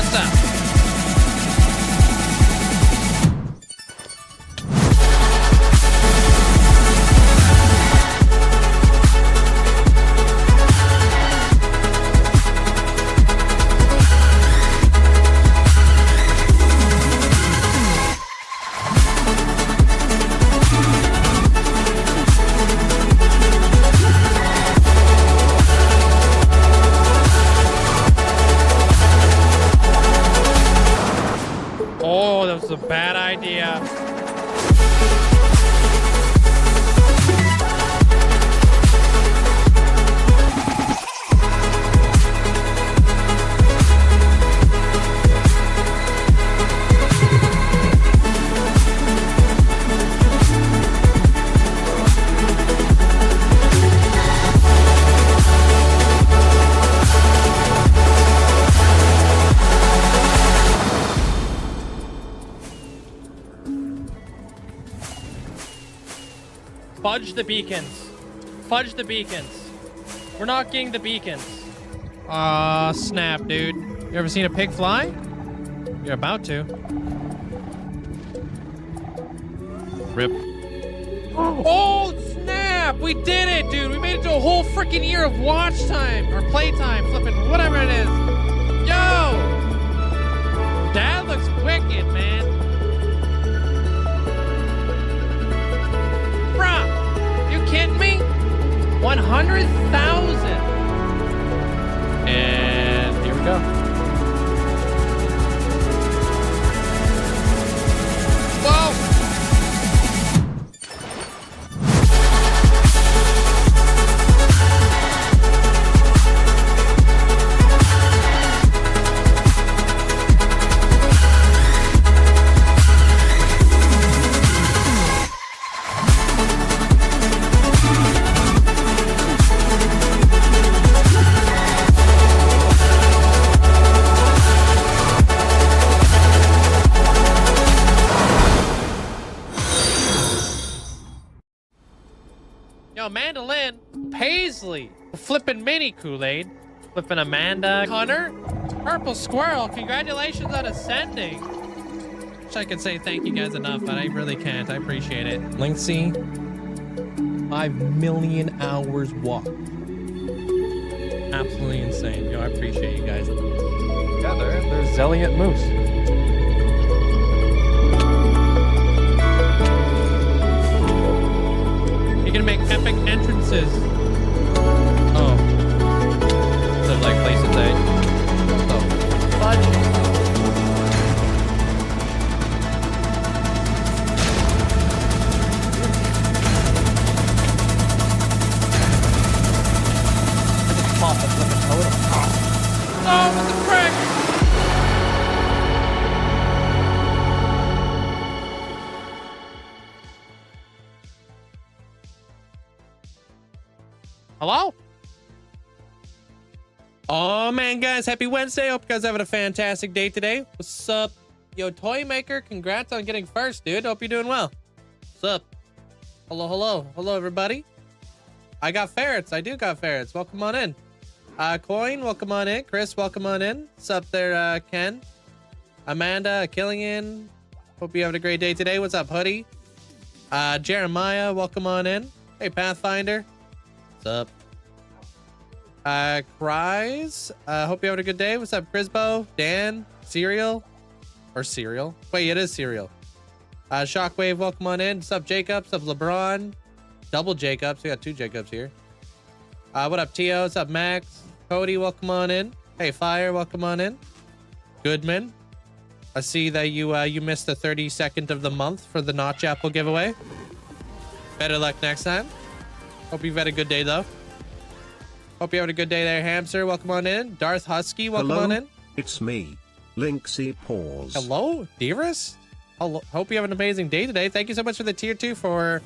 this up. Oh, that was a bad idea. Fudge the beacons. Fudge the beacons. We're not getting the beacons. Aw, snap, dude. You ever seen a pig fly? You're about to. Rip. Oh, snap! We did it, dude! We made it to a whole freaking year of watch time, or playtime, flipping, whatever it is. Yo! That looks wicked, man. Bruh! You kidding me? 100,000! And here we go. Whoa! Yo, Mandolin, Paisley, flipping mini Kool-Aid, flipping Amanda, Hunter, Purple Squirrel, congratulations on ascending. Wish I could say thank you guys enough, but I really can't. I appreciate it. Linkzzey, 5 million hours walked. Absolutely insane. Yo, I appreciate you guys. Yeah, there's Zelliot Moose. You're gonna make epic entrances. Oh. Instead of like places A. Oh. Fudge. Pop the flipping totem. Oh, what the frick? Hello? Oh man, guys, happy Wednesday. Hope you guys are having a fantastic day today. What's up? Yo, Toy Maker, congrats on getting first, dude. Hope you're doing well. What's up? Hello, hello. Hello, everybody. I got ferrets. I do got ferrets. Welcome on in. Coin, welcome on in. Chris, welcome on in. What's up there, Ken? Amanda, Killian. Hope you're having a great day today. What's up, Hoodie? Jeremiah, welcome on in. Hey, Pathfinder. What's up? Cries. Hope you're having a good day. What's up, Crisbo? Dan? Cereal? Or Cereal? Wait, it is Cereal. Shockwave, welcome on in. What's up, Jacob? What's up, LeBron? Double Jacobs. We got 2 Jacobs here. What up, Tio? What's up, Max? Cody, welcome on in. Hey, Fire, welcome on in. Goodman. I see that you missed the 32nd of the month for the Notch Apple giveaway. Better luck next time. Hope you've had a good day, though. Hope you having a good day there, Hamster. Welcome on in. Darth Husky, welcome on in. It's me, Linkzzey Paws. Hello, Dearest. Hello. Hope you have an amazing day today. Thank you so much for the tier 2 for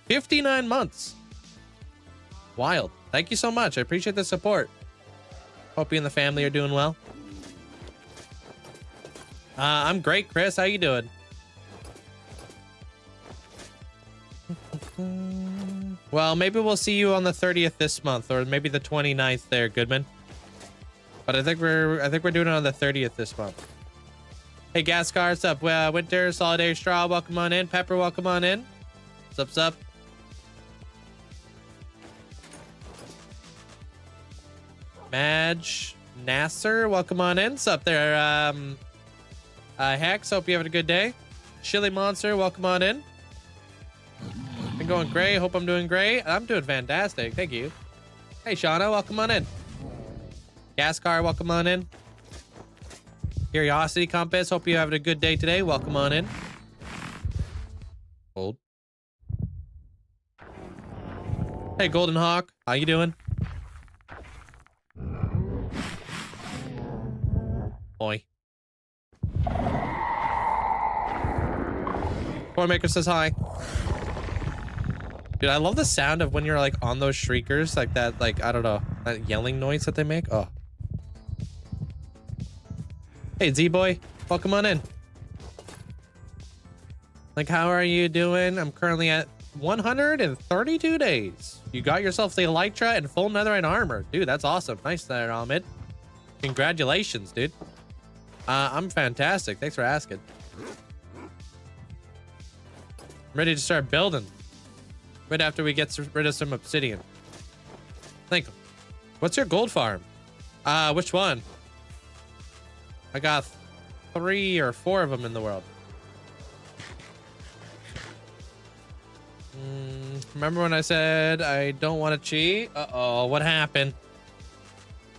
59 months. Wild. Thank you so much. I appreciate the support. Hope you and the family are doing well. I'm great, Chris. How you doing? Well, maybe we'll see you on the 30th this month, or maybe the 29th there, Goodman. But I think we're doing it on the 30th this month. Hey, Gascar, what's up? Winter, Solidarity Straw, welcome on in. Pepper, welcome on in. What's up? Madge Nasser, welcome on in. What's up there? Hex, hope you having a good day. Chili Monster, welcome on in. Been going great. Hope I'm doing great. I'm doing fantastic. Thank you. Hey, Shauna, welcome on in. Gascar, welcome on in. Curiosity Compass, hope you're having a good day today. Welcome on in. Gold. Hey, Golden Hawk, how you doing? Boy. Toymaker says hi. Dude, I love the sound of when you're like on those shriekers, like that, like, I don't know, that yelling noise that they make. Oh. Hey, Z-Boy, welcome on in. Like, how are you doing? I'm currently at 132 days. You got yourself the Elytra and full netherite armor. Dude, that's awesome. Nice there, Ahmed. Congratulations, dude. I'm fantastic. Thanks for asking. I'm ready to start building. Right after we get rid of some obsidian. Thank you. What's your gold farm? Which one? I got 3 or 4 of them in the world. Remember when I said I don't want to cheat? Uh-oh, what happened?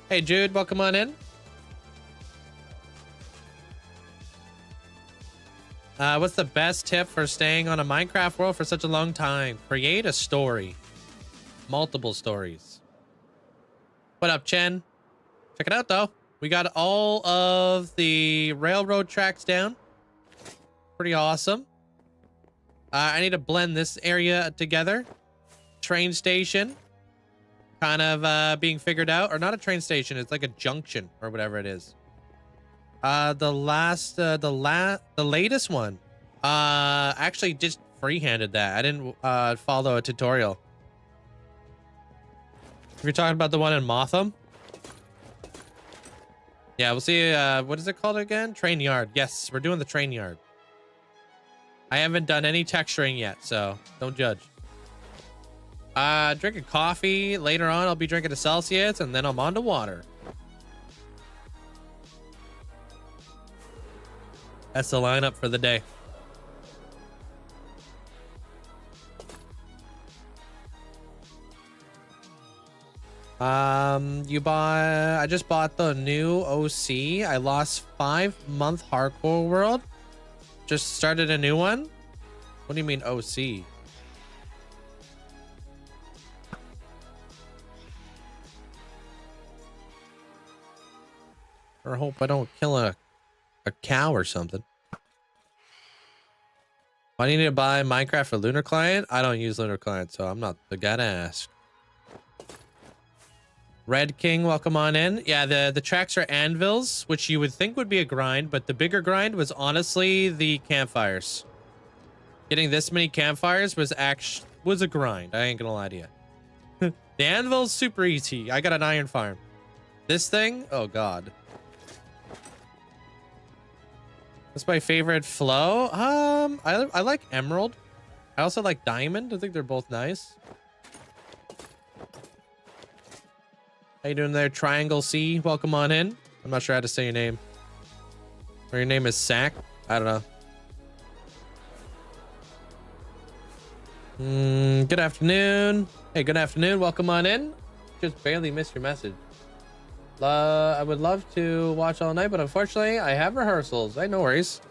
Hey, Jude, welcome on in. What's the best tip for staying on a Minecraft world for such a long time? Create a story. Multiple stories. What up, Chen? Check it out, though. We got all of the railroad tracks down. Pretty awesome. I need to blend this area together. Train station. Kind of being figured out. Or not a train station. It's like a junction or whatever it is. The latest one, actually just free-handed that. I didn't follow a tutorial. If you're talking about the one in Motham, yeah, we'll see. What is it called again? Train yard. Yes, we're doing the train yard. I haven't done any texturing yet, so don't judge. Drinking coffee. Later on, I'll be drinking a Celsius, and then I'm on to water. That's the lineup for the day. I just bought the new OC. I lost 5-month hardcore world. Just started a new one. What do you mean OC? Or hope I don't kill a cow or something. Why do you need to buy Minecraft for Lunar Client? I don't use Lunar Client, so I'm not the guy to ask. Red King, welcome on in. Yeah, the tracks are anvils, which you would think would be a grind, but the bigger grind was honestly the campfires. Getting this many campfires was a grind. I ain't gonna lie to you. The anvil's super easy. I got an iron farm. This thing, oh god. That's my favorite flow. I like emerald. I also like diamond. I think they're both nice. How you doing there, Triangle C? Welcome on in. I'm not sure how to say your name. Or your name is Sack? I don't know. Good afternoon. Hey, good afternoon. Welcome on in. Just barely missed your message. I would love to watch all night, but unfortunately, I have rehearsals. Hey, no worries.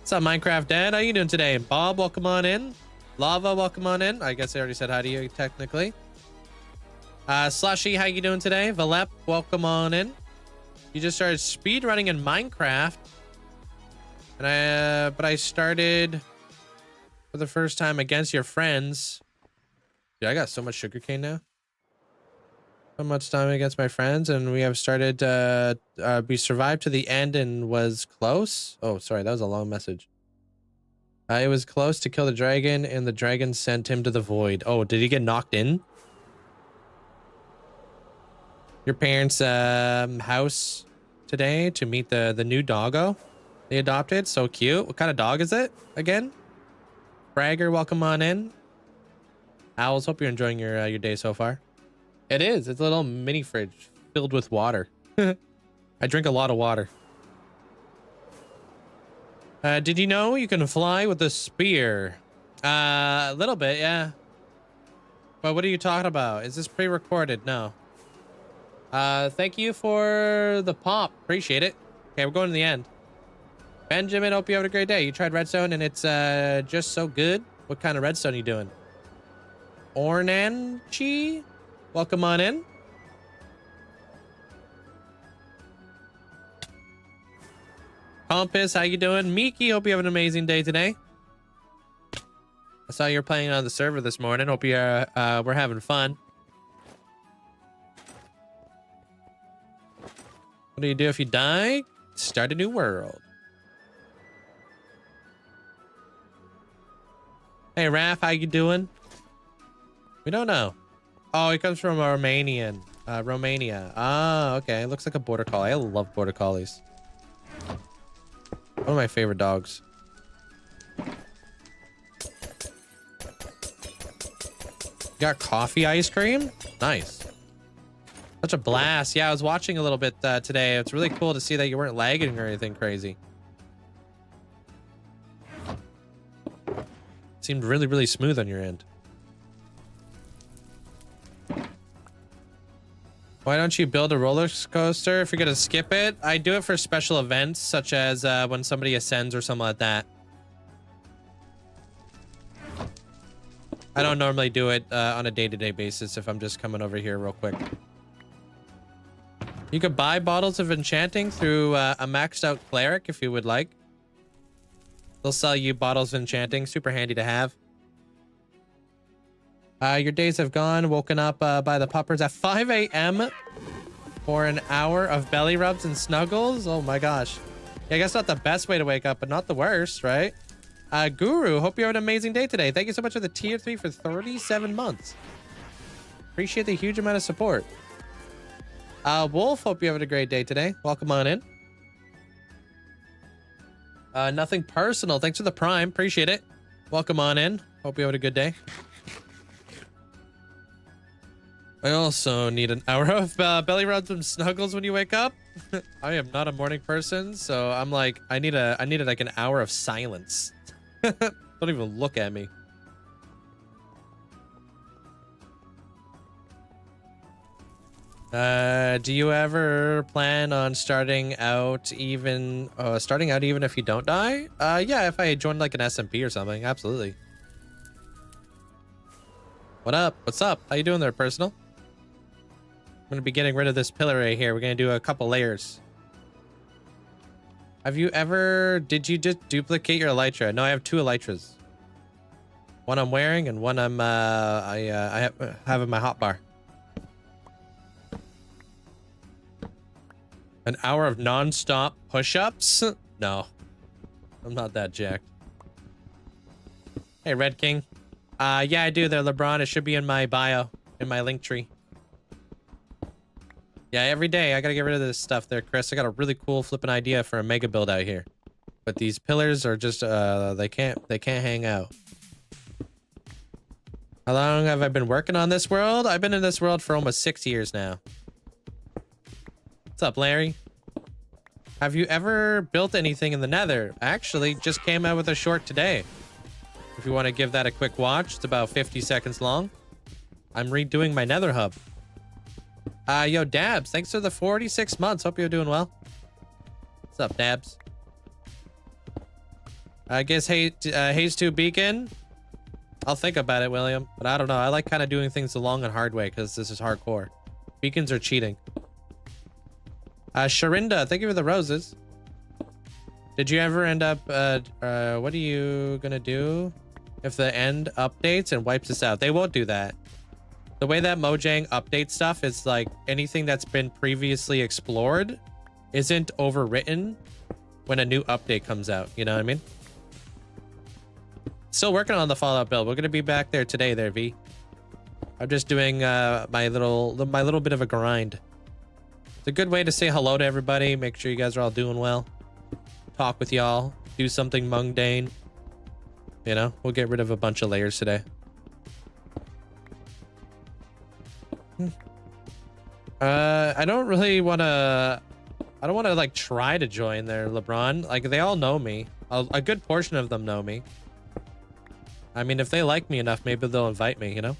What's up, Minecraft Dad? How you doing today? Bob, welcome on in. Lava, welcome on in. I guess I already said hi to you, technically. Slushy, how you doing today? Valep, welcome on in. You just started speed running in Minecraft, and but I started for the first time against your friends. Dude, I got so much sugarcane now. So much time against my friends, and we have started. We survived to the end and was close. Oh, sorry, that was a long message. It was close to kill the dragon, and the dragon sent him to the void. Oh, did he get knocked in? your parents' house today to meet the new doggo they adopted. So cute. What kind of dog is it again? Bragger, welcome on in. Owls, hope you're enjoying your day so far. It is. It's a little mini fridge filled with water. I drink a lot of water. Did you know you can fly with a spear? A little bit, yeah. But what are you talking about? Is this pre-recorded? No. Thank you for the pop. Appreciate it. Okay, we're going to the end. Benjamin, hope you have a great day. You tried redstone and it's just so good. What kind of redstone are you doing? Ornanchi, welcome on in. Compass, how you doing? Miki, hope you have an amazing day today. I saw you were playing on the server this morning. Hope you're we're having fun. What do you do if you die? Start a new world. Hey, Raph, how you doing? We don't know. Oh, he comes from Romania. Ah, okay. Looks like a border collie. I love border collies. One of my favorite dogs. You got coffee ice cream? Nice. Such a blast. Yeah, I was watching a little bit today. It's really cool to see that you weren't lagging or anything crazy. Seemed really, really smooth on your end. Why don't you build a roller coaster if you're gonna skip it? I do it for special events, such as when somebody ascends or something like that. I don't normally do it on a day-to-day basis if I'm just coming over here real quick. You could buy bottles of enchanting through a maxed out cleric if you would like. They'll sell you bottles of enchanting. Super handy to have. Your days have gone. Woken up by the puppers at 5 a.m. for an hour of belly rubs and snuggles. Oh my gosh. Yeah, I guess not the best way to wake up, but not the worst, right? Guru, hope you have an amazing day today. Thank you so much for the tier 3 for 37 months. Appreciate the huge amount of support. Wolf, hope you have a great day today. Welcome on in. Nothing personal. Thanks for the prime. Appreciate it. Welcome on in. Hope you had a good day. I also need an hour of belly rubs and snuggles when you wake up. I am not a morning person, so I'm like, I needed like an hour of silence. Don't even look at me. Do you ever plan on starting out even if you don't die? Yeah, if I joined like an SMP or something, absolutely. What up? What's up? How you doing there, personal? I'm gonna be getting rid of this pillar right here. We're gonna do a couple layers. Did you just duplicate your elytra? No, I have 2 elytras. One I'm wearing and one I have in my hotbar. An hour of non-stop push-ups? No, I'm not that jacked. Hey, Red King. Yeah, I do there, LeBron. It should be in my bio, in my link tree. Yeah, every day I gotta get rid of this stuff there, Chris. I got a really cool flipping idea for a mega build out here. But these pillars are just, they can't hang out. How long have I been working on this world? I've been in this world for almost 6 years now. What's up, Larry? Have you ever built anything in the Nether? I actually just came out with a short today. If you want to give that a quick watch, it's about 50 seconds long. I'm redoing my Nether hub. Yo, Dabs, thanks for the 46 months. Hope you're doing well. What's up, Dabs? I guess Haze 2 Beacon. I'll think about it, William. But I don't know. I like kind of doing things the long and hard way because this is hardcore. Beacons are cheating. Sharinda, thank you for the roses. Did you ever end up, what are you gonna do if the end updates and wipes us out? They won't do that. The way that Mojang updates stuff is like anything that's been previously explored isn't overwritten when a new update comes out. You know what I mean? Still working on the Fallout build. We're gonna be back there today, there, V. I'm just doing my little bit of a grind. It's a good way to say hello to everybody. Make sure you guys are all doing well. Talk with y'all. Do something mundane. You know, we'll get rid of a bunch of layers today. I don't really want to... I don't want to, like, try to join there, LeBron. Like, they all know me. A good portion of them know me. I mean, if they like me enough, maybe they'll invite me, you know?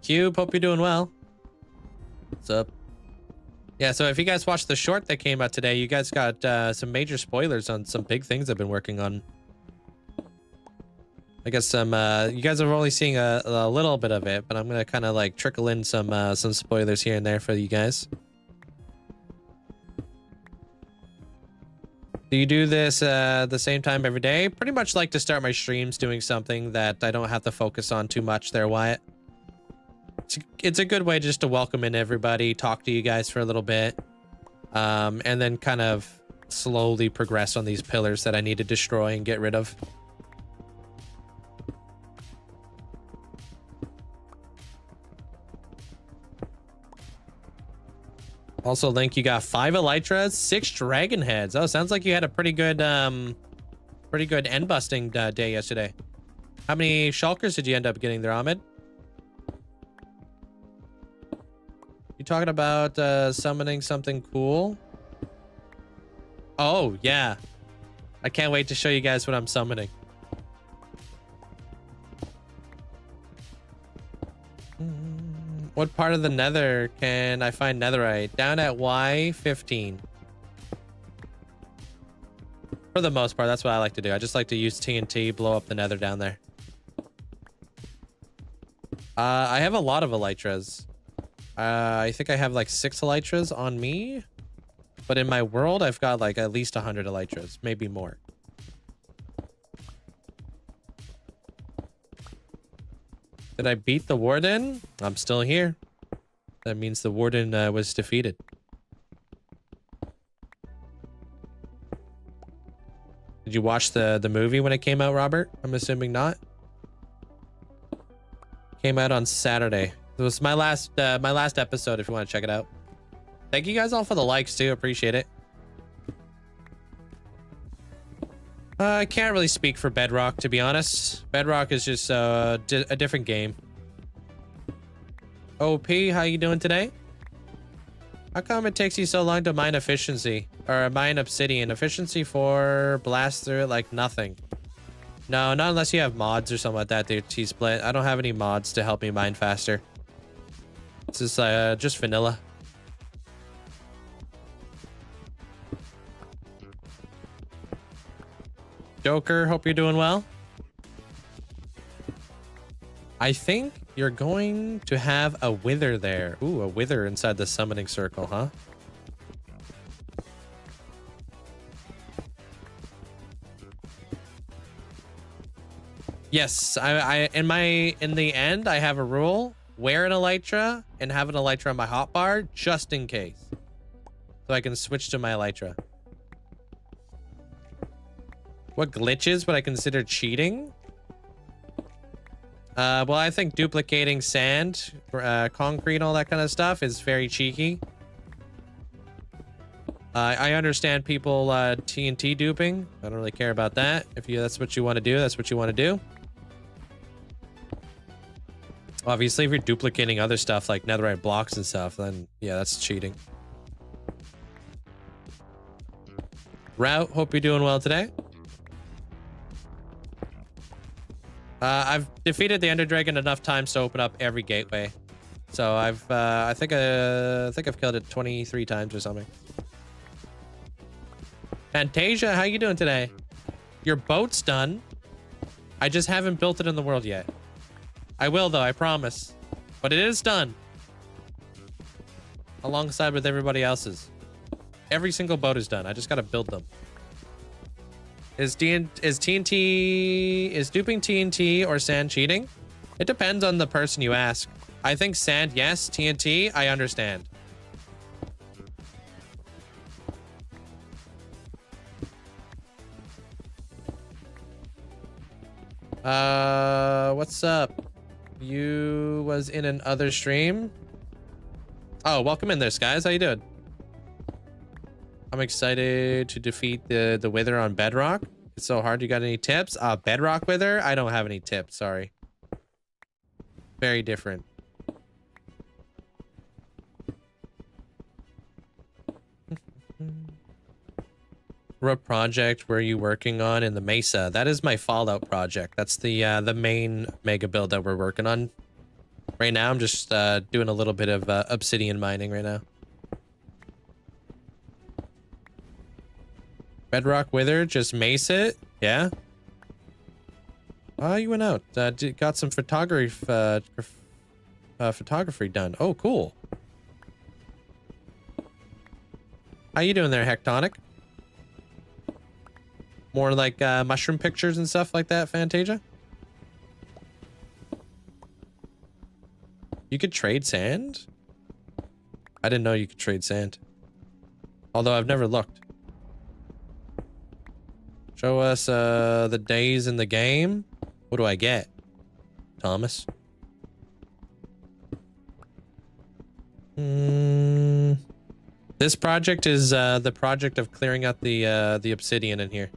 Cube, hope you're doing well. What's up? Yeah, so if you guys watched the short that came out today, you guys got some major spoilers on some big things I've been working on. I guess some, you guys are only seeing a little bit of it, but I'm gonna kind of like trickle in some spoilers here and there for you guys. Do you do this the same time every day? Pretty much like to start my streams doing something that I don't have to focus on too much there, Wyatt. It's a good way just to welcome in everybody, talk to you guys for a little bit, and then kind of slowly progress on these pillars that I need to destroy and get rid of. Also, Link, you got 5 Elytras, 6 Dragon Heads. Oh, sounds like you had a pretty good end busting day yesterday. How many Shulkers did you end up getting there, Ahmed? You talking about summoning something cool? Oh, yeah. I can't wait to show you guys what I'm summoning. What part of the nether can I find netherite? Down at Y15. For the most part, that's what I like to do. I just like to use TNT, blow up the nether down there. I have a lot of Elytras. I think I have like 6 Elytras on me. But in my world, I've got like at least 100 Elytras, maybe more. Did I beat the warden? I'm still here. That means the warden was defeated. Did you watch the movie when it came out, Robert? I'm assuming not. Came out on Saturday. It was my last episode if you want to check it out. Thank you guys all for the likes too. Appreciate it. I can't really speak for Bedrock, to be honest. Bedrock is just a different game. OP, how you doing today? How come it takes you so long to mine efficiency? Or mine obsidian? Efficiency 4, blast through it like nothing. No, not unless you have mods or something like that, dude. T-Split. I don't have any mods to help me mine faster. This is just vanilla. Joker, hope you're doing well. I think you're going to have a wither there. Ooh, a wither inside the summoning circle, huh? Yes, in the end, I have a rule. Wear an Elytra and have an Elytra on my hotbar just in case. So I can switch to my Elytra. What glitches would I consider cheating? Well, I think duplicating sand, concrete, and all that kind of stuff is very cheeky. I understand people TNT duping. I don't really care about that. If that's what you want to do, that's what you want to do. Obviously, if you're duplicating other stuff like netherite blocks and stuff, then yeah, that's cheating. Route, hope you're doing well today. I've defeated the Ender Dragon enough times to open up every gateway. So I think I've killed it 23 times or something. Fantasia, how you doing today? Your boat's done. I just haven't built it in the world yet. I will though, I promise. But it is done. Alongside with everybody else's. Every single boat is done. I just gotta build them. Is duping TNT or sand cheating? It depends on the person you ask. I think sand, yes. TNT, I understand. What's up? You was in an other stream. Oh, welcome in there, guys. How you doing? I'm excited to defeat the Wither on Bedrock. It's so hard. You got any tips? Bedrock Wither? I don't have any tips. Sorry. Very different. What project were you working on in the Mesa? That is my Fallout project. That's the main mega build that we're working on. Right now, I'm just doing a little bit of obsidian mining right now. Bedrock Wither, just mace it. Yeah. Oh, you went out. Got some photography done. Oh, cool. How you doing there, Hectonic? More like mushroom pictures and stuff like that, Fantasia? You could trade sand? I didn't know you could trade sand. Although I've never looked. Show us the days in the game. What do I get? Thomas? This project is the project of clearing out the obsidian in here.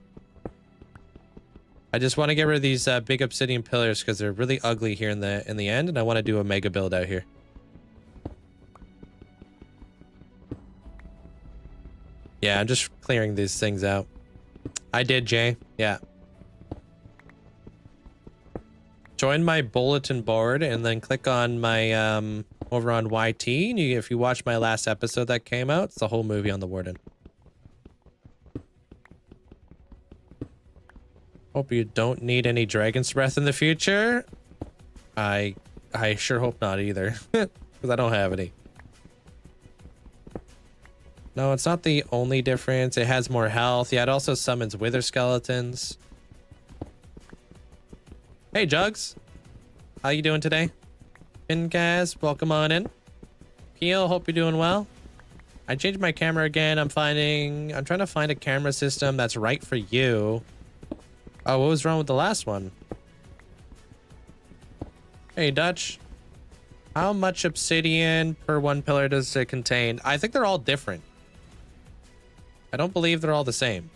I just want to get rid of these big obsidian pillars because they're really ugly here in the end, and I want to do a mega build out here. Yeah, I'm just clearing these things out. I did, Jay. Yeah. Join my bulletin board and then click on my over on YT. And if you watch my last episode that came out, it's the whole movie on the Warden. Hope you don't need any Dragon's Breath in the future. I sure hope not either, because I don't have any. No, it's not the only difference. It has more health. Yeah, it also summons wither skeletons. Hey, Jugs. How you doing today? Fincast, welcome on in. Peel, hope you're doing well. I changed my camera again. I'm trying to find a camera system that's right for you. Oh, what was wrong with the last one? Hey, Dutch. How much obsidian per one pillar does it contain? I think they're all different. I don't believe they're all the same.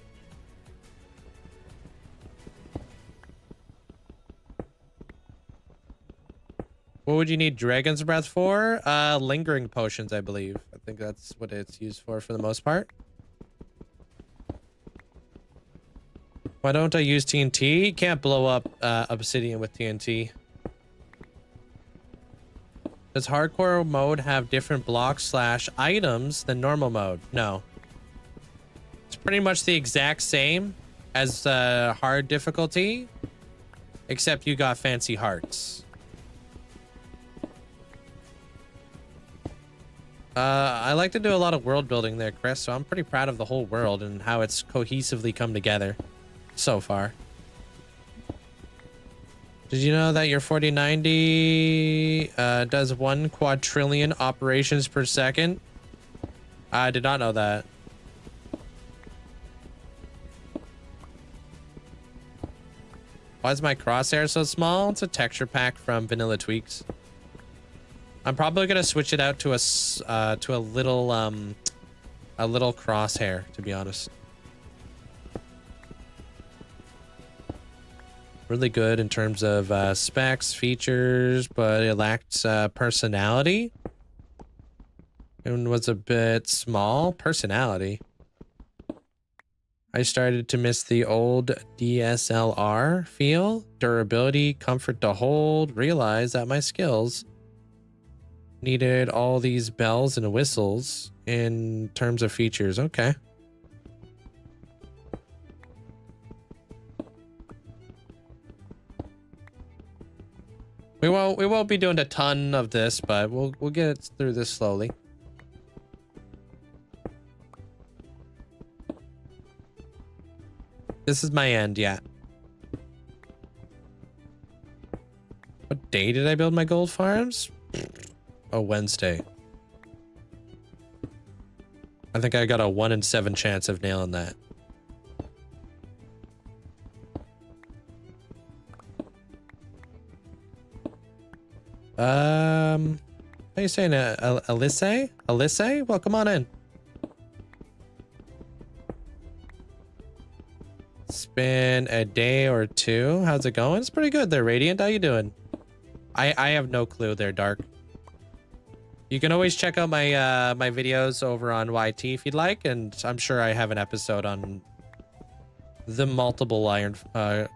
What would you need Dragon's Breath for? Lingering potions, I believe. I think that's what it's used for the most part. Why don't I use TNT? You can't blow up obsidian with TNT. Does hardcore mode have different blocks / items than normal mode? No. It's pretty much the exact same as hard difficulty, except you got fancy hearts. I like to do a lot of world building there, Chris, so I'm pretty proud of the whole world and how it's cohesively come together so far. Did you know that your 4090 does 1 quadrillion operations per second? I did not know that. Why is my crosshair so small? It's a texture pack from Vanilla Tweaks. I'm probably gonna switch it out to a little crosshair, to be honest. Really good in terms of specs, features, but it lacked personality and was a bit small. Personality. I started to miss the old DSLR feel, durability, comfort to hold, realized that my skills needed all these bells and whistles in terms of features. Okay. We won't be doing a ton of this, but we'll get through this slowly. This is my end, yeah. What day did I build my gold farms? Oh, Wednesday. I think I got a 1 in 7 chance of nailing that. How you saying it? Alysse? Alysse? Well, come on in. It's been a day or two. How's it going? It's pretty good there, Radiant. How you doing? I have no clue there, Dark. You can always check out my my videos over on YT if you'd like, and I'm sure I have an episode on the multiple iron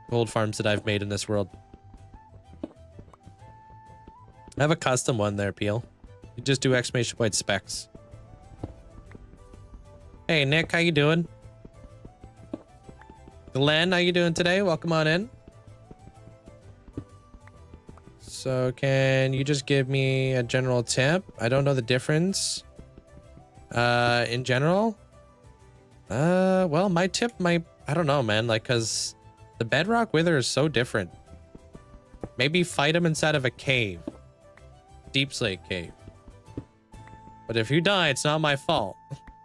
gold farms that I've made in this world. I have a custom one there, Peel. You just do exclamation point specs. Hey Nick, how you doing? Glenn, how you doing today? Welcome on in. So can you just give me a general tip? I don't know the difference. In general? Well, my tip might, I don't know, man. Like, cause the bedrock wither is so different. Maybe fight him inside of a cave. Deep Slate cave. But if you die, it's not my fault.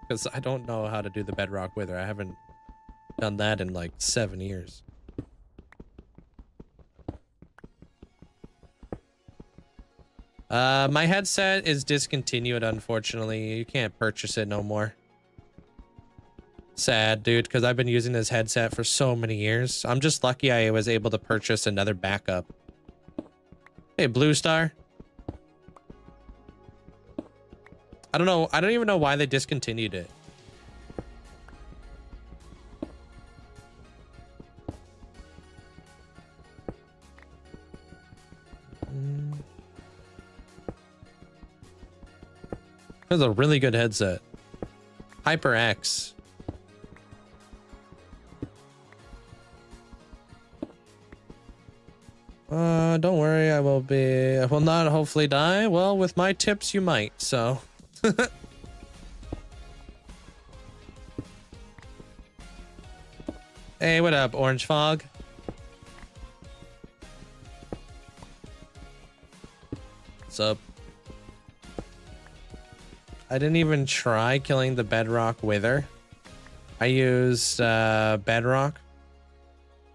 Because I don't know how to do the bedrock wither. I haven't done that in like 7 years. My headset is discontinued, unfortunately. You can't purchase it no more. Sad, dude, because I've been using this headset for so many years. I'm just lucky I was able to purchase another backup. Hey, Blue Star. I don't know. I don't even know why they discontinued it. That's a really good headset. HyperX. Don't worry, I will not hopefully die. Well, with my tips, you might, so. Hey, what up, Orange Fog? What's up? I didn't even try killing the bedrock wither. I used bedrock.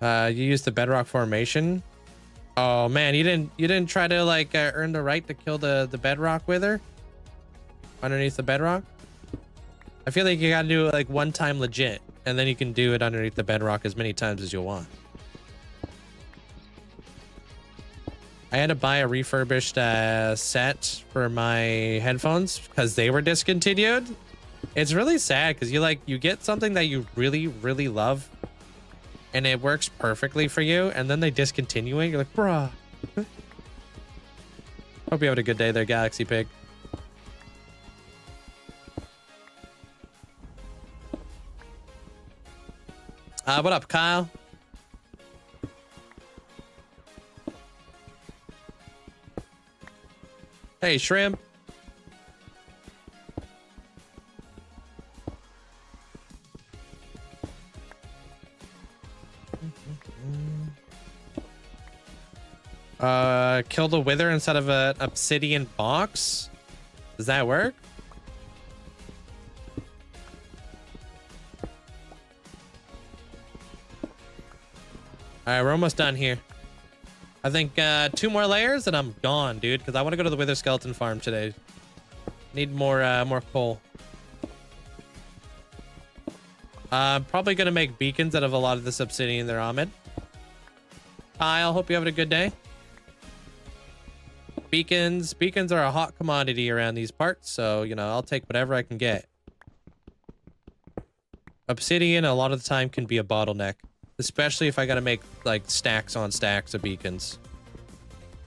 You used the bedrock formation. Oh man, you didn't try to like earn the right to kill the bedrock wither underneath the bedrock. I feel like you gotta do it like one time legit, and then you can do it underneath the bedrock as many times as you want. I had to buy a refurbished set for my headphones because they were discontinued. It's really sad because you get something that you really love and it works perfectly for you, and then they discontinue it. You're like, bruh. Hope you had a good day there, Galaxy Pig. What up, Kyle? Hey, Shrimp. Kill the wither instead of an obsidian box? Does that work? Alright, we're almost done here. I think 2 more layers and I'm gone, dude, because I want to go to the wither skeleton farm today. Need more coal. Probably gonna make beacons out of a lot of this obsidian there, Ahmed. Kyle, hope you're having a good day. Beacons are a hot commodity around these parts, so you know I'll take whatever I can get. Obsidian a lot of the time can be a bottleneck, especially if I gotta make like stacks on stacks of beacons.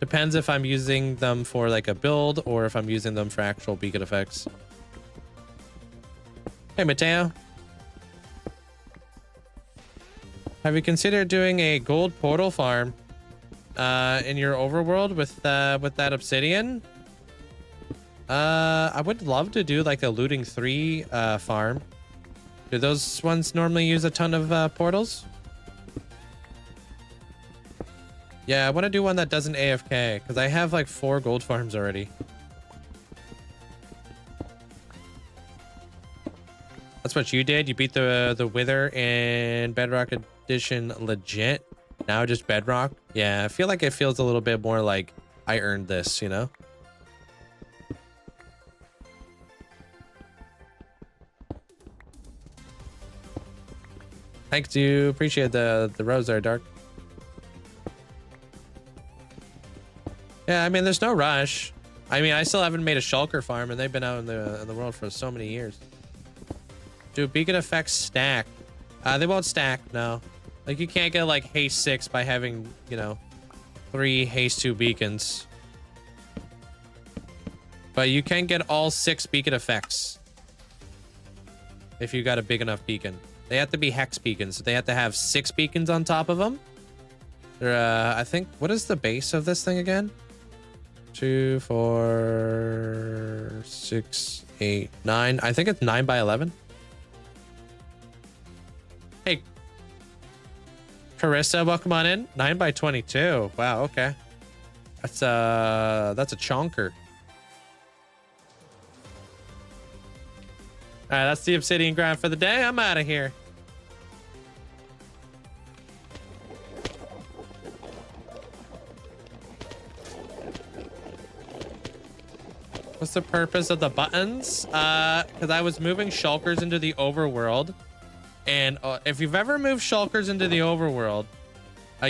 Depends if I'm using them for like a build or if I'm using them for actual beacon effects. Hey, Mateo. Have you considered doing a gold portal farm in your overworld with that obsidian? I would love to do like a looting 3 farm. Do those ones normally use a ton of portals? Yeah, I want to do one that doesn't AFK because I have like 4 gold farms already. That's what you did. You beat the Wither in Bedrock Edition legit. Now just Bedrock. Yeah, I feel like it feels a little bit more like I earned this, you know? Thanks, you. Appreciate the rose there, Dark. Yeah, I mean, there's no rush. I mean, I still haven't made a shulker farm, and they've been out in the world for so many years. Do beacon effects stack? They won't stack, no. Like, you can't get, like, haste 6 by having, you know, 3 haste 2 beacons. But you can get all 6 beacon effects if you got a big enough beacon. They have to be hex beacons. They have to have 6 beacons on top of them. They're, I think, what is the base of this thing again? 2, 4, 6, 8, 9. I think it's 9 by 11. Hey, Carissa, welcome on in. 9 by 22. Wow, okay. That's a chonker. All right, that's the obsidian grind for the day. I'm out of here. What's the purpose of the buttons? Because I was moving shulkers into the overworld. And if you've ever moved shulkers into the overworld,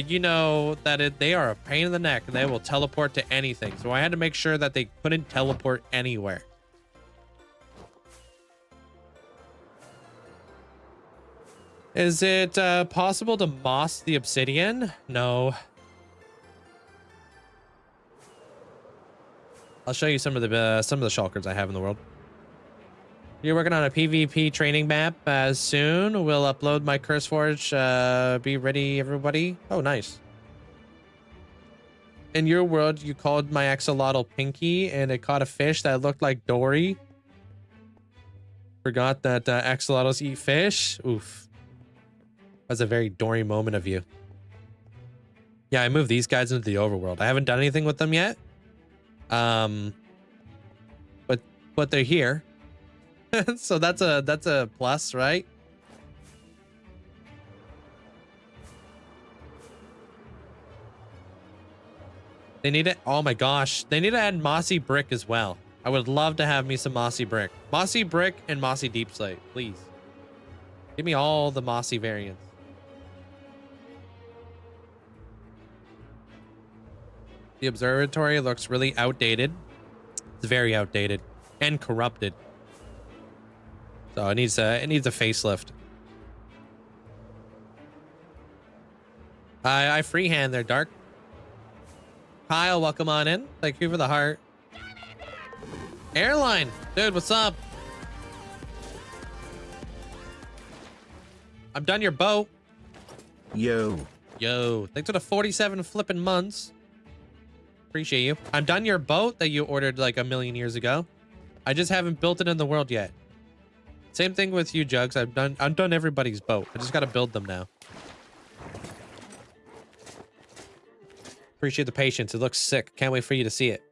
you know that they are a pain in the neck and they will teleport to anything. So I had to make sure that they couldn't teleport anywhere. Is it possible to moss the obsidian? No. I'll show you some of the shulkers I have in the world. You're working on a PvP training map soon. We'll upload my CurseForge. Be ready, everybody. Oh, nice. In your world, you called my axolotl Pinky, and it caught a fish that looked like Dory. Forgot that axolotls eat fish. Oof. That's a very Dory moment of you. Yeah, I moved these guys into the overworld. I haven't done anything with them yet. But they're here. So that's a plus, right? They need it. Oh my gosh. They need to add mossy brick as well. I would love to have me some mossy brick. Mossy brick and mossy deep slate, please. Give me all the mossy variants. The observatory looks really outdated. It's very outdated and corrupted. So it needs a facelift. I freehand there, Dark. Kyle, welcome on in. Thank you for the heart. Airline, dude, what's up? I'm done your boat. Yo. Thanks for the 47 flipping months. Appreciate you. I'm done your boat that you ordered like a million years ago. I just haven't built it in the world yet. Same thing with you, Jugs. I've done everybody's boat. I just got to build them now. Appreciate the patience. It looks sick. Can't wait for you to see it.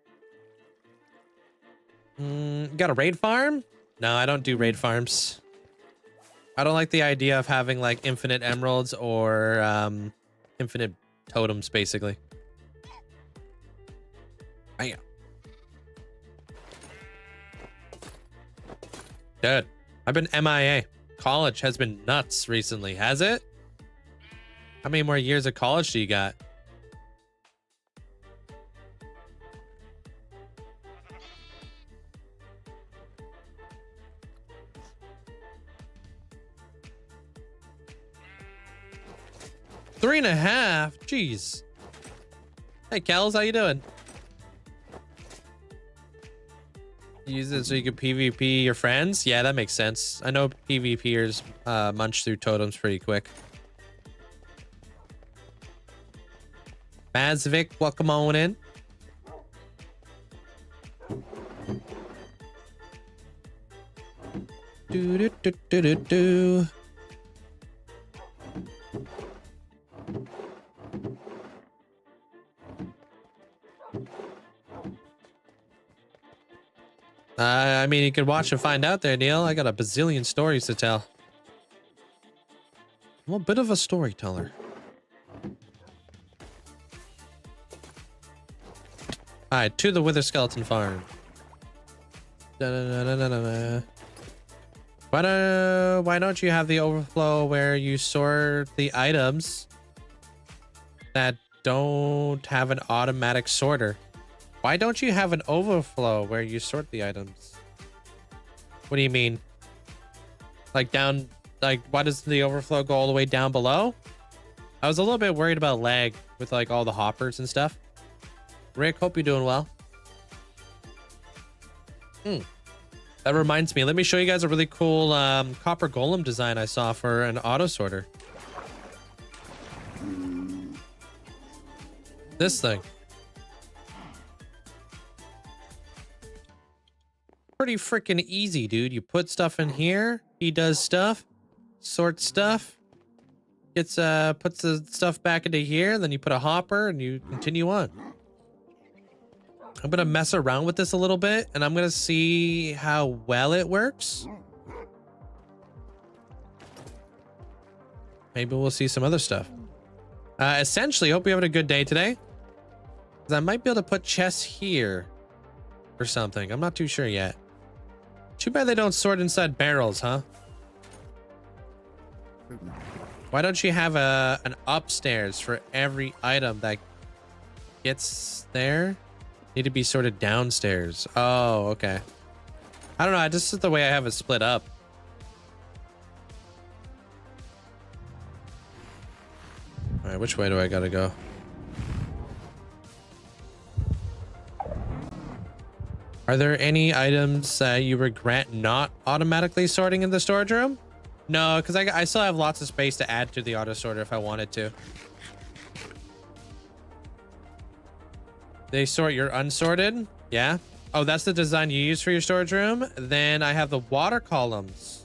Got a raid farm? No, I don't do raid farms. I don't like the idea of having like infinite emeralds or infinite totems, basically. Bam. Dude, I've been MIA. College has been nuts recently, has it? How many more years of college do you got? Three and a half? Jeez. Hey, Kels, how you doing? Use it so you can PvP your friends? Yeah, that makes sense. I know PvPers munch through totems pretty quick. Mazvik, welcome on in. Do do do do do do. I mean, you could watch and find out there, Neil. I got a bazillion stories to tell. I'm a bit of a storyteller. All right, to the Wither Skeleton Farm. Da-da-da-da-da-da. Why don't you have the overflow where you sort the items that don't have an automatic sorter? Why don't you have an overflow where you sort the items? What do you mean? Like down, like why does the overflow go all the way down below? I was a little bit worried about lag with like all the hoppers and stuff. Rick, hope you're doing well. That reminds me, let me show you guys a really cool copper golem design I saw for an auto sorter. This thing. Pretty freaking easy, dude. You put stuff in here, he does stuff, sorts stuff, gets puts the stuff back into here, then you put a hopper and you continue on. I'm gonna mess around with this a little bit and I'm gonna see how well it works. Maybe we'll see some other stuff. Essentially, hope you're having a good day today. 'Cause I might be able to put chests here or something. I'm not too sure yet. Too bad they don't sort inside barrels, huh? Why don't you have an upstairs for every item that gets there? Need to be sorted downstairs. Oh, okay. I don't know. This is the way I have it split up. All right, which way do I gotta go? Are there any items you regret not automatically sorting in the storage room? No, because I still have lots of space to add to the auto sorter if I wanted to. They sort your unsorted? Yeah. Oh, that's the design you use for your storage room? Then I have the water columns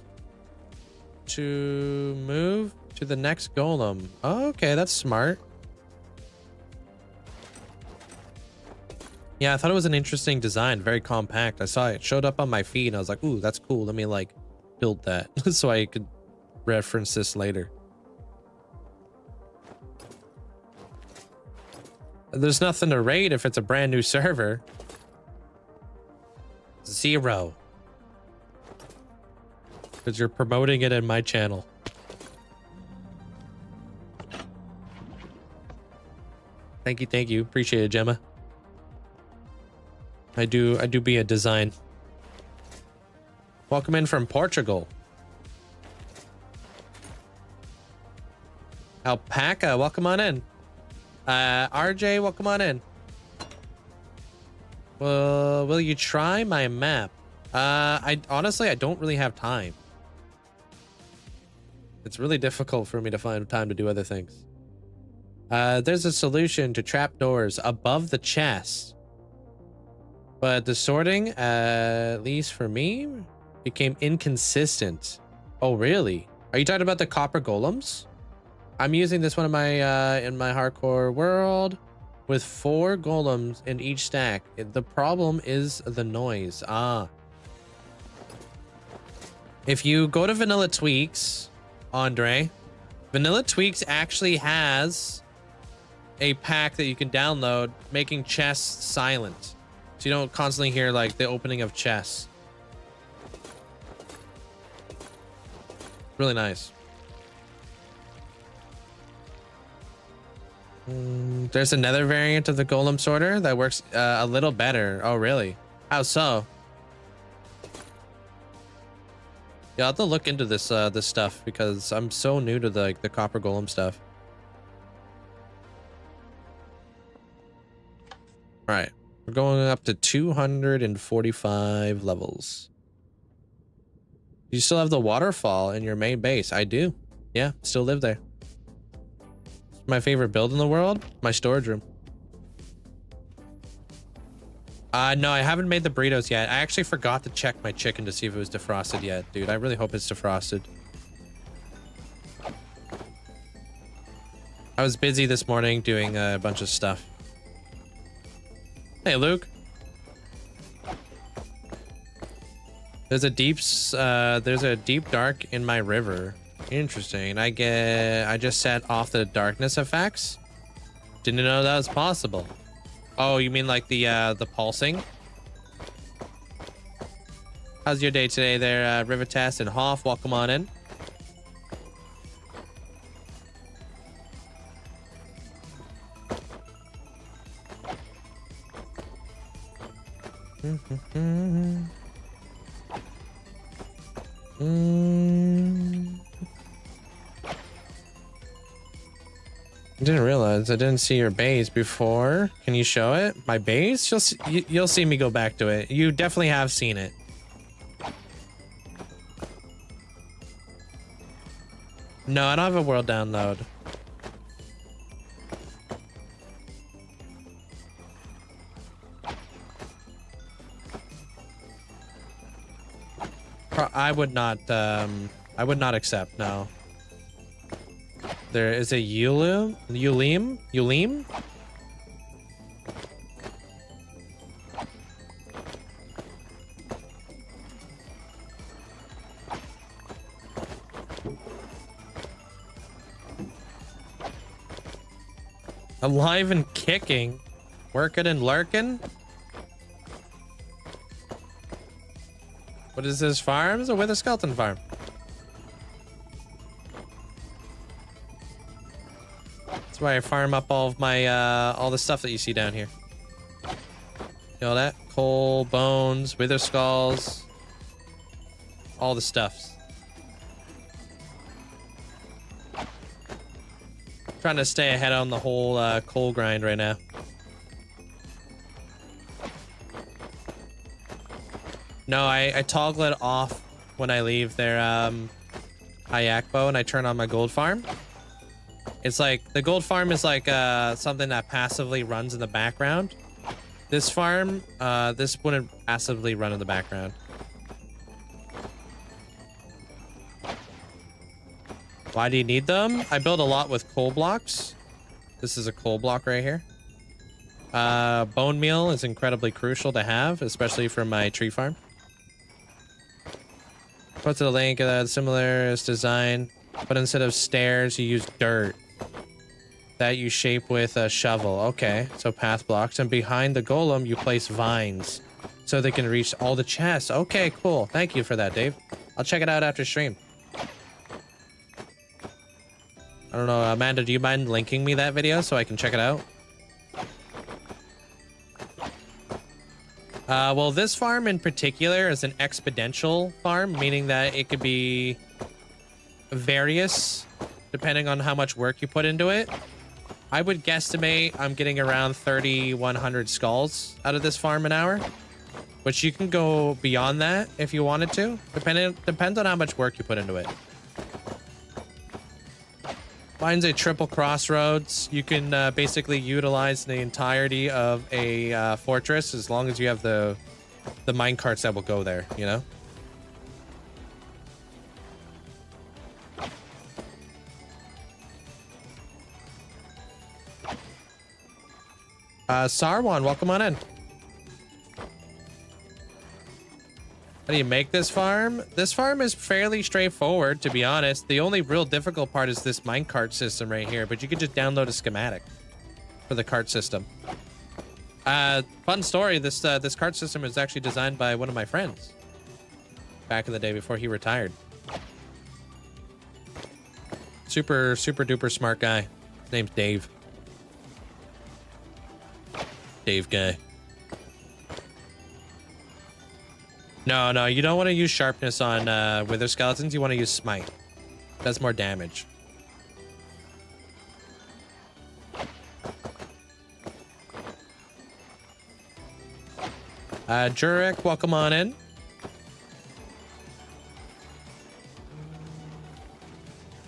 to move to the next golem. Oh, okay, that's smart. Yeah, I thought it was an interesting design. Very compact. I saw it showed up on my feed and I was like, ooh, that's cool. Let me like build that so I could reference this later. There's nothing to rate if it's a brand new server. 0. Because you're promoting it in my channel. Thank you. Appreciate it, Gemma. I do be a design. Welcome in from Portugal. Alpaca, welcome on in. RJ, welcome on in. Well, will you try my map? I honestly don't really have time. It's really difficult for me to find time to do other things. There's a solution to trapdoors above the chest. But the sorting, at least for me, became inconsistent. Oh, really? Are you talking about the copper golems? I'm using this one in my hardcore world with 4 golems in each stack. The problem is the noise. If you go to Vanilla Tweaks, Andre, Vanilla Tweaks actually has a pack that you can download making chests silent. So you don't constantly hear like the opening of chests. Really nice. There's another variant of the golem sorter that works a little better. Oh, really? How so? Yeah, I'll have to look into this this stuff because I'm so new to the copper golem stuff. All right, we're going up to 245 levels. You still have the waterfall in your main base? I do. Yeah, still live there. My favorite build in the world? My storage room. No, I haven't made the burritos yet. I actually forgot to check my chicken to see if it was defrosted yet, dude. I really hope it's defrosted. I was busy this morning doing a bunch of stuff. Hey, Luke. There's a deep dark in my river. Interesting. I just set off the darkness effects. Didn't know that was possible. Oh, you mean like the pulsing? How's your day today there, Rivertest and Hoff? Welcome on in. I didn't realize I didn't see your base before. Can you show it? My base? You'll see me go back to it. You definitely have seen it. No, I don't have a world download. I would not accept, no. There is a Yulim? Alive and kicking. Working and lurking. What is this farm? It's a Wither Skeleton farm. That's why I farm up all of my all the stuff that you see down here. You know that? Coal, bones, wither skulls, all the stuffs. Trying to stay ahead on the whole coal grind right now. No, I toggle it off when I leave their Ayakbo and I turn on my gold farm. It's like the gold farm is like something that passively runs in the background. This farm, this wouldn't passively run in the background. Why do you need them? I build a lot with coal blocks. This is a coal block right here. Bone meal is incredibly crucial to have, especially for my tree farm. Put to the link, similar is design, but instead of stairs, you use dirt that you shape with a shovel. Okay, so path blocks, and behind the golem, you place vines so they can reach all the chests. Okay, cool. Thank you for that, Dave. I'll check it out after stream. I don't know, Amanda, do you mind linking me that video so I can check it out? Well, this farm in particular is an exponential farm, meaning that it could be various depending on how much work you put into it. I would guesstimate I'm getting around 3,100 skulls out of this farm an hour, which you can go beyond that if you wanted to. Depends on how much work you put into it. Mine's a triple crossroads. You can basically utilize the entirety of a fortress as long as you have the mine carts that will go there, you know? Sarwan, welcome on in. How do you make this farm? This farm is fairly straightforward, to be honest. The only real difficult part is this minecart system right here, but you can just download a schematic for the cart system. Fun story, this cart system is actually designed by one of my friends back in the day before he retired. Super duper smart guy. His name's Dave. Dave guy. No, you don't want to use sharpness on wither skeletons. You want to use smite. Does more damage. Jurek, welcome on in.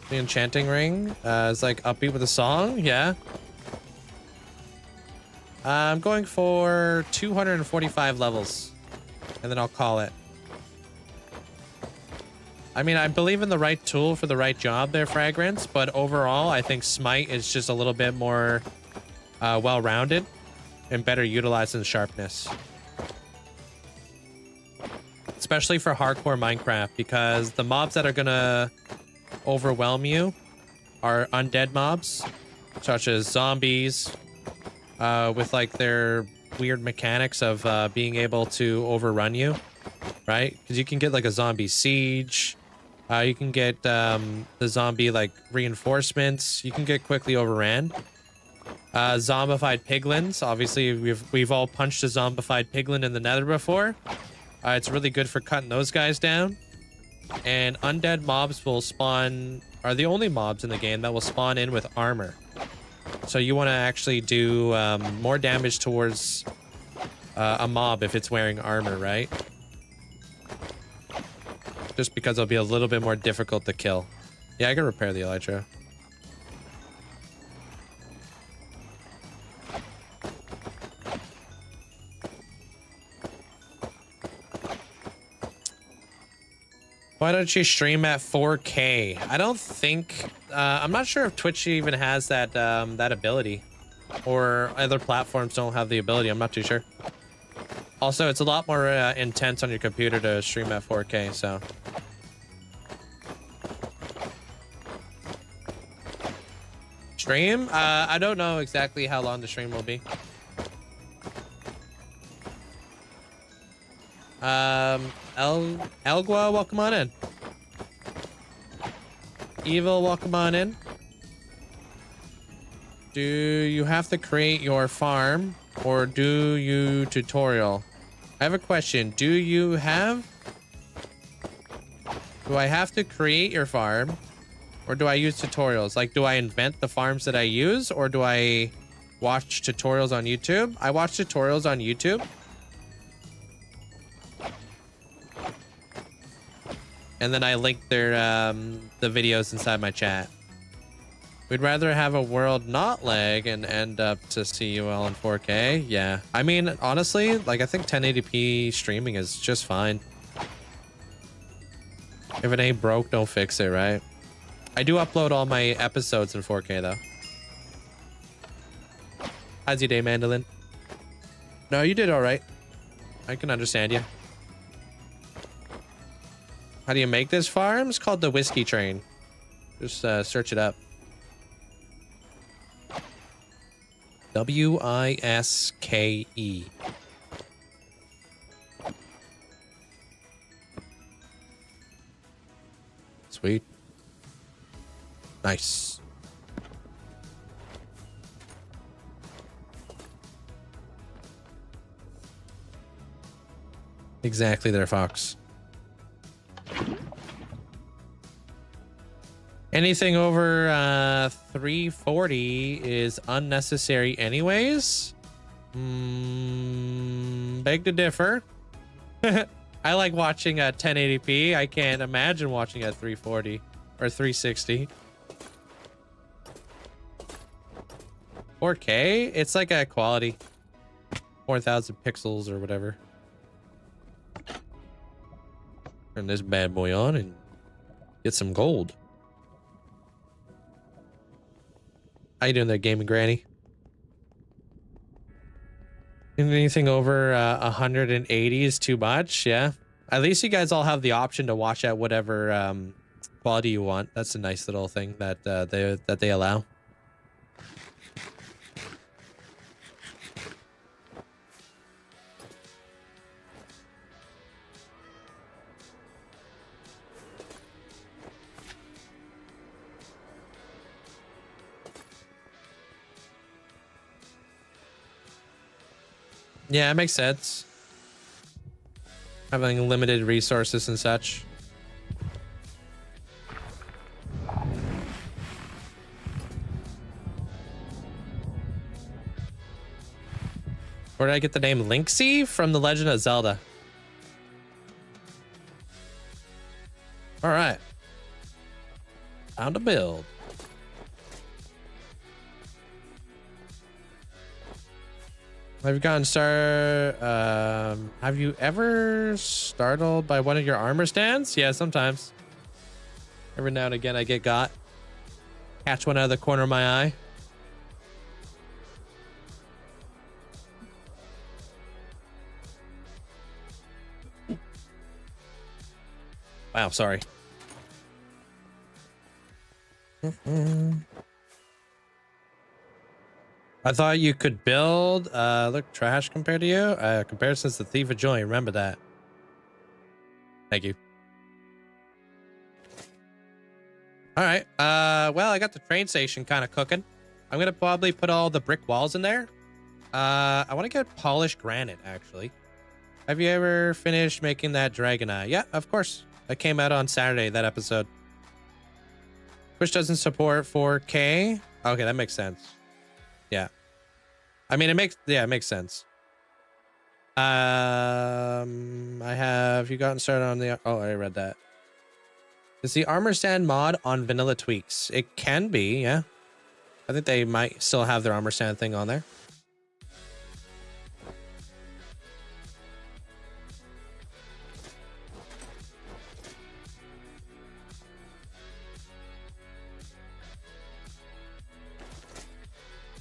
The enchanting ring is like upbeat with a song. Yeah. I'm going for 245 levels. And then I'll call it. I mean, I believe in the right tool for the right job there, Fragrance, but overall, I think Smite is just a little bit more well-rounded and better utilized than Sharpness. Especially for hardcore Minecraft, because the mobs that are gonna overwhelm you are undead mobs, such as zombies, with like their weird mechanics of being able to overrun you, right? Because you can get like a zombie siege. You can get the zombie like reinforcements. You can get quickly overran. Zombified piglins. Obviously, we've all punched a zombified piglin in the Nether before. It's really good for cutting those guys down. And undead mobs will spawn, are the only mobs in the game that will spawn in with armor. So you want to actually do more damage towards a mob if it's wearing armor, right? Just because it'll be a little bit more difficult to kill. Yeah, I can repair the elytra. Why don't you stream at 4K? I don't think, I'm not sure if Twitch even has that that ability, or other platforms don't have the ability. I'm not too sure. Also, it's a lot more intense on your computer to stream at 4K, so. Stream? I don't know exactly how long the stream will be. Elgwa, welcome on in. Evil, welcome on in. Do you have to create your farm, or do you tutorial? I have a question. Do I have to create your farm, or do I use tutorials? Like, do I invent the farms that I use, or do I watch tutorials on YouTube? I watch tutorials on YouTube. And then I link their the videos inside my chat. We'd rather have a world not lag and end up to see you all in 4K. Yeah. I mean, honestly, like I think 1080p streaming is just fine. If it ain't broke, don't fix it, right? I do upload all my episodes in 4K though. How's your day, Mandolin? No, you did all right. I can understand you. How do you make this farm? It's called the Whiskey Train. Just search it up. W-I-S-K-E. Sweet. Nice. Exactly there, Fox. Anything over 340 is unnecessary anyways. Beg to differ. I like watching at 1080p. I can't imagine watching at 340 or 360. 4K? It's like a quality. 4,000 pixels or whatever. Turn this bad boy on and get some gold. How you doing there, Gaming Granny? Anything over 180 is too much, yeah. At least you guys all have the option to watch at whatever quality you want. That's a nice little thing that they allow. Yeah, it makes sense. Having limited resources and such. Where did I get the name Linkzzey? From The Legend of Zelda. All right. Found a build. Have you ever startled by one of your armor stands? Yeah, sometimes. Every now and again I get got. Catch one out of the corner of my eye. Wow, sorry. I thought you could build, look trash compared to you. Comparison's the thief of joy. Remember that. Thank you. All right. Well, I got the train station kind of cooking. I'm going to probably put all the brick walls in there. I want to get polished granite, actually. Have you ever finished making that dragon eye? Yeah, of course. That came out on Saturday, that episode. Twitch doesn't support 4K. Okay, that makes sense. Yeah. I mean, it makes sense. I have you gotten started on the, oh, I read that. Is the armor stand mod on vanilla tweaks? It can be, yeah. I think they might still have their armor stand thing on there.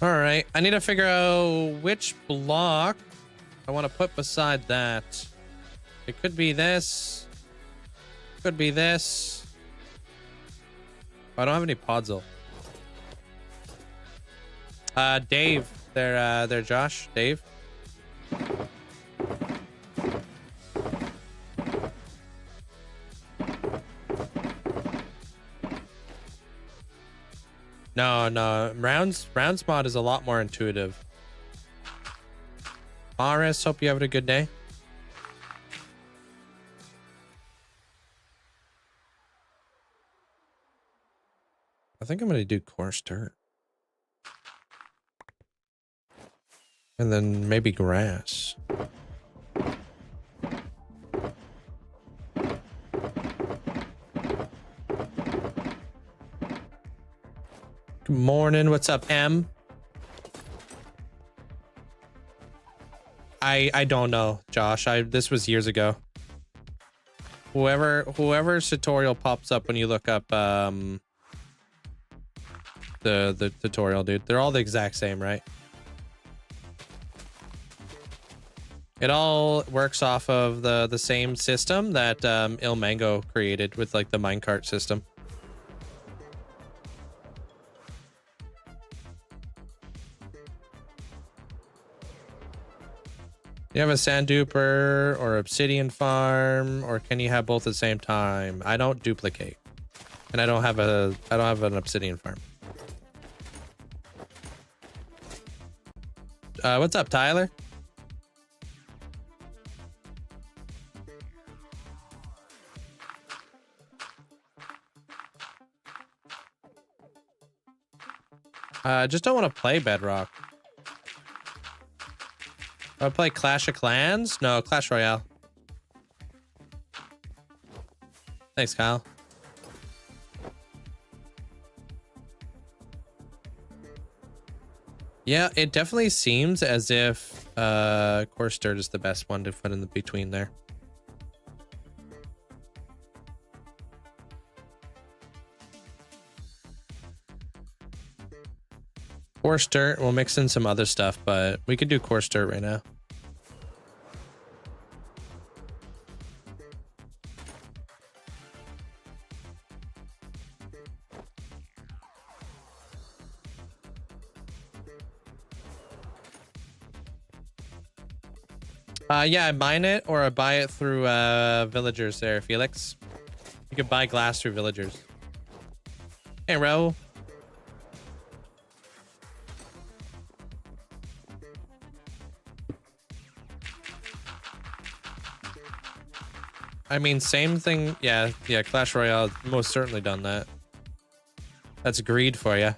All right, I need to figure out which block I want to put beside that. It could be this. Could be this. Oh, I don't have any podzol. Dave, there, Josh, Dave. No, rounds mod is a lot more intuitive. Aris, hope you have a good day. I think I'm gonna do coarse dirt. And then maybe grass. Good morning, what's up, M? I don't know, Josh. This was years ago. Whoever's tutorial pops up when you look up the tutorial, dude. They're all the exact same, right? It all works off of the same system that Il Mango created with like the minecart system. You have a sand duper or obsidian farm, or can you have both at the same time? I don't duplicate, and I don't have an obsidian farm. What's up, Tyler? Just don't want to play Bedrock. I play Clash of Clans? No, Clash Royale. Thanks, Kyle. Yeah, it definitely seems as if coarse dirt is the best one to put in the between there. Coarse dirt, we'll mix in some other stuff, but we could do coarse dirt right now. Yeah, I mine it or I buy it through villagers there, Felix. You can buy glass through villagers. Hey, Raul. I mean, same thing. Yeah, Clash Royale most certainly done that. That's greed for you.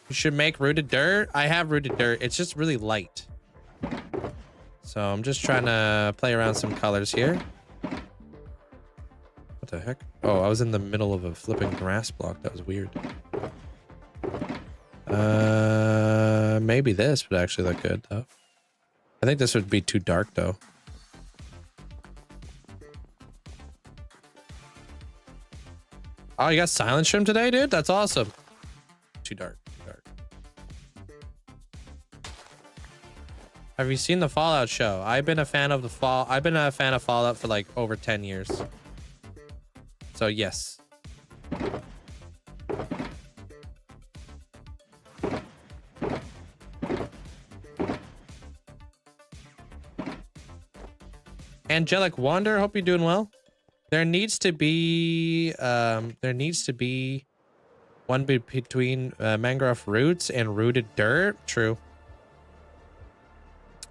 You should make rooted dirt. I have rooted dirt. It's just really light. So I'm just trying to play around some colors here. What the heck? Oh, I was in the middle of a flipping grass block. That was weird. Maybe this would actually look good though. I think this would be too dark though. Oh, you got silent stream today, dude? That's awesome. Too dark. Too dark. Have you seen the Fallout show? I've been a fan of Fallout for like over 10 years. So yes. Angelic Wander, hope you're doing well. There needs to be one between mangrove roots and rooted dirt. True.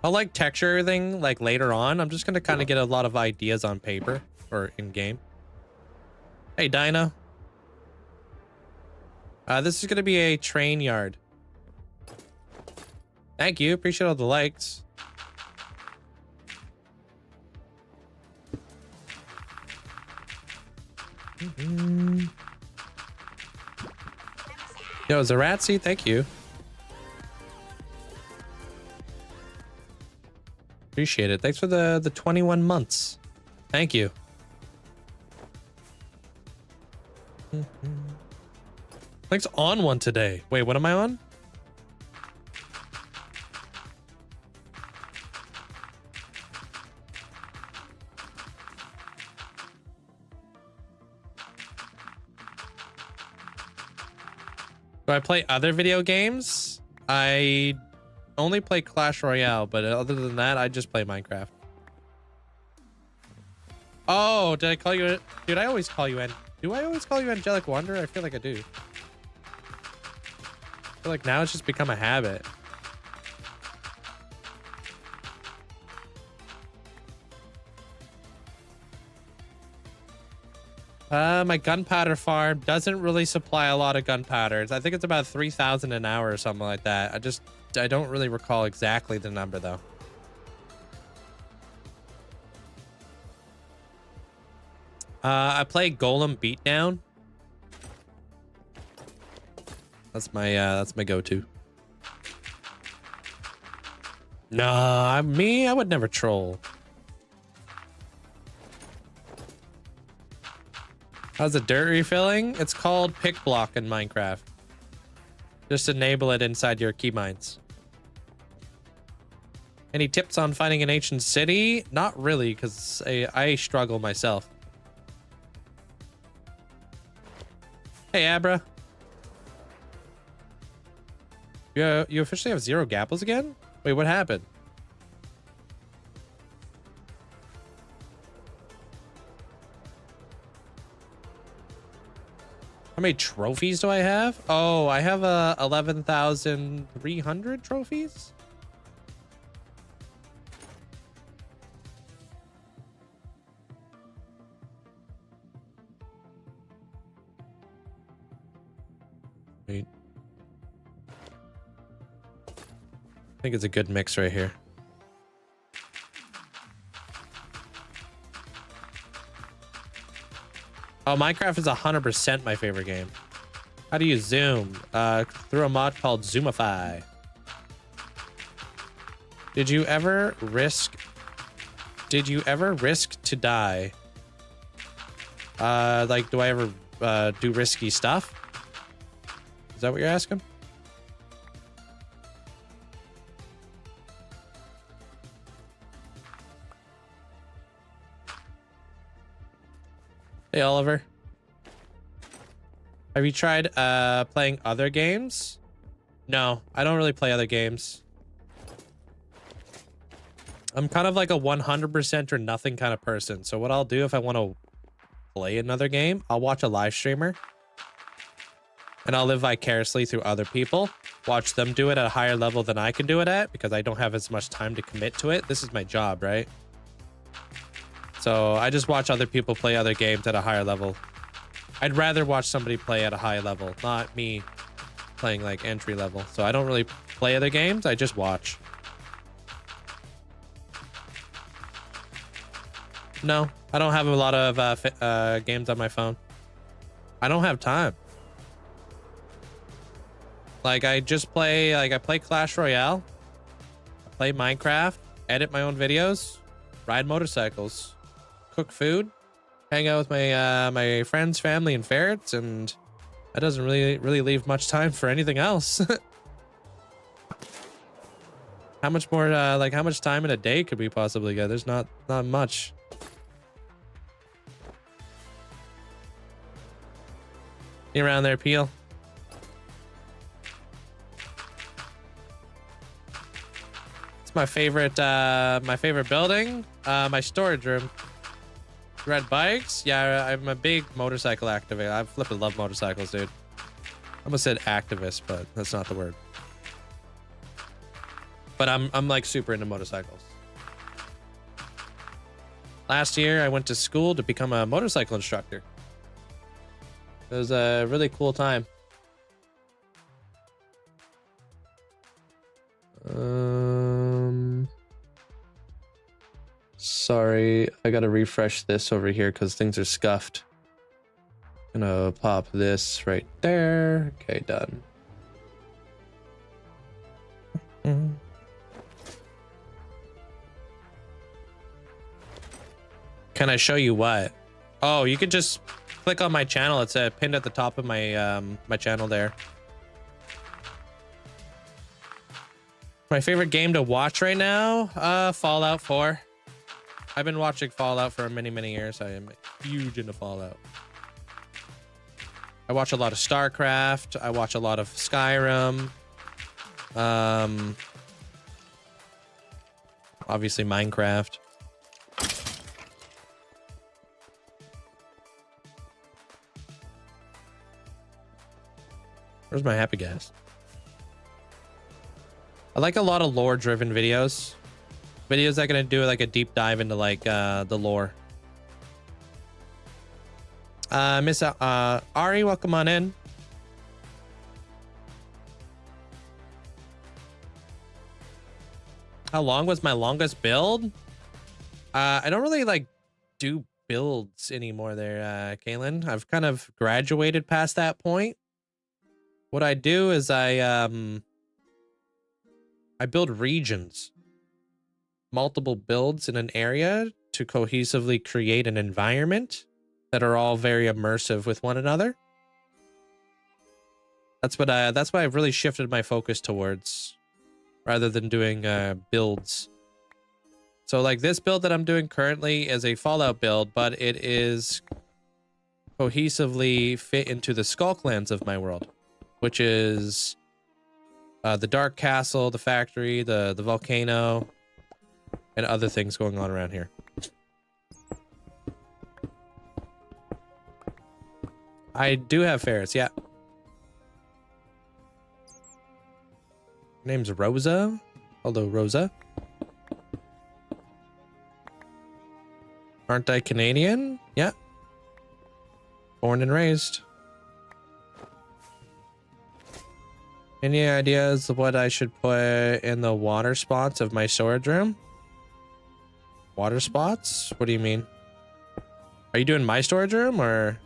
I'll like texture everything like later on. I'm just gonna kind of get a lot of ideas on paper or in game. Hey, Dino. This is gonna be a train yard. Thank you. Appreciate all the likes. Yo, Zaratsy, thank you. Appreciate it. Thanks for the 21 months. Thank you. Thanks on one today. Wait, what am I on? Do I play other video games? I only play Clash Royale, but other than that, I just play Minecraft. Oh, did I call you? Dude, I always call you. Do I always call you Angelic Wanderer? I feel like I do. I feel like now it's just become a habit. My gunpowder farm doesn't really supply a lot of gunpowder. I think it's about 3,000 an hour or something like that. I don't really recall exactly the number though. I play Golem Beatdown. That's my go-to. Nah, I would never troll. How's the dirt refilling? It's called pick block in Minecraft. Just enable it inside your keymines. Any tips on finding an ancient city? Not really, because I struggle myself. Hey, Abra. You officially have 0 gapples again? Wait, what happened? How many trophies do I have? Oh, I have 11,300 trophies. Wait. I think it's a good mix right here. Oh, Minecraft is 100% my favorite game. How do you zoom? Through a mod called Zoomify. Did you ever risk to die? Like, do I ever do risky stuff? Is that what you're asking? Hey, Oliver. Have you tried playing other games? No, I don't really play other games. I'm kind of like a 100% or nothing kind of person. So what I'll do if I want to play another game, I'll watch a live streamer. And I'll live vicariously through other people. Watch them do it at a higher level than I can do it at, because I don't have as much time to commit to it. This is my job, right? So I just watch other people play other games at a higher level. I'd rather watch somebody play at a high level, not me playing like entry level. So I don't really play other games. I just watch. No, I don't have a lot of games on my phone. I don't have time. Like I play Clash Royale. I play Minecraft, edit my own videos, ride motorcycles, cook food, hang out with my friends, family, and ferrets, and that doesn't really leave much time for anything else. How much more how much time in a day could we possibly get? There's not much. You around there, Peel? It's my favorite building. My storage room. Red bikes. Yeah, I'm a big motorcycle activist. I flipping love motorcycles, dude. I almost said activist, but that's not the word. But I'm like super into motorcycles. Last year, I went to school to become a motorcycle instructor. It was a really cool time. Sorry, I gotta refresh this over here because things are scuffed. Gonna pop this right there. Okay, done. Can I show you what? Oh, you can just click on my channel. It's pinned at the top of my my channel there. My favorite game to watch right now? Fallout 4. I've been watching Fallout for many, many years. I am huge into Fallout. I watch a lot of StarCraft. I watch a lot of Skyrim. Obviously Minecraft. Where's my happy gas? I like a lot of lore-driven videos. Videos that are gonna do like a deep dive into like the lore. Miss Ari, welcome on in. How long was my longest build? I don't really like do builds anymore there, Kaylin. I've kind of graduated past that point. What I do is I build regions, multiple builds in an area to cohesively create an environment that are all very immersive with one another. That's what I've really shifted my focus towards, rather than doing builds. So like this build that I'm doing currently is a Fallout build, but it is cohesively fit into the Skulllands of my world, which is the Dark Castle, the factory, the volcano, and other things going on around here. I do have ferrets, yeah. Her name's Rosa. Hello, Rosa. Aren't I Canadian? Yeah. Born and raised. Any ideas of what I should put in the water spots of my storage room? Water spots? What do you mean? Are you doing my storage room or?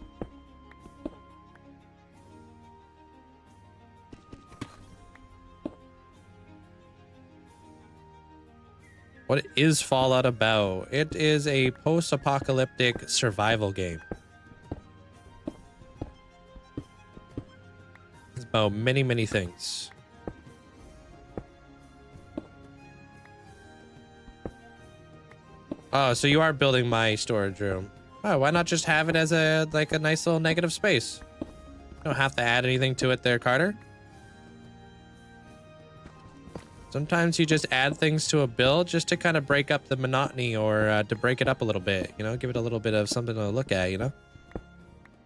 What is Fallout about? It is a post-apocalyptic survival game. It's about many, many things. Oh, so you are building my storage room. Oh, why not just have it as a nice little negative space? You don't have to add anything to it there, Carter. Sometimes you just add things to a build just to kind of break up the monotony or to break it up a little bit, you know, give it a little bit of something to look at, you know.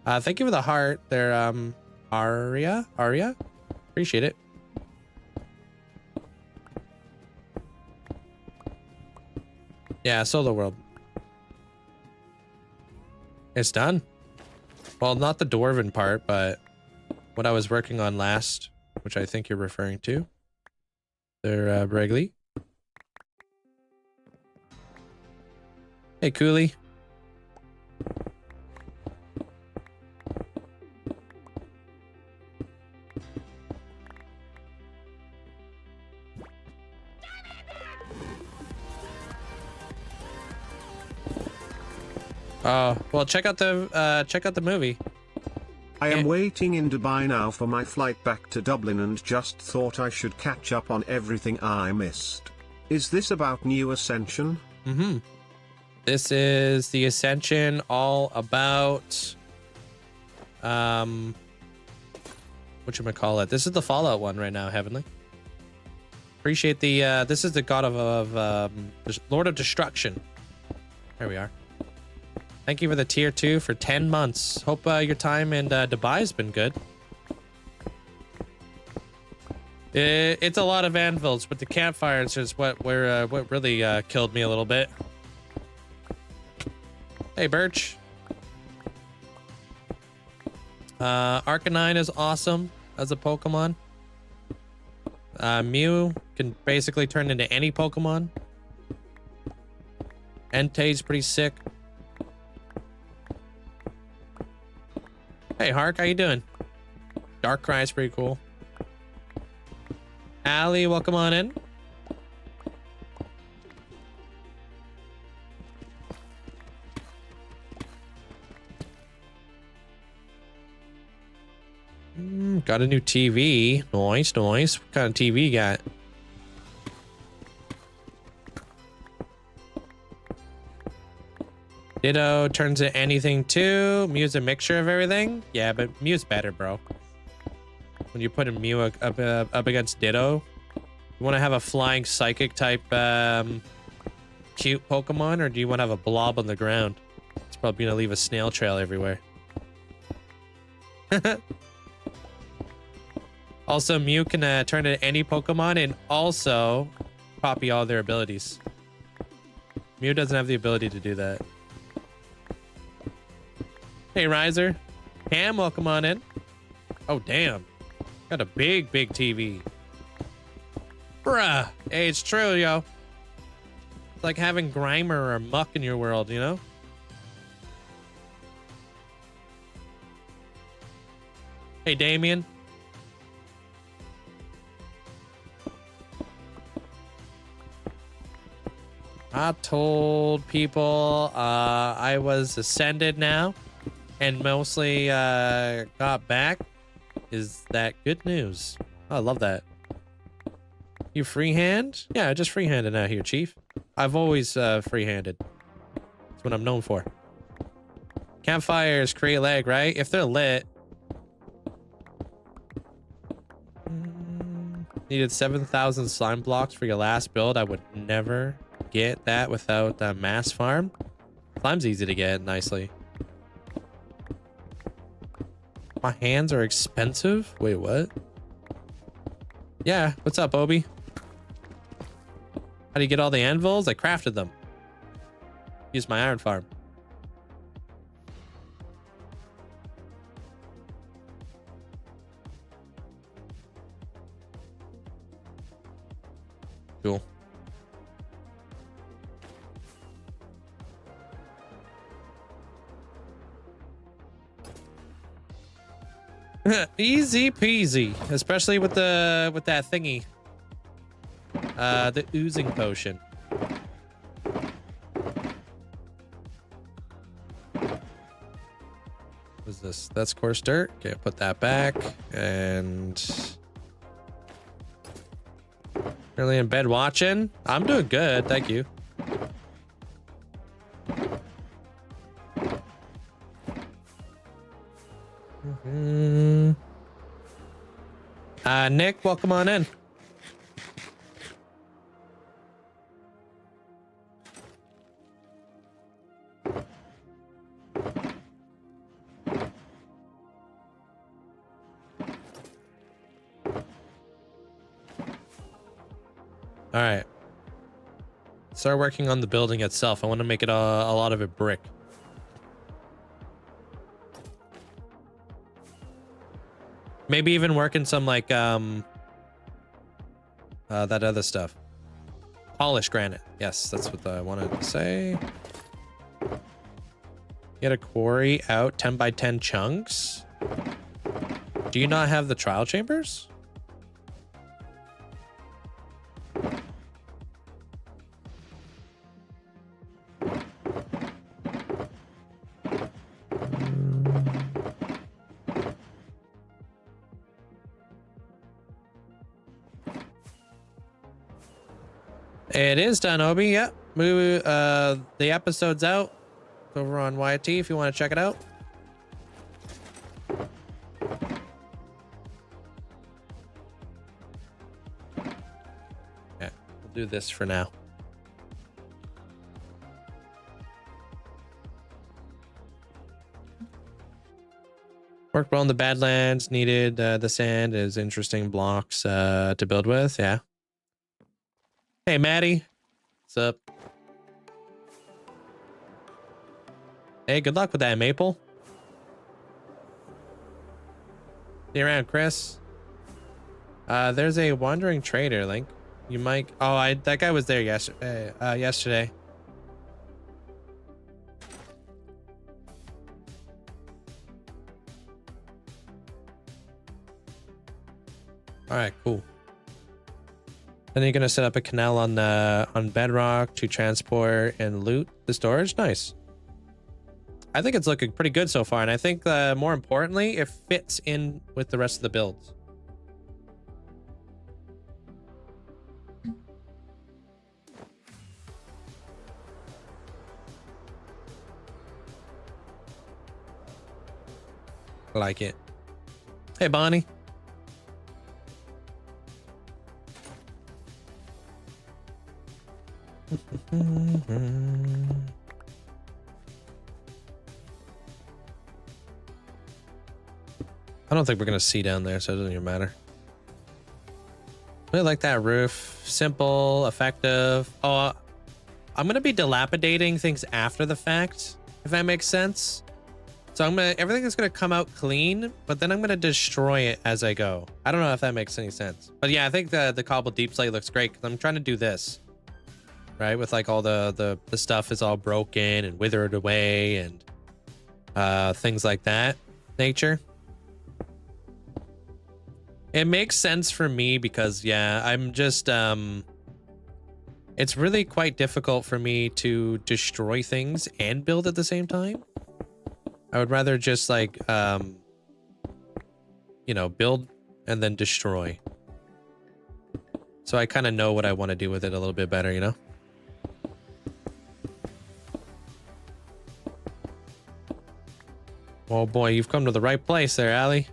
Thank you for the heart there, Aria. Appreciate it. Yeah, Solo World. It's done. Well, not the dwarven part, but what I was working on last, which I think you're referring to. They're Bregley. Hey, Cooley. Oh, well, check out the movie. I am waiting in Dubai now for my flight back to Dublin and just thought I should catch up on everything I missed. Is this about New Ascension? Mm-hmm. This is the Ascension, all about whatchamacallit. This is the Fallout one right now, Heavenly. Appreciate the, this is the god of Lord of Destruction. There we are. Thank you for the tier 2 for 10 months. Hope your time in Dubai's been good. It's a lot of anvils, but the campfires is what really killed me a little bit. Hey, Birch. Arcanine is awesome as a Pokemon. Mew can basically turn into any Pokemon. Entei's pretty sick. Hey, Hark, how you doing? Darkrai is pretty cool. Allie, welcome on in. Got a new TV. Nice, nice. What kind of TV you got? Ditto turns into anything too. Mew's a mixture of everything. Yeah, but Mew's better, bro. When you put a Mew up against Ditto, you want to have a flying psychic type cute Pokemon, or do you want to have a blob on the ground? It's probably gonna leave a snail trail everywhere. Also, Mew can turn into any Pokemon and also copy all their abilities. Mew doesn't have the ability to do that. Hey, Riser. Cam, welcome on in. Oh, damn. Got a big, big TV. Bruh. Hey, it's true, yo. It's like having Grimer or Muck in your world, you know? Hey, Damien. I told people I was ascended now and mostly got back. Is that good news? Oh, I love that. You freehand? Yeah, just freehanded out here, Chief. I've always freehanded. That's what I'm known for. Campfires create lag, right? If they're lit. Needed 7,000 slime blocks for your last build. I would never get that without the mass farm. Slime's easy to get nicely. My hands are expensive? Wait, what? Yeah, what's up, Obi? How do you get all the anvils? I crafted them. Use my iron farm. Cool. Easy peasy, especially with that thingy. The oozing potion. What is this? That's coarse dirt. Okay, put that back. And really in bed watching. I'm doing good, thank you. Nick, welcome on in. All right. Start working on the building itself. I want to make it a lot of it brick. Maybe even working some like that other stuff. Polished granite. Yes, that's what I wanted to say. Get a quarry out 10 by 10 chunks. Do you not have the trial chambers? It is done, Obi. Yep. Move, the episode's out. It's over on YT if you want to check it out. do this for now. Worked well in the Badlands. Needed the sand is interesting blocks to build with. Yeah. Hey, Maddie. What's up? Hey, good luck with that, Maple. See you around, Chris. There's a wandering trader, Link. You might... Oh, that guy was there yesterday. All right, cool. Then you're gonna set up a canal on Bedrock to transport and loot the storage. Nice. I think it's looking pretty good so far, and I think more importantly, it fits in with the rest of the builds. I like it. Hey, Bonnie. I don't think we're gonna see down there, so it doesn't even matter. Really like that roof. Simple, effective. Oh, I'm gonna be dilapidating things after the fact, if that makes sense. So everything is gonna come out clean, but then I'm gonna destroy it as I go. I don't know if that makes any sense. But yeah, I think the cobble deep slate looks great because I'm trying to do this. Right, with like all the stuff is all broken and withered away and things like that nature. It makes sense for me because yeah, I'm just it's really quite difficult for me to destroy things and build at the same time. I would rather just like you know, build and then destroy. So I kind of know what I want to do with it a little bit better, you know? Oh boy, you've come to the right place there, Allie.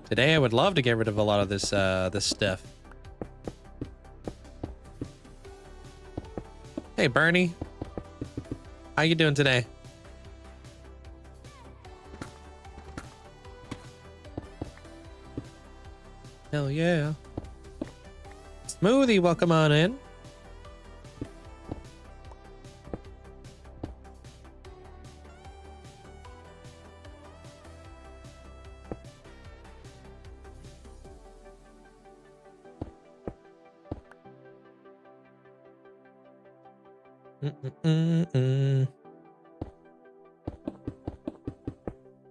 Today I would love to get rid of a lot of this this stuff. Hey Bernie. How you doing today? Hell yeah. Smoothie, welcome on in.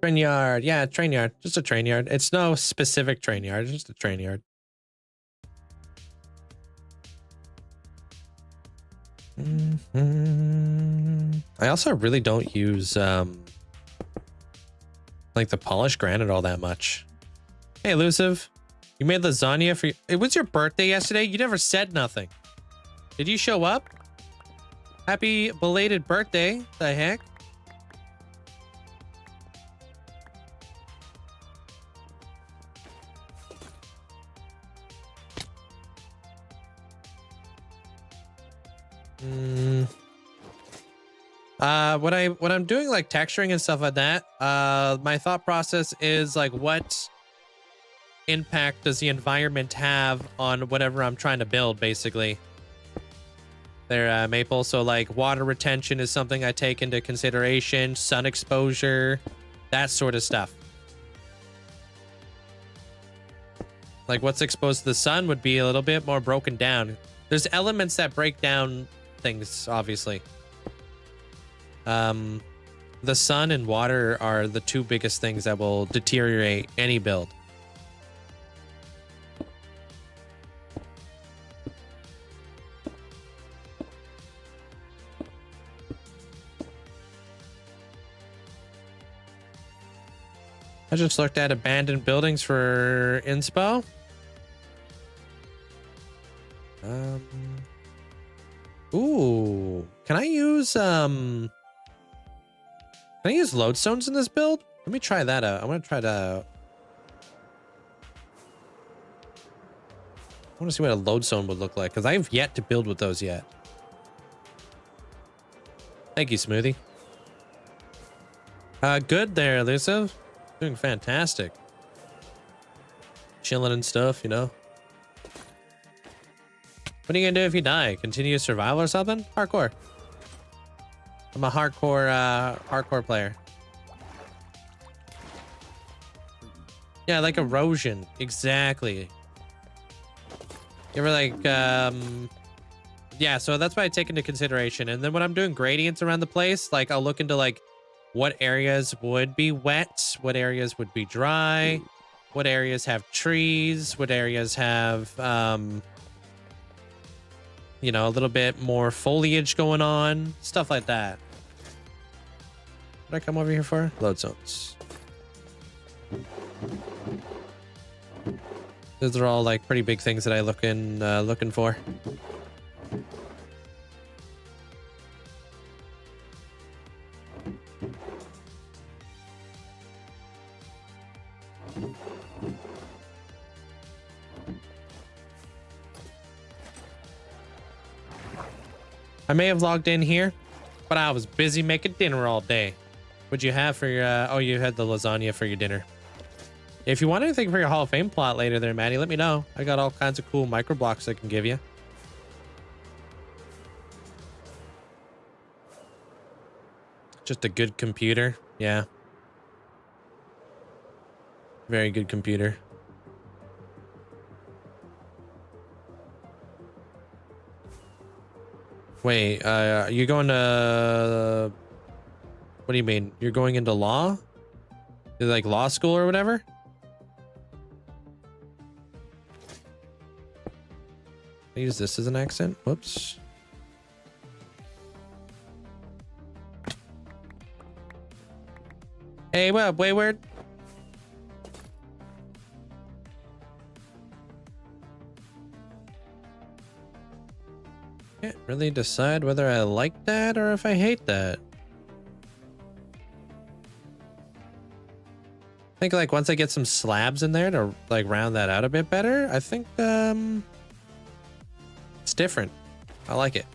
Train yard. Yeah, train yard. Just a train yard. It's no specific train yard. It's just a train yard. I also really don't use like the polished granite all that much. Hey, Elusive. You made lasagna for... It was your birthday yesterday? You never said nothing. Did you show up? Happy belated birthday. The heck? When I'm doing like texturing and stuff like that, my thought process is like, what impact does the environment have on whatever I'm trying to build, basically. There, Maple. So like water retention is something I take into consideration, sun exposure, that sort of stuff. Like what's exposed to the sun would be a little bit more broken down. There's elements that break down things, obviously. The sun and water are the two biggest things that will deteriorate any build. I just looked at abandoned buildings for inspo. Ooh, can I use lodestones in this build? Let me try that out. I'm gonna try to. want to see what a load zone would look like because I've yet to build with those yet. Thank you, Smoothie. Good there, Elusive. Doing fantastic. Chilling and stuff, you know. What are you gonna do if you die? Continue survival or something? Hardcore. I'm a hardcore player. Yeah, like erosion. Exactly. You ever like, yeah, so that's what I take into consideration. And then when I'm doing gradients around the place, like I'll look into like what areas would be wet, what areas would be dry, what areas have trees, what areas have, you know, a little bit more foliage going on, stuff like that. What did I come over here for? Load zones. Those are all like pretty big things that I looking for. I may have logged in here, but I was busy making dinner all day. What'd you have for your, oh, you had the lasagna for your dinner. If you want anything for your Hall of Fame plot later there, Maddie, let me know. I got all kinds of cool micro blocks I can give you. Just a good computer. Yeah. Very good computer. Wait, you're going to... What do you mean? You're going into law? Like law school or whatever? I use this as an accent. Whoops. Hey, what up, Wayward? Can't really decide whether I like that or if I hate that. I think like once I get some slabs in there to like round that out a bit better, I think it's different. I like it.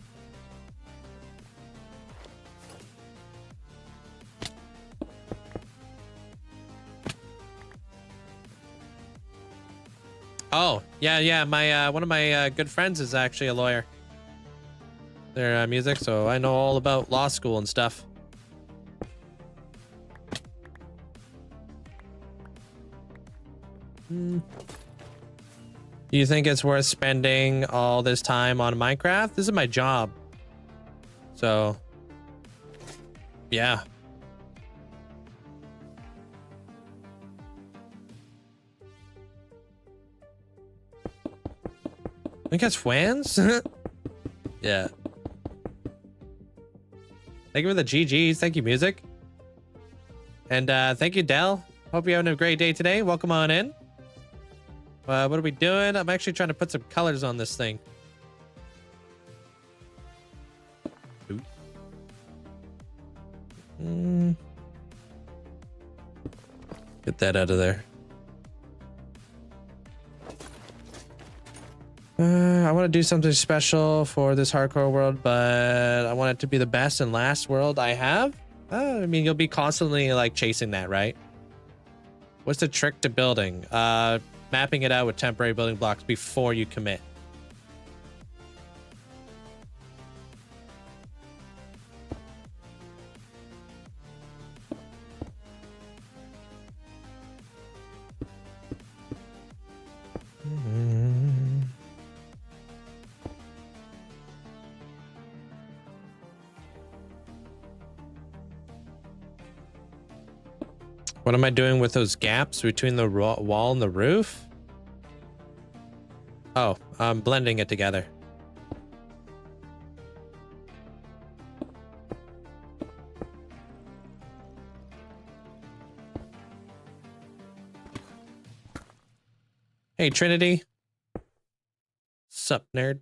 Oh, yeah, my one of my good friends is actually a lawyer. Their music, so I know all about law school and stuff. Do you think it's worth spending all this time on Minecraft? This is my job. So, yeah. I think that's Fwans? Yeah. Thank you for the GGs. Thank you, music. And thank you, Dell. Hope you're having a great day today. Welcome on in. What are we doing? I'm actually trying to put some colors on this thing. Get that out of there. I want to do something special for this hardcore world, but I want it to be the best and last world I have. I mean, you'll be constantly like chasing that, right? What's the trick to building? Mapping it out with temporary building blocks before you commit. What am I doing with those gaps between the wall and the roof? Oh, I'm blending it together. Hey, Trinity. Sup, nerd?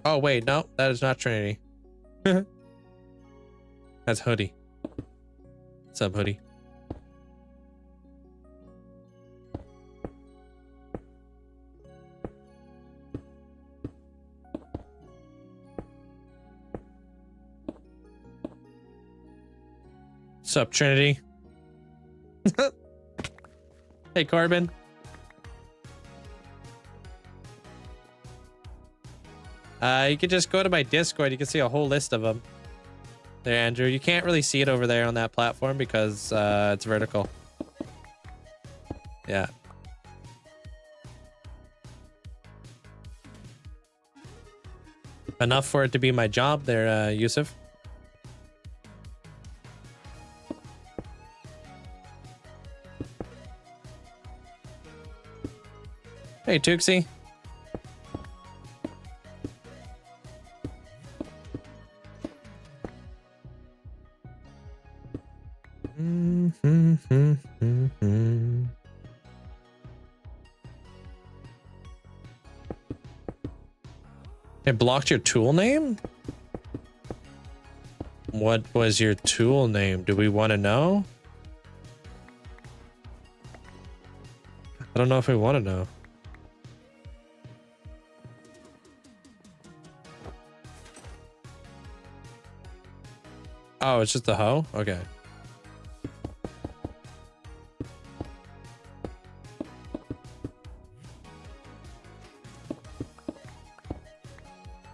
Oh, wait, no, that is not Trinity. That's Hoodie. Sup, Hoodie? Sup, Trinity? Hey, Corbin. You could just go to my Discord. You can see a whole list of them. There, Andrew. You can't really see it over there on that platform because it's vertical. Yeah. Enough for it to be my job there, Yusuf. Hey, Tuxie. It blocked your tool name? What was your tool name? Do we want to know? I don't know if we want to know. Oh, it's just the hoe? Okay.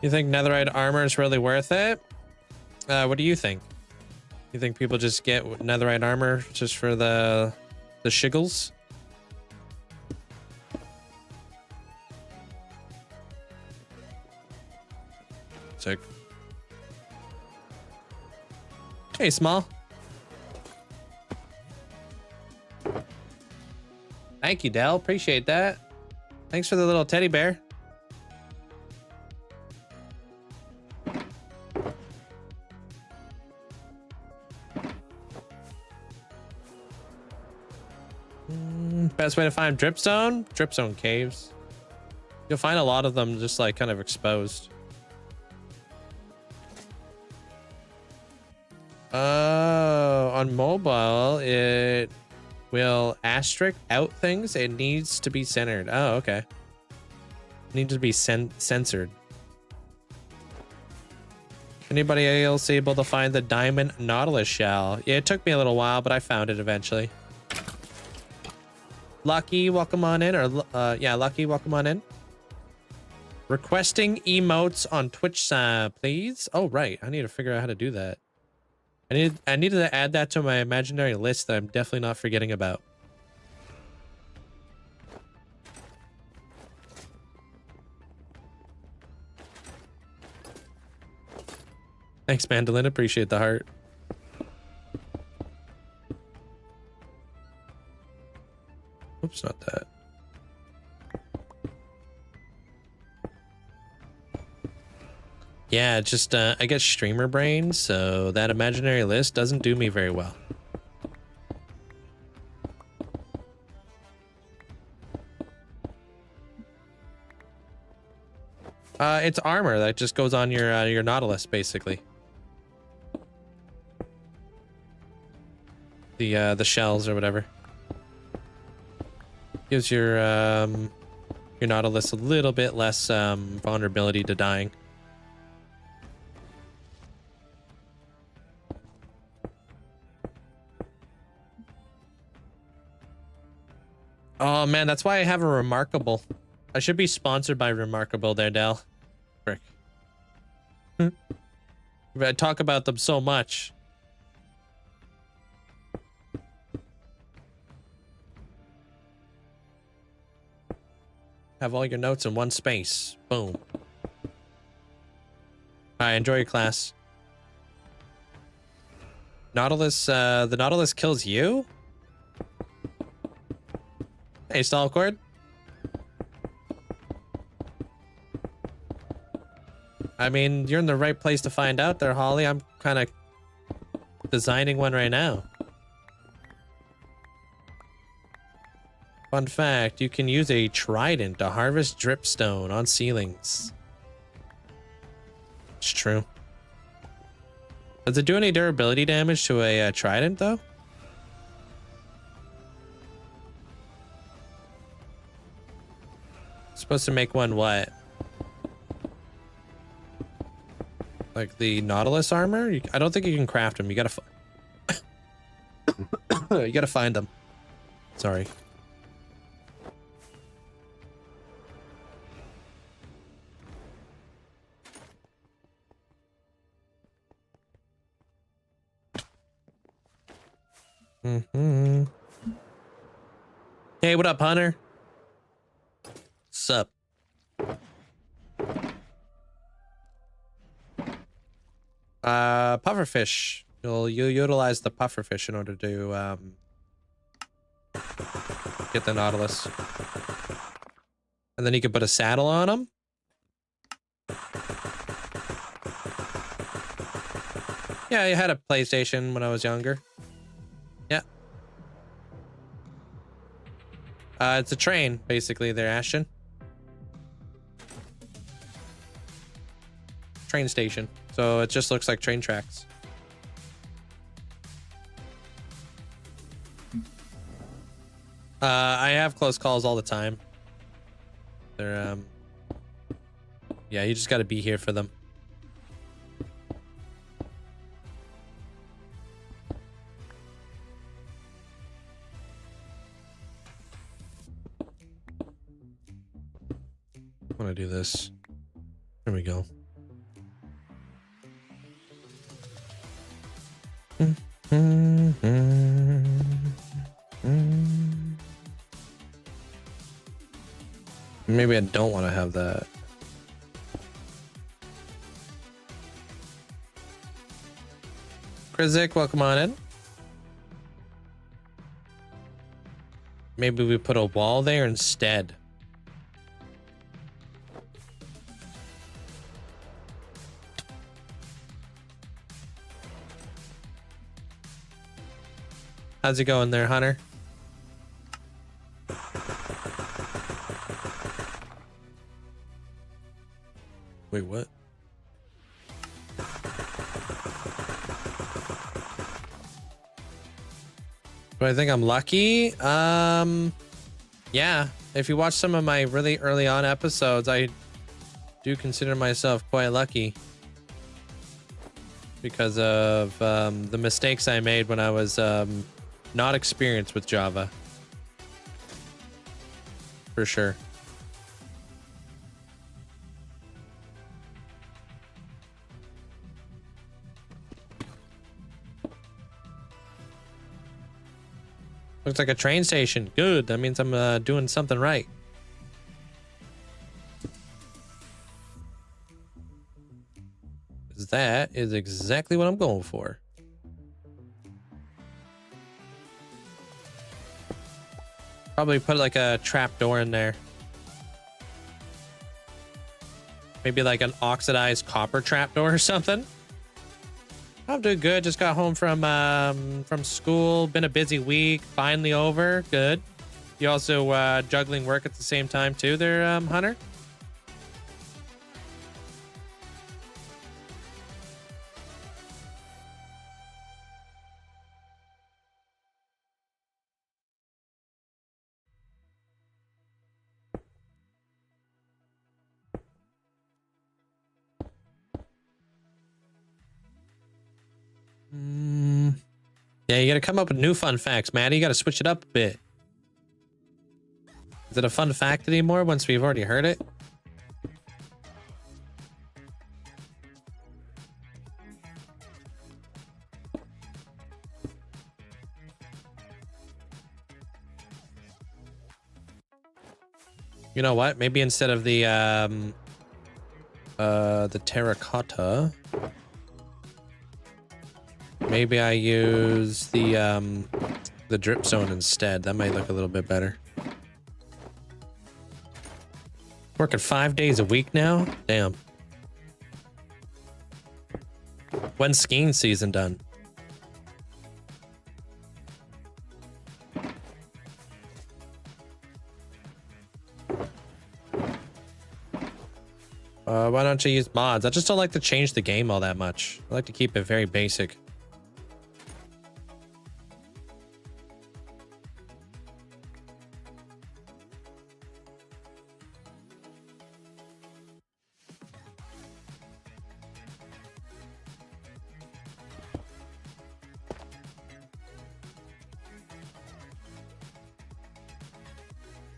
You think netherite armor is really worth it? What do you think? You think people just get netherite armor just for the shiggles? Sick. Hey, Small. Thank you, Dell. Appreciate that. Thanks for the little teddy bear. Best way to find dripstone? Dripstone caves. You'll find a lot of them just like kind of exposed. Oh, on mobile, it will asterisk out things. It needs to be centered. Oh, okay. It needs to be censored. Anybody else able to find the diamond nautilus shell? Yeah, it took me a little while, but I found it eventually. Lucky, welcome on in. Or yeah, Lucky, welcome on in. Requesting emotes on Twitch side, please. Oh, right. I need to figure out how to do that. I needed to add that to my imaginary list that I'm definitely not forgetting about. Thanks, Mandolin. Appreciate the heart. Oops, not that. Yeah, just I get streamer brain, so that imaginary list doesn't do me very well. It's armor that just goes on your Nautilus, basically. The shells or whatever. Gives your Nautilus a little bit less vulnerability to dying. Oh man, that's why I have a Remarkable. I should be sponsored by Remarkable there, Dell. Frick. I talk about them so much. Have all your notes in one space. Boom. Alright, enjoy your class. Nautilus, the Nautilus kills you? Hey, Stalcord. I mean, you're in the right place to find out there, Holly. I'm kind of designing one right now. Fun fact, you can use a trident to harvest dripstone on ceilings. It's true. Does it do any durability damage to a trident, though? Supposed to make one what? Like the Nautilus armor? I don't think you can craft them. You gotta You gotta find them. Sorry. Mm-hmm. Hey, what up, Hunter? Sup? Pufferfish. You'll utilize the pufferfish in order to get the Nautilus, and then you can put a saddle on them. Yeah, I had a PlayStation when I was younger. Yeah. It's a train, basically, there, Ashton. Train station. So it just looks like train tracks. I have close calls all the time. They're, yeah, you just gotta be here for them. I want to do this. There we go. Maybe I don't want to have that. Krizik, welcome on in. Maybe we put a wall there instead. How's it going there, Hunter? Wait, what? Do I think I'm lucky? Yeah. If you watch some of my really early on episodes, I do consider myself quite lucky because of the mistakes I made when I was not experienced with Java. For sure. Looks like a train station. Good. That means I'm doing something right. That is exactly what I'm going for. Probably put like a trap door in there. Maybe like an oxidized copper trap door or something. I'm doing good. Just got home from school. Been a busy week. Finally over. Good. You also juggling work at the same time too there, Hunter? Yeah, you gotta come up with new fun facts, Maddie. You gotta switch it up a bit. Is it a fun fact anymore once we've already heard it? You know what? Maybe instead of the terracotta, maybe I use the drip zone instead. That might look a little bit better. Working 5 days a week now? Damn. When's skiing season done? Why don't you use mods? I just don't like to change the game all that much. I like to keep it very basic.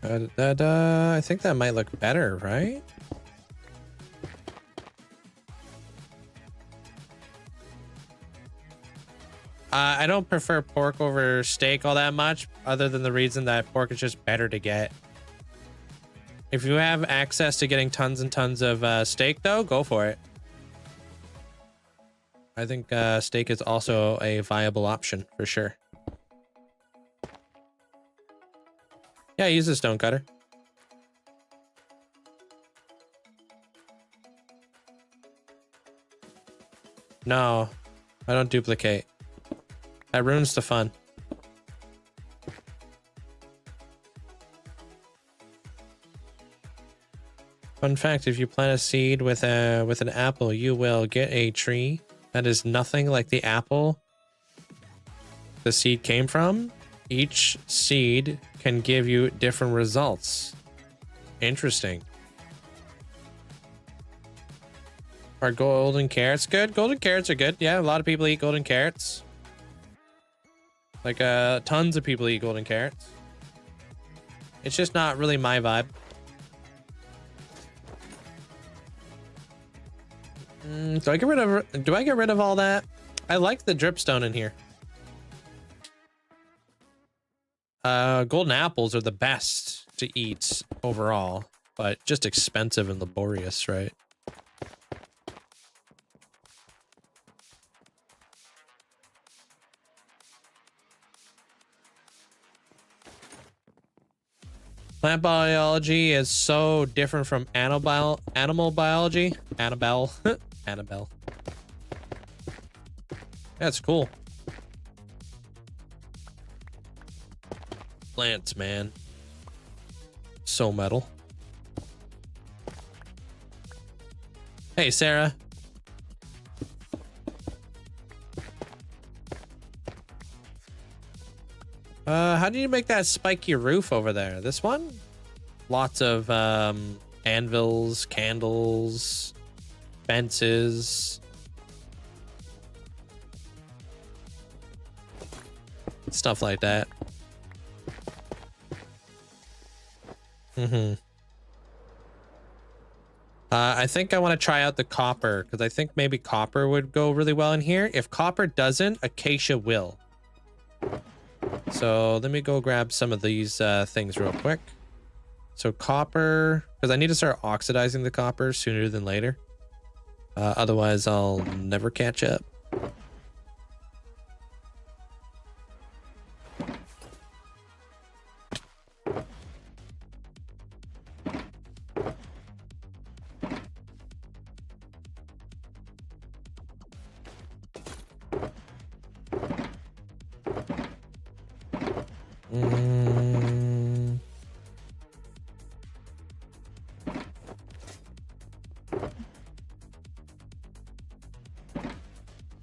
I think that might look better, right? I don't prefer pork over steak all that much, other than the reason that pork is just better to get. If you have access to getting tons and tons of steak, though, go for it. I think steak is also a viable option for sure. Yeah, use the stone cutter. No, I don't duplicate. That ruins the fun. Fun fact, if you plant a seed with an apple, you will get a tree that is nothing like the apple the seed came from. Each seed can give you different results. Interesting. Are golden carrots good? Golden carrots are good. Yeah, a lot of people eat golden carrots. Like tons of people eat golden carrots. It's just not really my vibe. Do I get rid of all that? I like the dripstone in here. Golden apples are the best to eat overall, but just expensive and laborious, right? Plant biology is so different from animal biology. Annabelle. Annabelle. That's cool. Plants, man. So metal. Hey, Sarah. How do you make that spiky roof over there? This one? Lots of anvils, candles, fences. Stuff like that. I think I want to try out the copper, because I think maybe copper would go really well in here. If copper doesn't, acacia will. So let me go grab some of these things real quick. So copper, because I need to start oxidizing the copper sooner than later. Otherwise, I'll never catch up.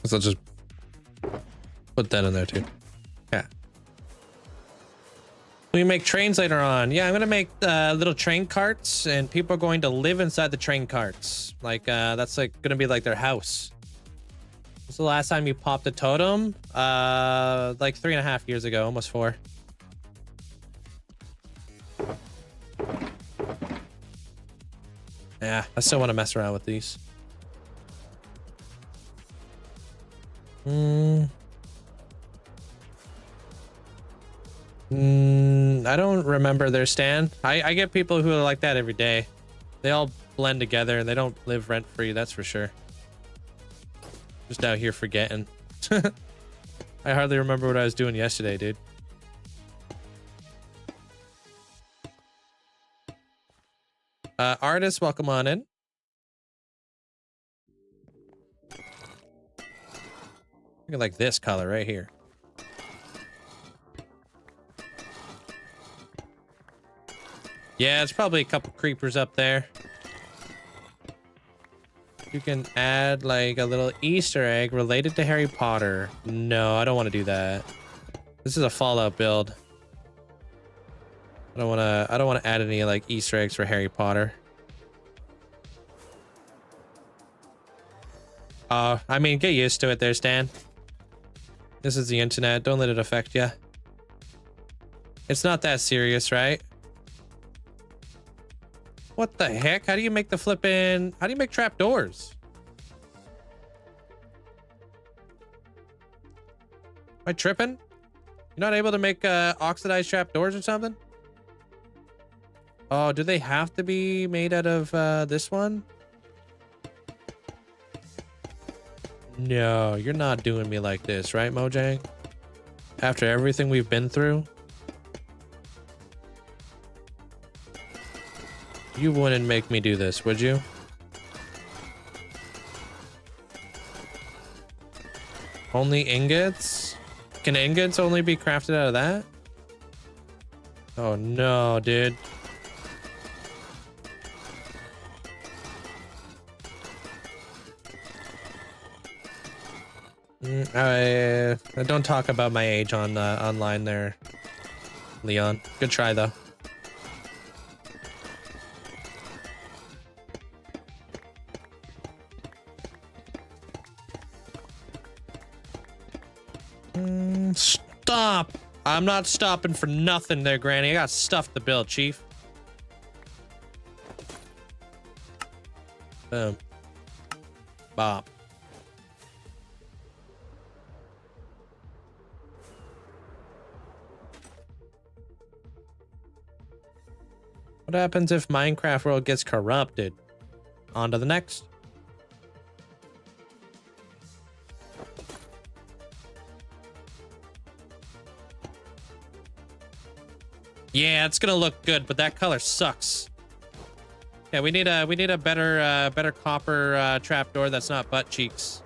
So I'll just put that in there too. Yeah. We make trains later on. Yeah, I'm gonna make little train carts, and people are going to live inside the train carts. Like that's like gonna be like their house. What's the last time you popped a totem? Like 3.5 years ago, almost 4. Yeah, I still want to mess around with these. I don't remember their stand. I get people who are like that every day. They all blend together and they don't live rent free, that's for sure. Just out here forgetting. I hardly remember what I was doing yesterday, dude. Artists, welcome on in. Look at like this color right here. Yeah, it's probably a couple creepers up there. You can add like a little Easter egg related to Harry Potter. No, I don't want to do that. This is a Fallout build. I don't want to add any like Easter eggs for Harry Potter. I mean, get used to it there, Stan. This is the internet. Don't let it affect you. It's not that serious, right? What the heck? How do you make the flippin'... How do you make trapdoors? Am I tripping? You're not able to make oxidized trapdoors or something? Oh, do they have to be made out of this one? No, you're not doing me like this, right, Mojang? After everything we've been through? You wouldn't make me do this, would you? Only ingots? Can ingots only be crafted out of that? Oh no, dude. Don't talk about my age on online there, Leon. Good try though. Stop! I'm not stopping for nothing there, Granny. I got stuff to build, Chief. Boom. Bop. What happens if Minecraft world gets corrupted? On to the next. Yeah, it's gonna look good, but that color sucks. Yeah, we need a better copper trapdoor that's not butt cheeks.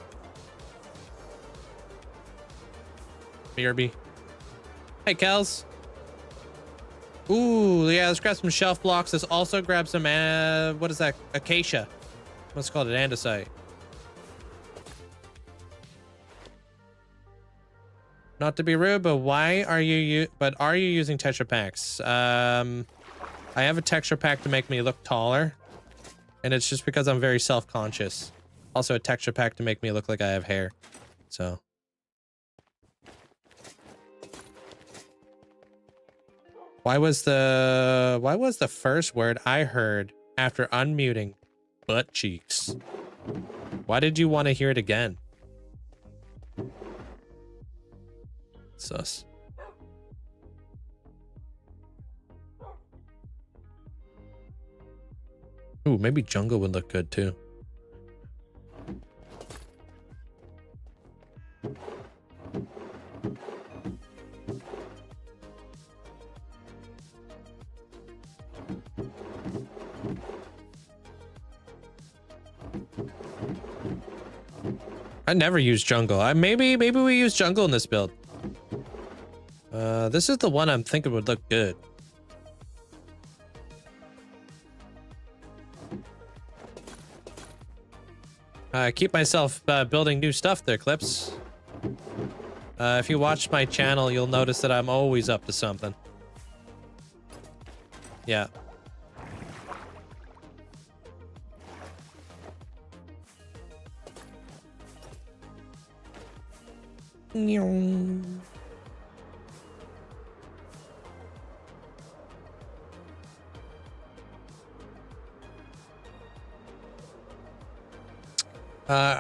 BRB. Hey, Kels. Ooh, yeah, let's grab some shelf blocks. Let's also grab some, what is that? Acacia. What's it called? An andesite. Not to be rude, but why are you using texture packs? I have a texture pack to make me look taller, and it's just because I'm very self-conscious. Also a texture pack to make me look like I have hair. So why was the first word I heard after unmuting butt cheeks? Why did you want to hear it again? Sus. Ooh, maybe jungle would look good too. I never use jungle. Maybe we use jungle in this build. This is the one I'm thinking would look good. I keep myself building new stuff there, Clips. If you watch my channel, you'll notice that I'm always up to something. Yeah.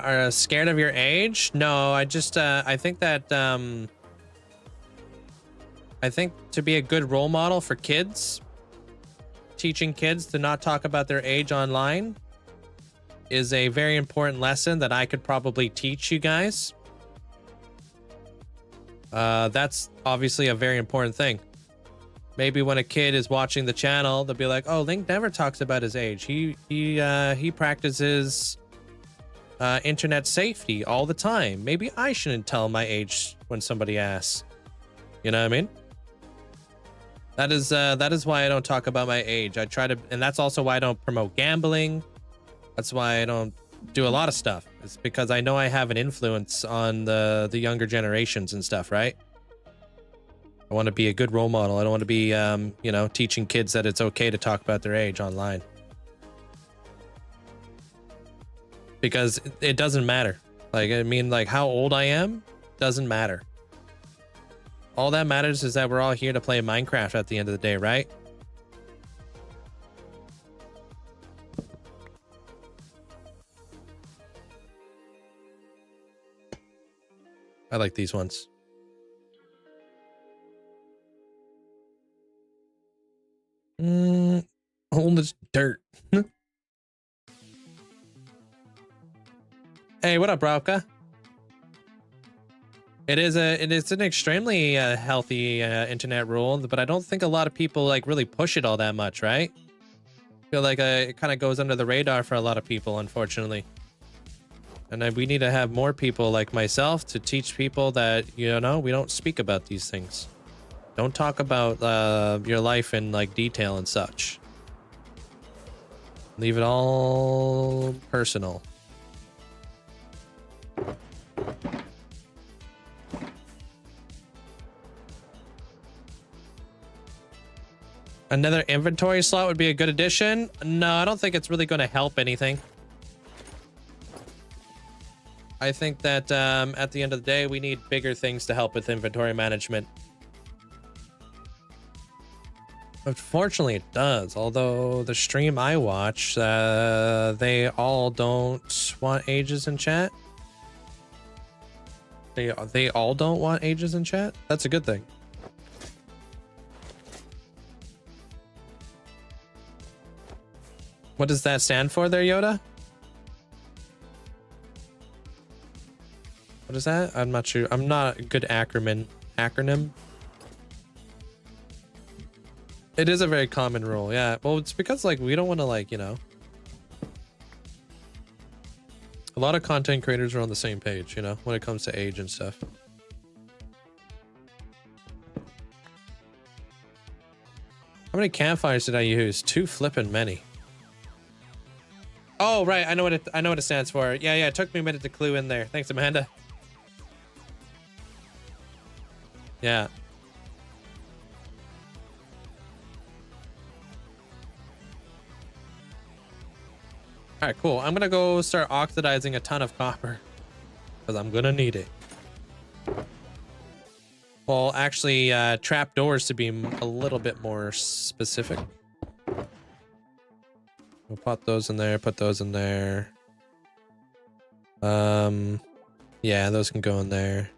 Are scared of your age? No, I just I think that I think to be a good role model for kids, teaching kids to not talk about their age online is a very important lesson that I could probably teach you guys. That's obviously a very important thing. Maybe when a kid is watching the channel, they'll be like, "Oh, Link never talks about his age. He practices internet safety all the time. Maybe I shouldn't tell my age when somebody asks." You know what I mean? That is why I don't talk about my age. I try to, and that's also why I don't promote gambling. That's why I don't do a lot of stuff. It's because I know I have an influence on the younger generations and stuff, right? I want to be a good role model. I don't want to be, you know, teaching kids that it's okay to talk about their age online. Because it doesn't matter. Like, I mean, like, how old I am doesn't matter. All that matters is that we're all here to play Minecraft at the end of the day, right? I like these ones. Old as dirt. Hey, what up, Bravka? It is an extremely healthy internet rule, but I don't think a lot of people like really push it all that much, right? I feel like it kind of goes under the radar for a lot of people, unfortunately. And we need to have more people like myself to teach people that, you know, we don't speak about these things. Don't talk about your life in like detail and such. Leave it all personal. Another inventory slot would be a good addition. No, I don't think it's really going to help anything. I think that at the end of the day, we need bigger things to help with inventory management. Unfortunately, it does. Although the stream I watch, they all don't want ages in chat. They all don't want ages in chat. That's a good thing. What does that stand for there, Yoda? What is that? I'm not sure. I'm not a good acronym. It is a very common rule, yeah. Well, it's because like we don't want to like, you know. A lot of content creators are on the same page, you know, when it comes to age and stuff. How many campfires did I use? Too flippin' many. Oh, right. I know what it stands for. Yeah, it took me a minute to clue in there. Thanks, Amanda. Yeah. All right, cool. I'm gonna go start oxidizing a ton of copper because I'm gonna need it. Well, actually, trapdoors to be a little bit more specific. We'll put those in there. Put those in there. Yeah, those can go in there.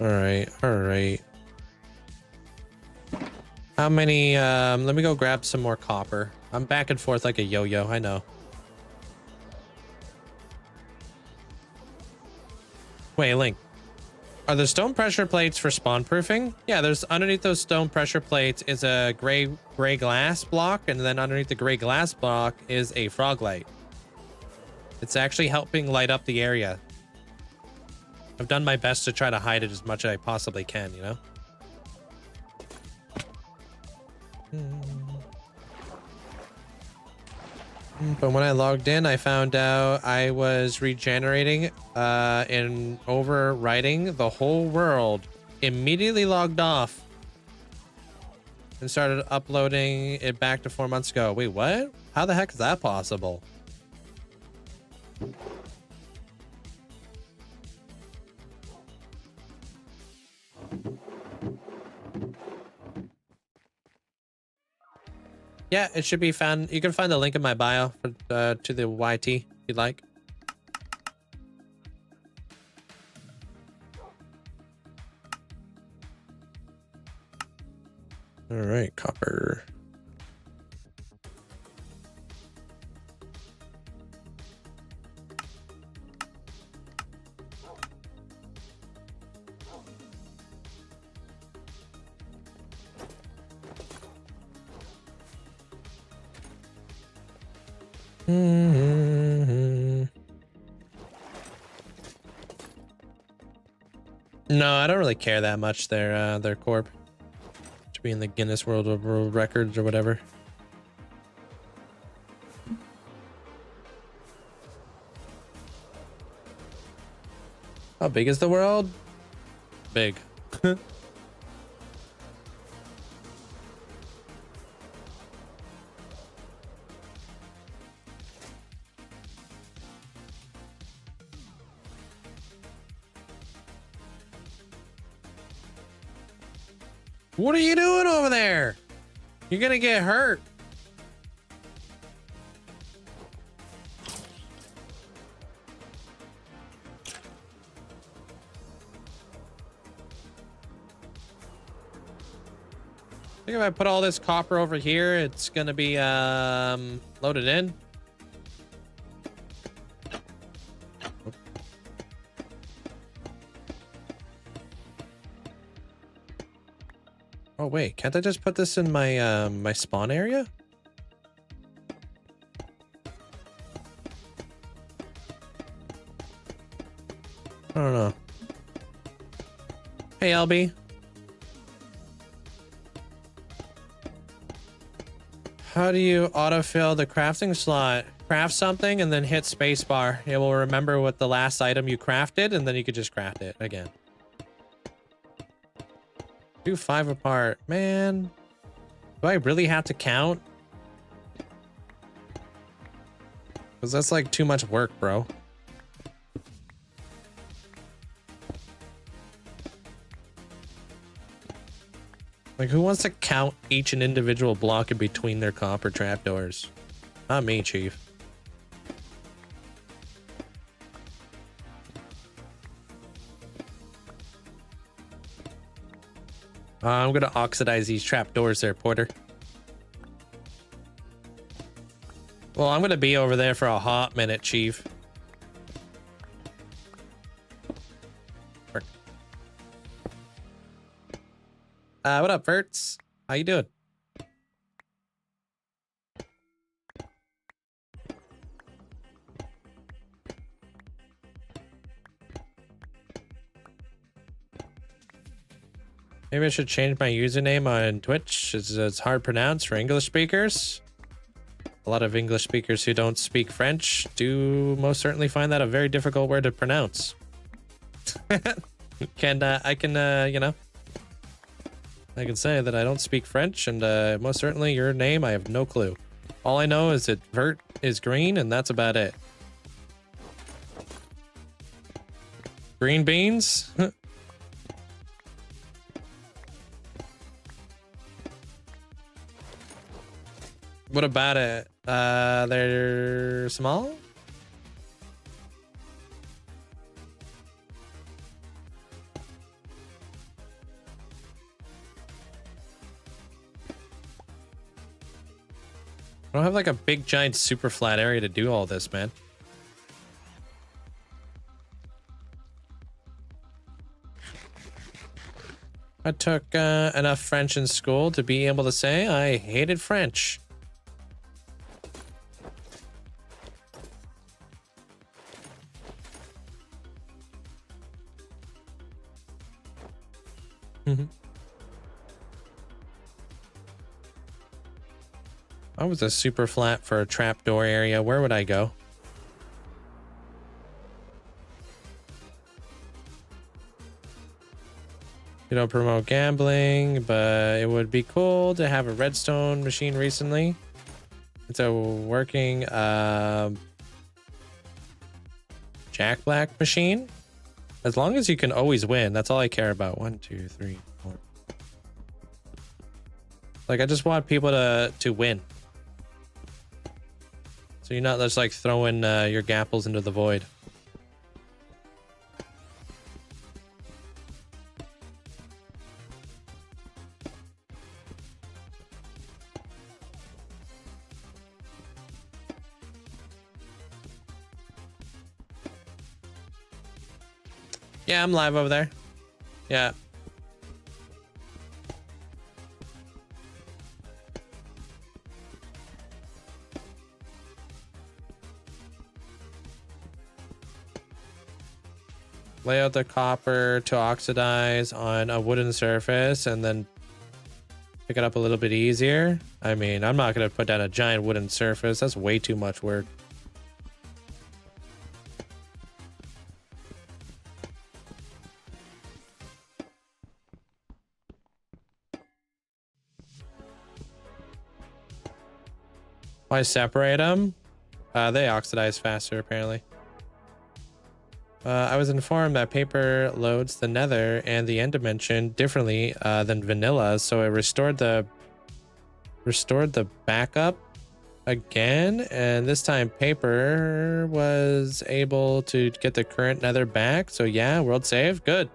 All right. How many, let me go grab some more copper. I'm back and forth like a yo-yo, I know. Wait, Link. Are the stone pressure plates for spawn proofing? Yeah, there's underneath those stone pressure plates is a gray glass block, and then underneath the gray glass block is a frog light. It's actually helping light up the area. I've done my best to try to hide it as much as I possibly can, you know? But when I logged in, I found out I was regenerating and overwriting the whole world. Immediately logged off and started uploading it back to 4 months ago. Wait, what? How the heck is that possible? Yeah, it should be found. You can find the link in my bio for, to the YT if you'd like. All right, copper. No, I don't really care that much. Their corp to be in the Guinness World Records or whatever. How big is the world? Big. What are you doing over there? You're gonna get hurt. I think if I put all this copper over here, it's gonna be loaded in. Oh wait, can't I just put this in my my spawn area? I don't know. Hey LB. How do you autofill the crafting slot? Craft something and then hit spacebar. It will remember what the last item you crafted, and then you could just craft it again. Do 5 apart. Man. Do I really have to count? Because that's like too much work, bro. Like, who wants to count each and individual block in between their copper trapdoors? Not me, Chief. I'm gonna oxidize these trapdoors there, Porter. Well, I'm gonna be over there for a hot minute, Chief. What up, Verts? How you doing? Maybe I should change my username on Twitch. It's hard pronounced for English speakers. A lot of English speakers who don't speak French do most certainly find that a very difficult word to pronounce. I can, you know, I can say that I don't speak French, and most certainly your name, I have no clue. All I know is that Vert is green, and that's about it. Green beans? What about it? They're small? I don't have like a big giant super flat area to do all this, man. I took enough French in school to be able to say I hated French. I was a super flat for a trapdoor area. Where would I go? You don't promote gambling, but it would be cool to have a redstone machine recently. It's a working Jack Black machine. As long as you can always win, that's all I care about. 1, 2, 3, 4. Like, I just want people to win. So you're not just like throwing your gapples into the void. Yeah, I'm live over there. Yeah. Lay out the copper to oxidize on a wooden surface and then pick it up a little bit easier. I mean, I'm not going to put down a giant wooden surface. That's way too much work. Why separate them? They oxidize faster, apparently. I was informed that paper loads the nether and the end dimension differently than vanilla, so it restored the backup again, and this time paper was able to get the current nether back. So yeah, world save, good.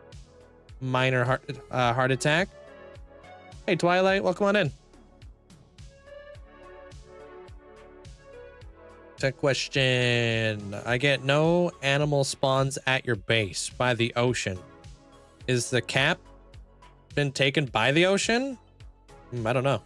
Minor heart attack. Hey, Twilight, welcome on in. Tech question. I get no animal spawns at your base by the ocean. Is the cap been taken by the ocean? I don't know.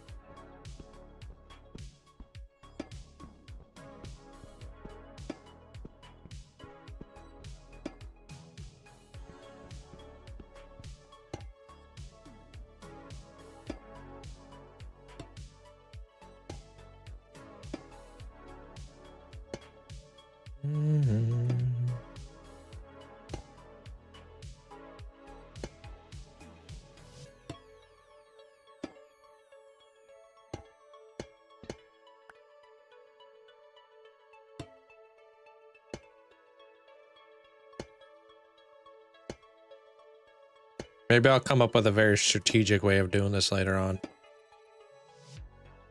Maybe I'll come up with a very strategic way of doing this later on.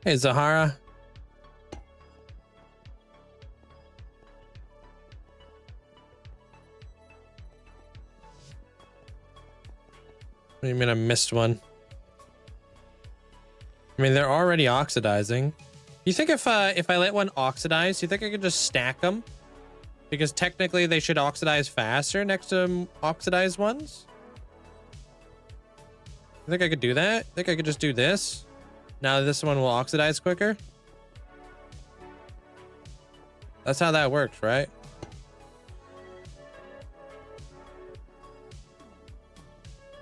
Hey, Zahara. What do you mean I missed one? I mean, they're already oxidizing. You think if I let one oxidize, you think I could just stack them? Because technically they should oxidize faster next to oxidized ones? I think I could do that. I think I could just do this. Now this one will oxidize quicker. That's how that works, right?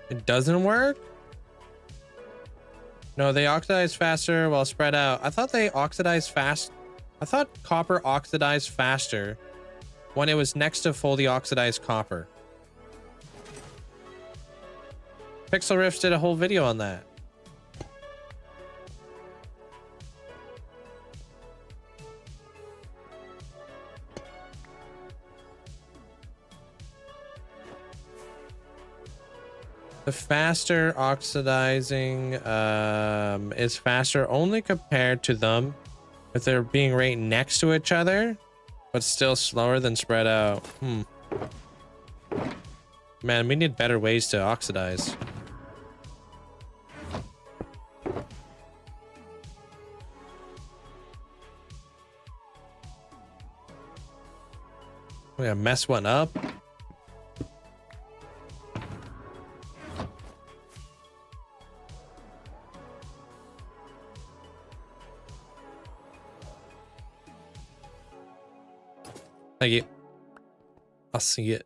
It doesn't work? No, they oxidize faster while spread out. I thought they oxidized fast. I thought copper oxidized faster when it was next to fully oxidized copper. Pixel Riffs did a whole video on that. The faster oxidizing is faster only compared to them if they're being right next to each other, but still slower than spread out. Man, we need better ways to oxidize. We're gonna mess one up. Thank you. I'll see it.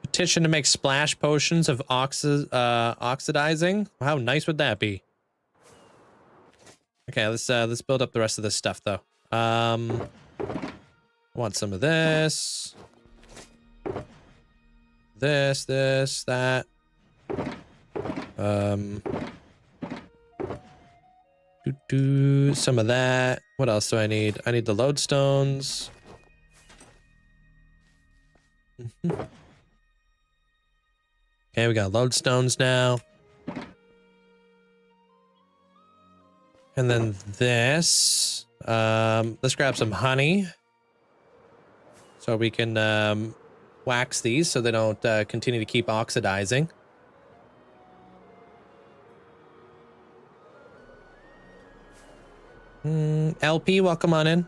Petition to make splash potions of oxidizing. How nice would that be? Okay, let's build up the rest of this stuff though. Want some of this. This, that. Do some of that. What else do I need? I need the lodestones. Okay, we got lodestones now. And then this. Let's grab some honey. So we can wax these so they don't continue to keep oxidizing. LP, welcome on in.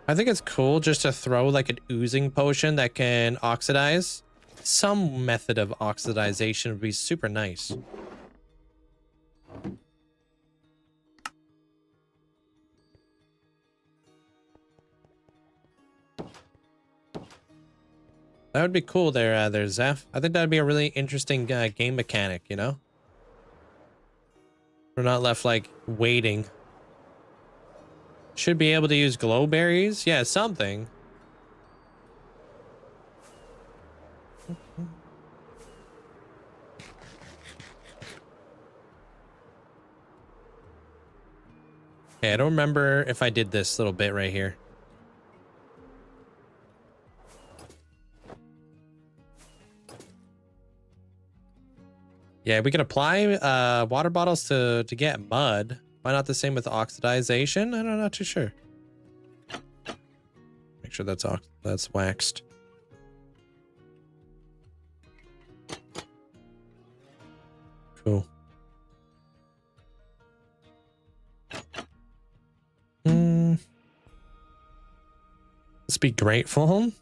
I think it's cool just to throw like an oozing potion that can oxidize. Some method of oxidization would be super nice. That would be cool there, Zeph. I think that would be a really interesting game mechanic, you know? We're not left like waiting. Should be able to use glow berries. Yeah, something. Okay, I don't remember if I did this little bit right here. Yeah, we can apply water bottles to get mud. Why not the same with oxidization? I'm not too sure. Make sure that's waxed. Cool. Let's be grateful.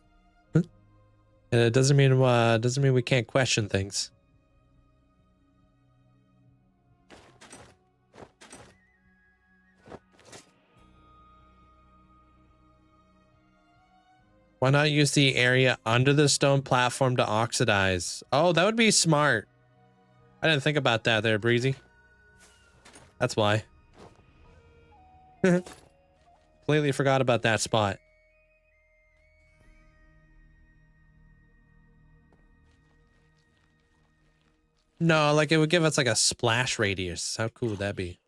It doesn't mean we can't question things. Why not use the area under the stone platform to oxidize? Oh, that would be smart. I didn't think about that there, Breezy. That's why. Completely forgot about that spot. No, like it would give us like a splash radius. How cool would that be?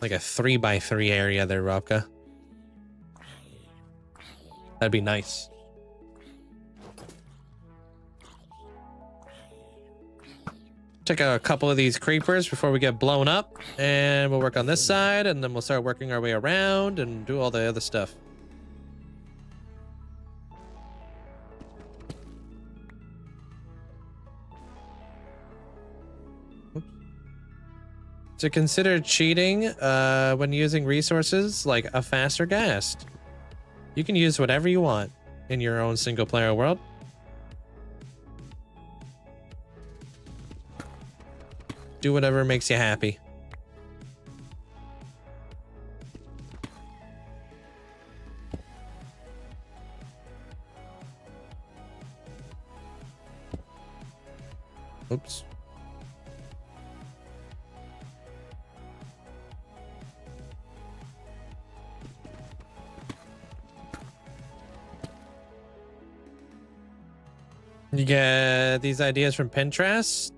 Like a 3x3 area there, Robka. That'd be nice. Check out a couple of these creepers before we get blown up, and we'll work on this side, and then we'll start working our way around and do all the other stuff. Oops. To consider cheating when using resources like a faster ghast. You can use whatever you want in your own single player world. Do whatever makes you happy. Oops. You get these ideas from Pinterest?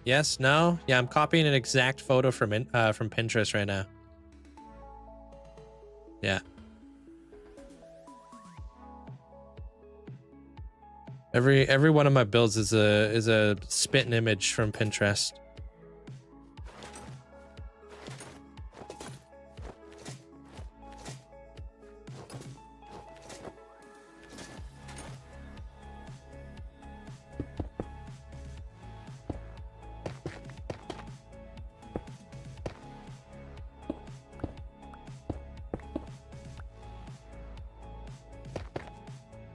Yes, no? Yeah, I'm copying an exact photo from Pinterest right now. Yeah. Every one of my builds is a spitting image from Pinterest.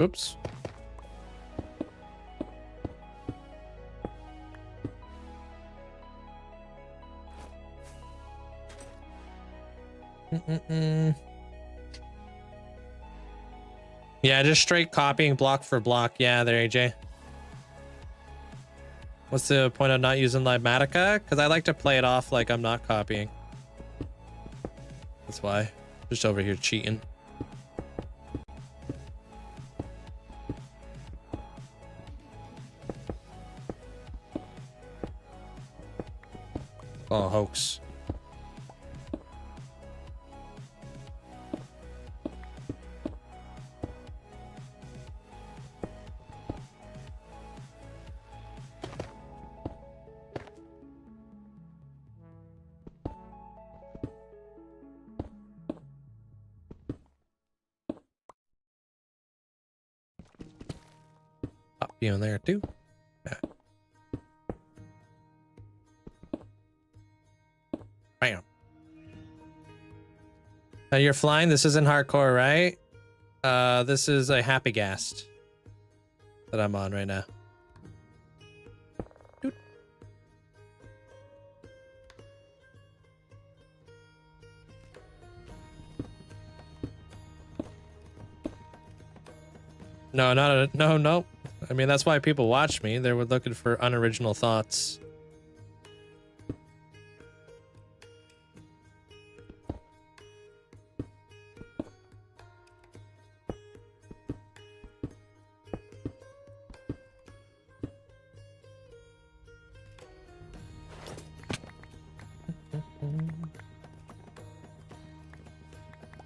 Oops. Yeah, just straight copying block for block. Yeah, there, AJ. What's the point of not using Libmatica? Because I like to play it off like I'm not copying. That's why. Just over here cheating. Oh, hoax. Pop you in there too. Yeah. Bam. Now you're flying. This isn't hardcore, right? This is a happy ghast that I'm on right now. Doot. No, no. I mean, that's why people watch me. They were looking for unoriginal thoughts.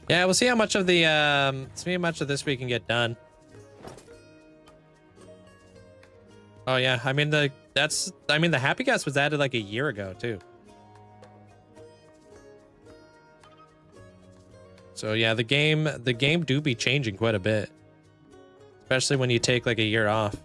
Yeah, we'll see how much of this we can get done. Oh yeah, I mean the happy ghast was added like a year ago too. So yeah, the game do be changing quite a bit. Especially when you take like a year off.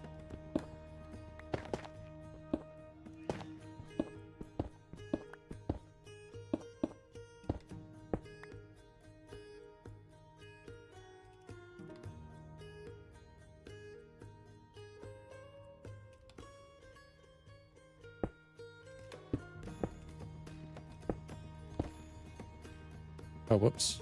Oh, whoops.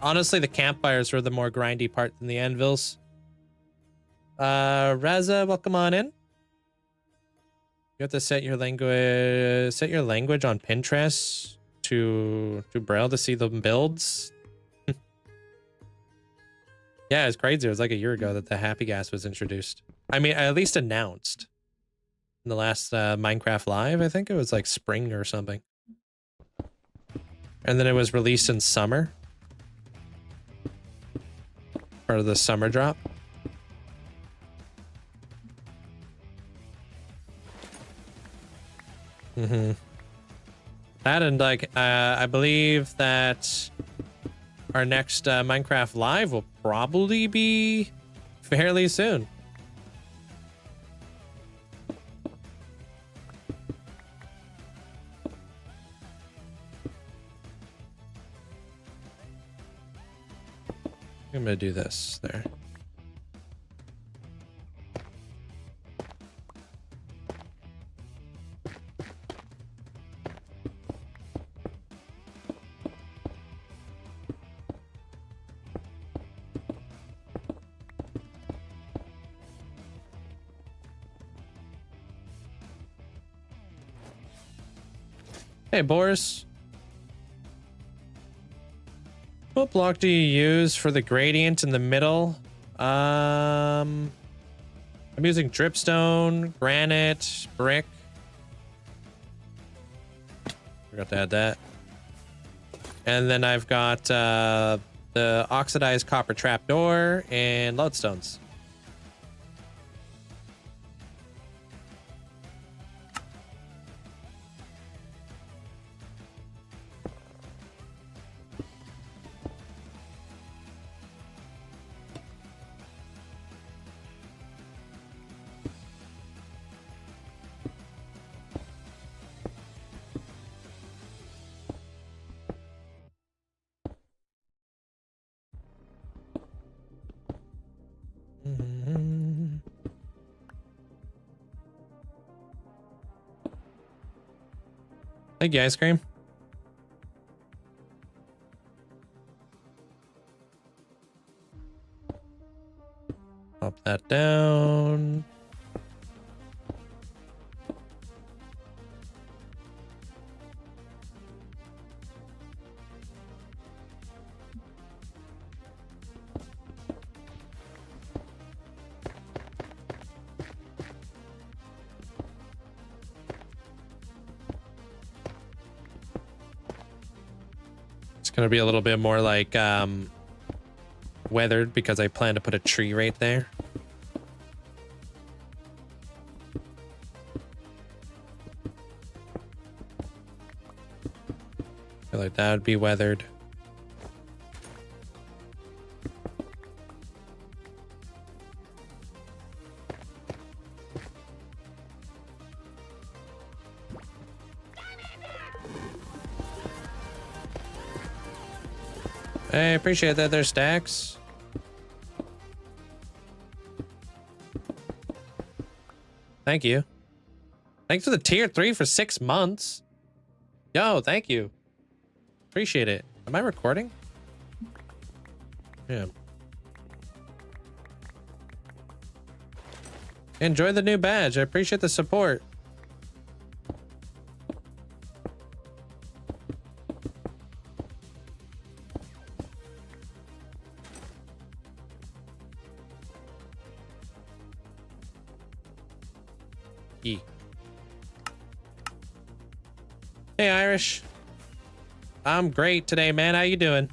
Honestly, the campfires were the more grindy part than the anvils. Raza, welcome on in. You have to set your language on Pinterest to Braille to see the builds. Yeah, it's crazy. It was like a year ago that the Happy Gas was introduced. I mean, at least announced in the last Minecraft Live. I think it was like spring or something. And then it was released in summer. Part of the summer drop. Mm-hmm. That and like, I believe that our next Minecraft Live will probably be fairly soon. I'm gonna do this there. Hey, Boris. What block do you use for the gradient in the middle? I'm using dripstone, granite, brick. Forgot to add that. And then I've got the oxidized copper trapdoor and lodestones. Thank you, ice cream. Pop that down. Gonna be a little bit more like weathered because I plan to put a tree right there. I feel like that would be weathered. I appreciate that. There's stacks. Thank you. Thanks for the tier 3 for 6 months. Yo, thank you. Appreciate it. Am I recording? Yeah. Enjoy the new badge. I appreciate the support. Hey, Irish. I'm great today, man. How you doing?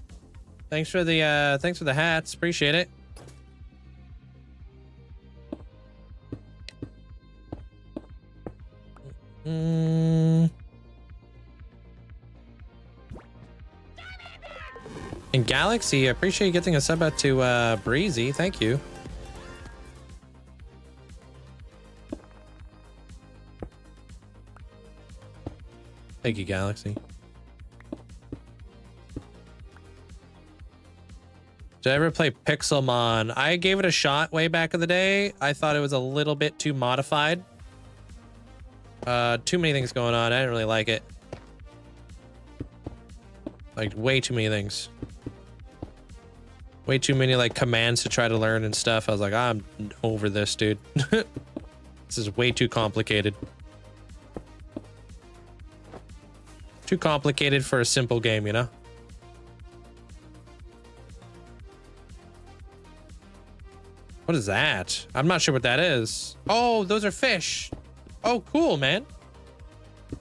Thanks for the hats. Appreciate it. And Galaxy, I appreciate you getting a sub out to Breezy. Thank you. Thank you, Galaxy. Did I ever play Pixelmon? I gave it a shot way back in the day. I thought it was a little bit too modified. Too many things going on. I didn't really like it. Like, way too many things. Way too many, like, commands to try to learn and stuff. I was like, I'm over this, dude. This is way too complicated. Too complicated for a simple game, you know? What is that? I'm not sure what that is. Oh, those are fish. Oh, cool, man. You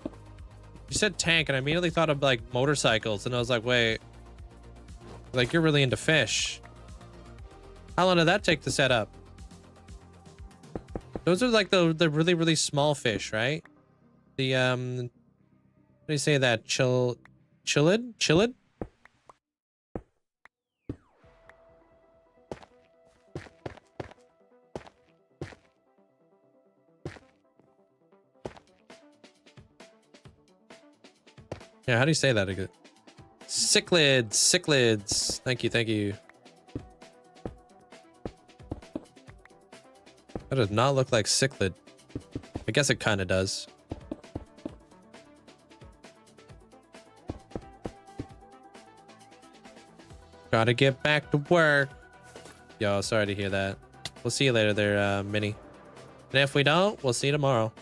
said tank, and I immediately thought of, like, motorcycles, and I was like, wait. Like, you're really into fish. How long did that take to set up? Those are, like, the really, really small fish, right? The, what do you say that? Chillid? Chillid? Yeah, how do you say that again? Cichlids, cichlids. Thank you, thank you. That does not look like cichlid. I guess it kind of does. Gotta get back to work. Yo, sorry to hear that. We'll see you later there, Minnie. And if we don't, we'll see you tomorrow.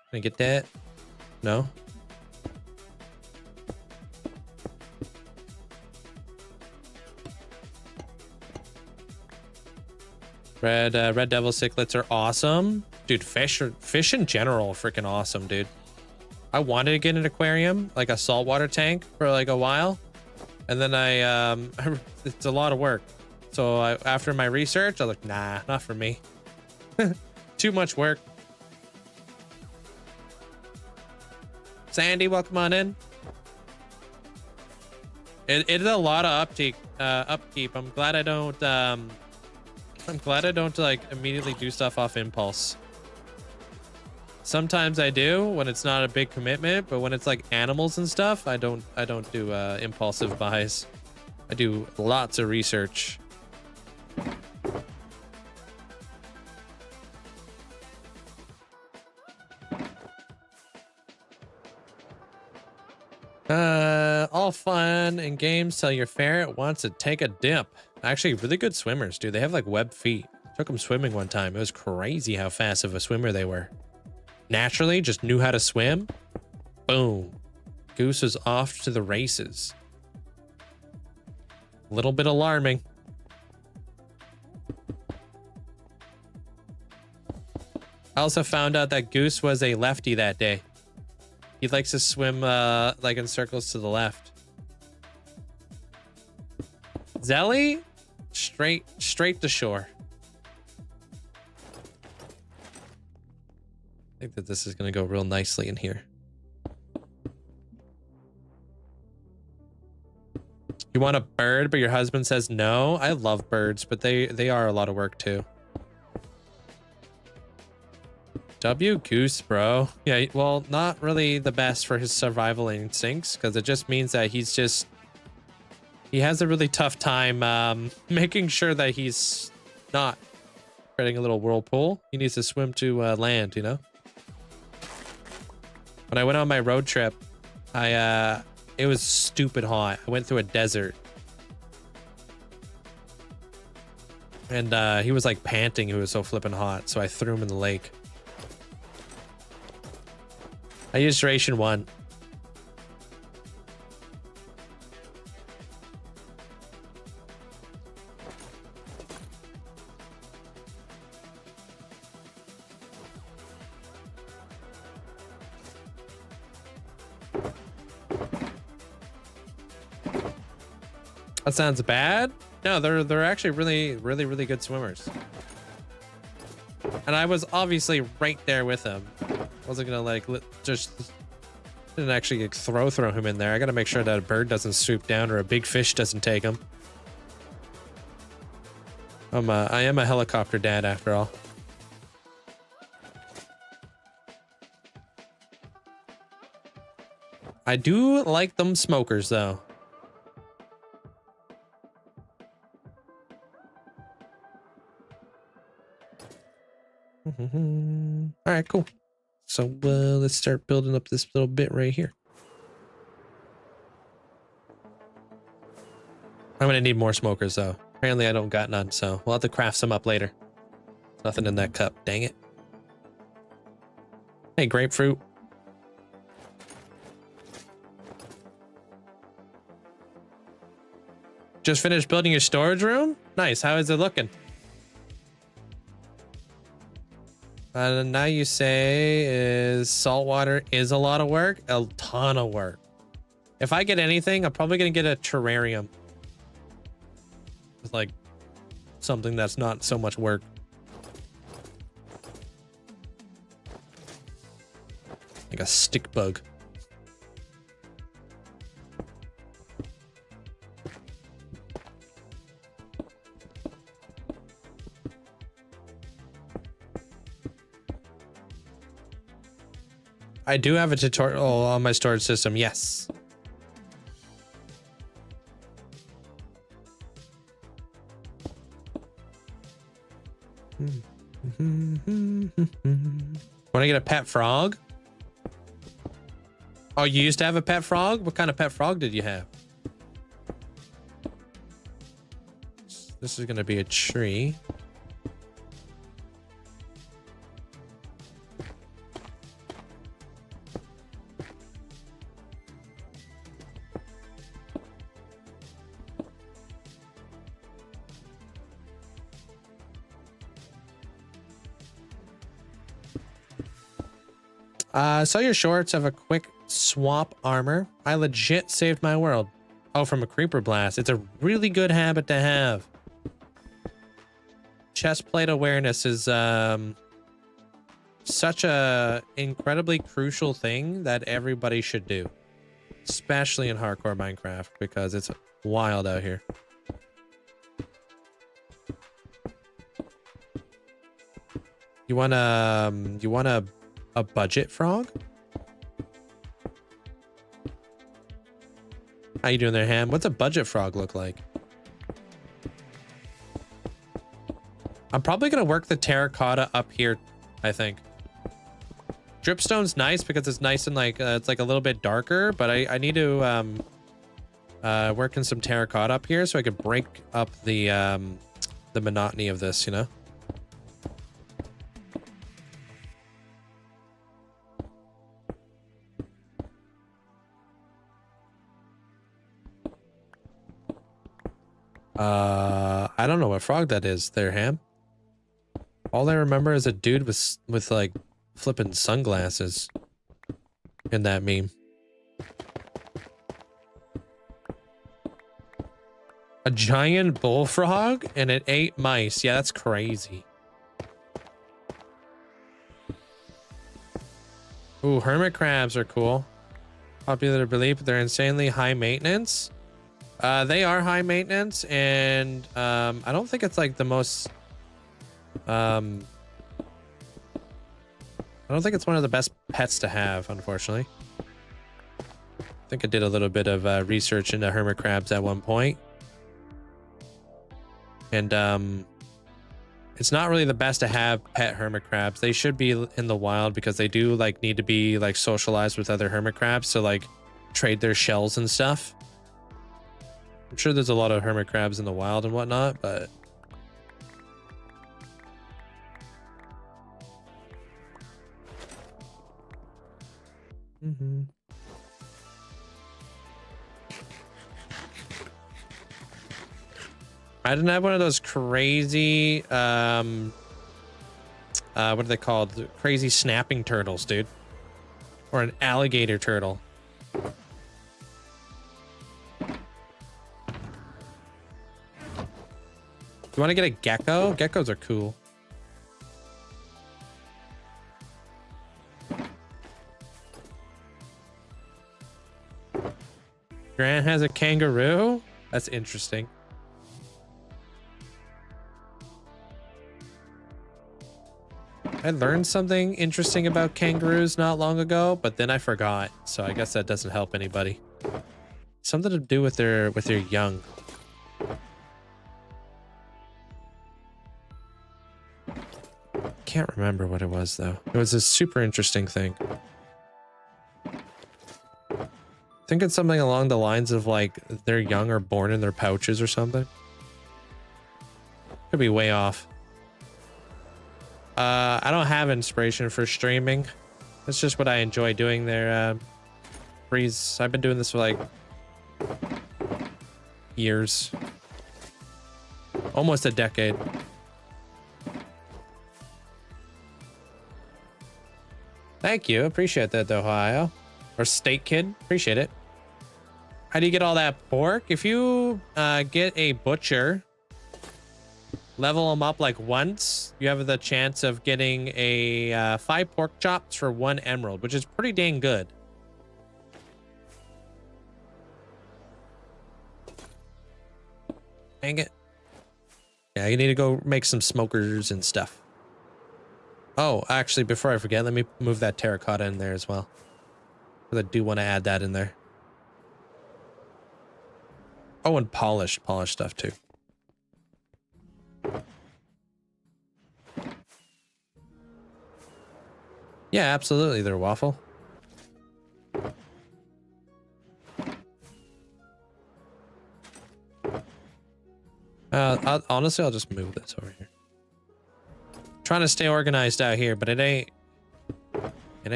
Can I get that? No? Red Devil cichlids are awesome. Dude, fish in general are freaking awesome, dude. I wanted to get an aquarium, like a saltwater tank for like a while. And then it's a lot of work. So after my research, I was like, nah, not for me. Too much work. Sandy, welcome on in. It is a lot of upkeep. I'm glad I don't like immediately do stuff off impulse. Sometimes I do when it's not a big commitment, but when it's like animals and stuff, I don't do impulsive buys. I do lots of research. All fun and games till your ferret wants to take a dip. Actually, really good swimmers, dude. They have like webbed feet. Took them swimming one time. It was crazy how fast of a swimmer they were. Naturally, just knew how to swim. Boom. Goose was off to the races. A little bit alarming. I also found out that Goose was a lefty that day. He likes to swim like in circles to the left. Zelly, straight to shore. I think that this is gonna go real nicely in here. You want a bird, but your husband says no? I love birds, but they are a lot of work too. W Goose, bro. Yeah, well, not really the best for his survival instincts, because it just means that he has a really tough time making sure that he's not creating a little whirlpool. He needs to swim to land, you know? When I went on my road trip, it was stupid hot. I went through a desert. And he was like panting. He was so flipping hot. So I threw him in the lake. I used ration 1. That sounds bad. No, they're actually really good swimmers. And I was obviously right there with them. Wasn't gonna like just didn't actually throw him in there. I gotta make sure that a bird doesn't swoop down or a big fish doesn't take him. I am a helicopter dad after all. I do like them smokers though. All right, cool. So let's start building up this little bit right here. I'm gonna need more smokers though. Apparently I don't got none, so we'll have to craft some up later. Nothing in that cup, dang it. Hey, grapefruit. Just finished building your storage room? Nice, how is it looking? Now you say is saltwater is a lot of work? A ton of work. If I get anything, I'm probably gonna get a terrarium. With like something that's not so much work. Like a stick bug. I do have a tutorial on my storage system, yes. Want to get a pet frog? Oh, you used to have a pet frog? What kind of pet frog did you have? This is going to be a tree. Saw your shorts have a quick swap armor. I legit saved my world. Oh, from a creeper blast. It's a really good habit to have. Chest plate awareness is such a incredibly crucial thing that everybody should do, especially in hardcore Minecraft because it's wild out here. You want a budget frog? How you doing there, Ham? What's a budget frog look like? I'm probably gonna work the terracotta up here, I think. Dripstone's nice because it's nice and like it's like a little bit darker, but I need to work in some terracotta up here so I could break up the monotony of this, you know? I don't know what frog that is there, Ham. All I remember is a dude with like flipping sunglasses in that meme. A giant bullfrog and it ate mice. Yeah, that's crazy. Ooh, hermit crabs are cool. Popular belief they're insanely high maintenance. They are high maintenance, and I don't think it's like the most I don't think it's one of the best pets to have, unfortunately. I think I did a little bit of research into hermit crabs at one point, and it's not really the best to have pet hermit crabs. They should be in the wild because they do like need to be like socialized with other hermit crabs to like trade their shells and stuff. I'm sure there's a lot of hermit crabs in the wild and whatnot, but I didn't have one of those crazy what are they called? Crazy snapping turtles, dude. Or an alligator turtle. You want to get a gecko? Geckos are cool. Grant has a kangaroo? That's interesting. I learned something interesting about kangaroos not long ago, but then I forgot. So I guess that doesn't help anybody. Something to do with their young. Can't remember what it was though. It was a super interesting thing. I think it's something along the lines of like their young are born in their pouches or something. Could be way off. I don't have inspiration for streaming. That's just what I enjoy doing there. Breeze. I've been doing this for like years. Almost a decade. Thank you. Appreciate that, Ohio. Or State Kid. Appreciate it. How do you get all that pork? If you get a butcher, level them up like once, you have the chance of getting a 5 pork chops for 1 emerald, which is pretty dang good. Dang it. Yeah, you need to go make some smokers and stuff. Oh, actually, before I forget, let me move that terracotta in there as well. Because I do want to add that in there. Oh, and polished stuff too. Yeah, absolutely, they're waffle. Honestly, I'll just move this over here. Trying to stay organized out here, but it ain't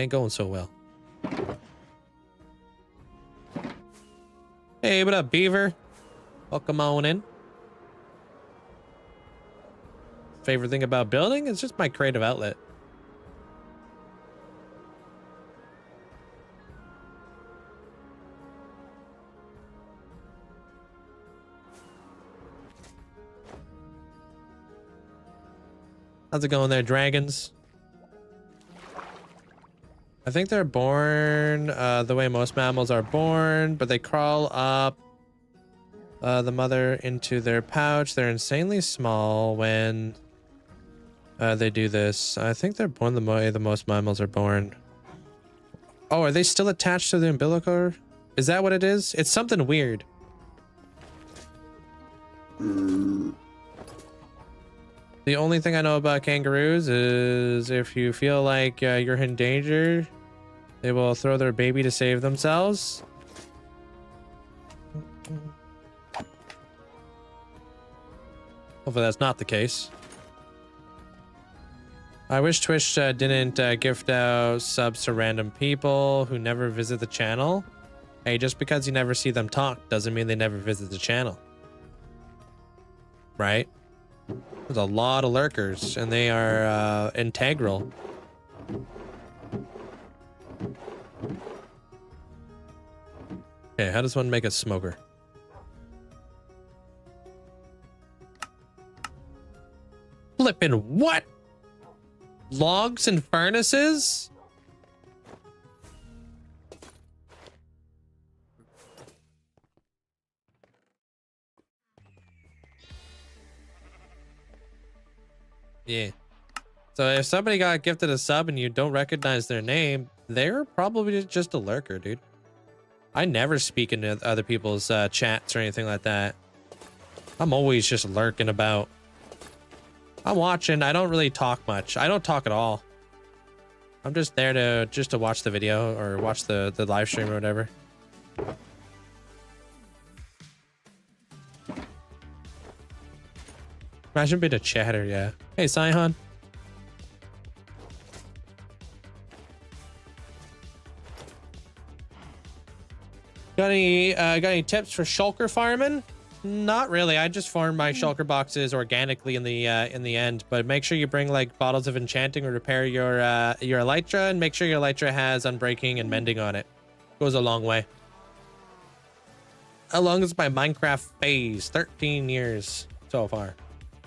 going so well. Hey, what up, Beaver? Welcome on in. Favorite thing about building? It's just my creative outlet. How's it going there, dragons? I think they're born the way most mammals are born, but they crawl up the mother into their pouch. They're insanely small when they do this. I think they're born the way the most mammals are born. Oh, are they still attached to the umbilical? Is that what it is? It's something weird. The only thing I know about kangaroos is if you feel like you're in danger, they will throw their baby to save themselves. Hopefully that's not the case. I wish Twitch didn't gift out subs to random people who never visit the channel. Hey, just because you never see them talk doesn't mean they never visit the channel. Right? There's a lot of lurkers, and they are integral. Okay, how does one make a smoker? Flippin' what? Logs and furnaces? Yeah. So if somebody got gifted a sub and you don't recognize their name, they're probably just a lurker, dude. I never speak into other people's chats or anything like that. I'm always just lurking about. I'm watching. I don't really talk much. I don't talk at all. I'm just there to watch the video or watch the live stream or whatever. Imagine being a chatter, yeah. Hey, Saihan. Got any tips for shulker farming? Not really. I just farm my shulker boxes organically in the end, but make sure you bring like bottles of enchanting or repair your elytra, and make sure your elytra has unbreaking and mending on it. Goes a long way. How long is my Minecraft phase? 13 years so far.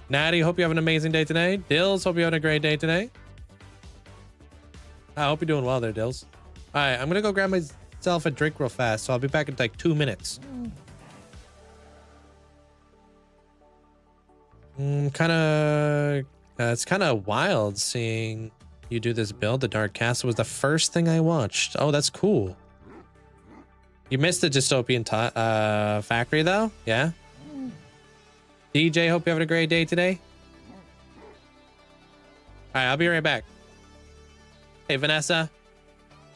Natty, hope you have an amazing day today. Dills, hope you have a great day today. I hope you're doing well there, Dills. All right, I'm gonna go grab myself a drink real fast, so I'll be back in like 2 minutes. It's kind of wild seeing you do this build. The Dark Castle was the first thing I watched. Oh, that's cool. You missed the dystopian factory though. Yeah. DJ, hope you're having a great day today. All right, I'll be right back. Hey, Vanessa,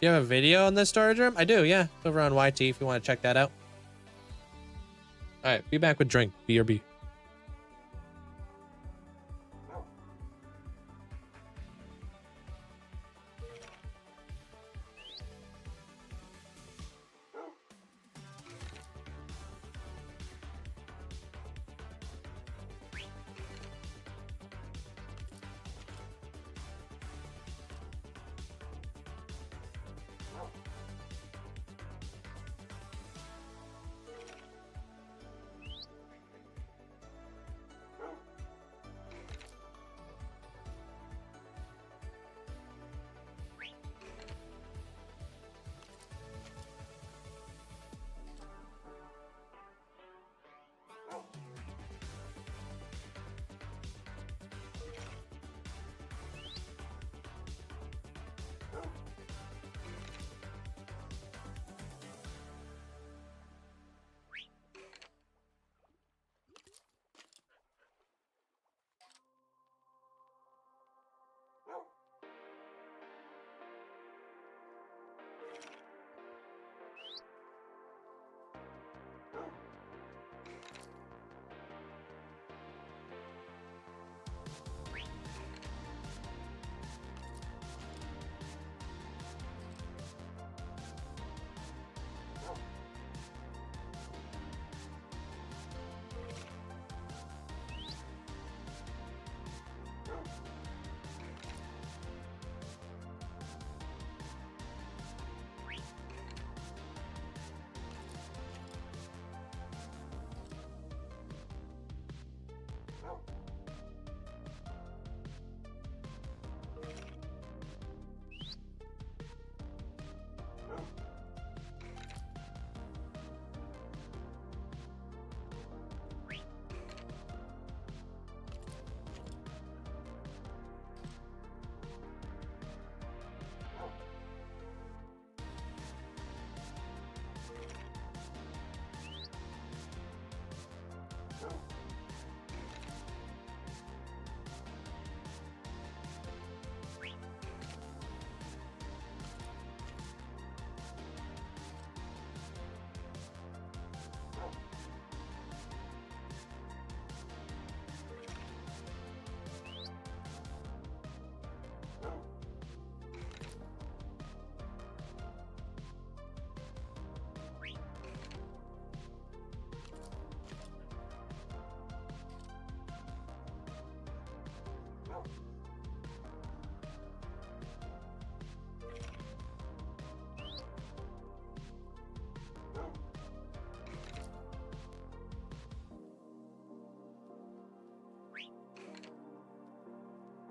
do you have a video on this storage room? I do, yeah. It's over on YT if you want to check that out. All right, be back with drink. BRB.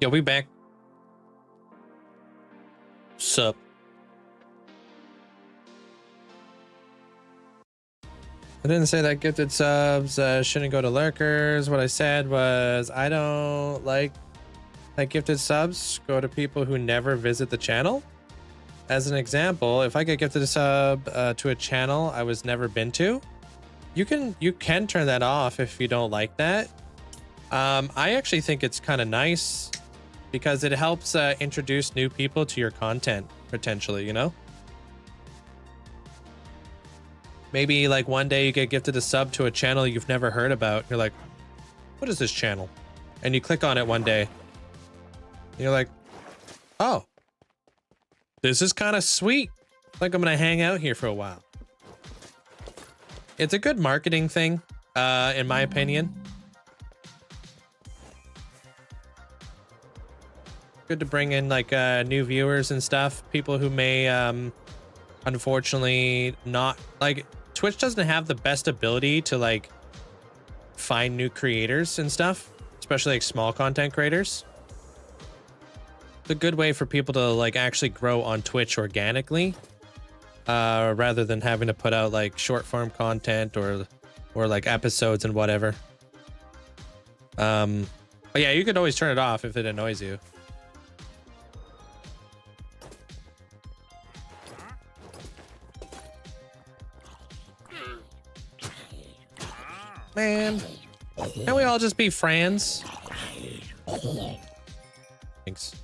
Yo, we back. Sup? I didn't say that gifted subs shouldn't go to lurkers. What I said was I don't like that gifted subs go to people who never visit the channel. As an example, if I get gifted a sub to a channel I was never been to, you can turn that off if you don't like that. I actually think it's kind of nice because it helps introduce new people to your content potentially, you know? Maybe like one day you get gifted a sub to a channel you've never heard about. You're like, what is this channel? And you click on it one day. And you're like, oh, this is kind of sweet. I think I'm going to hang out here for a while. It's a good marketing thing, in my opinion. Good to bring in like new viewers and stuff. People who may, unfortunately not like Twitch doesn't have the best ability to like find new creators and stuff, especially like small content creators. It's a good way for people to like actually grow on Twitch organically, rather than having to put out like short form content or like episodes and whatever. But yeah, you could always turn it off if it annoys you. Man, can't we all just be friends? Thanks.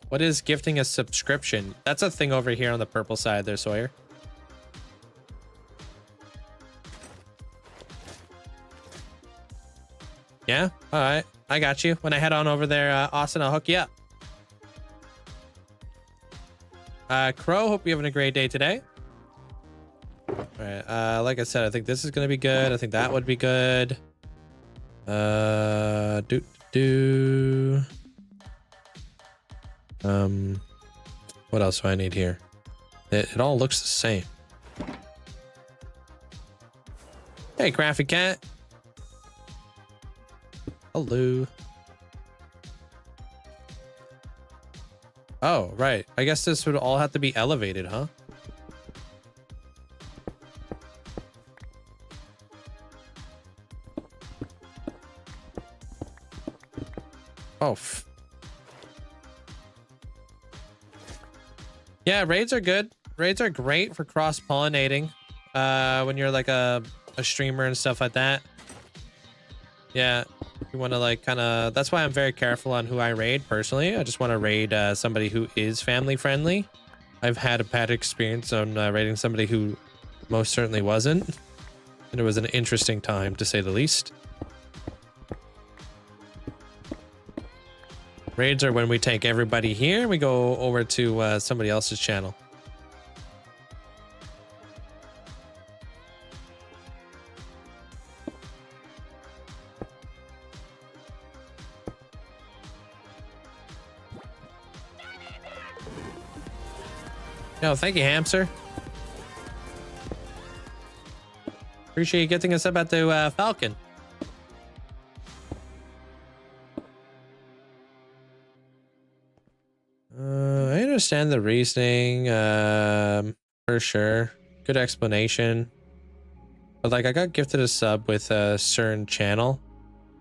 What is gifting a subscription? That's a thing over here on the purple side there, Sawyer. Yeah? All right. I got you. When I head on over there, Austin, I'll hook you up. Crow, hope you're having a great day today. All right. Like I said, I think this is going to be good. I think that would be good. What else do I need here? It all looks the same. Hey, Crafty Cat. Hello. Oh, right. I guess this would all have to be elevated, huh? Oh. Yeah, raids are good. Raids are great for cross-pollinating. When you're like a streamer and stuff like that. Yeah, you want to like kind of, that's why I'm very careful on who I raid personally. I just want to raid somebody who is family friendly. I've had a bad experience on raiding somebody who most certainly wasn't. And it was an interesting time to say the least. Raids are when we take everybody here and we go over to somebody else's channel. No, thank you, Hamster. Appreciate you getting us up at the Falcon. I understand the reasoning, for sure. Good explanation. But like, I got gifted a sub with a certain channel,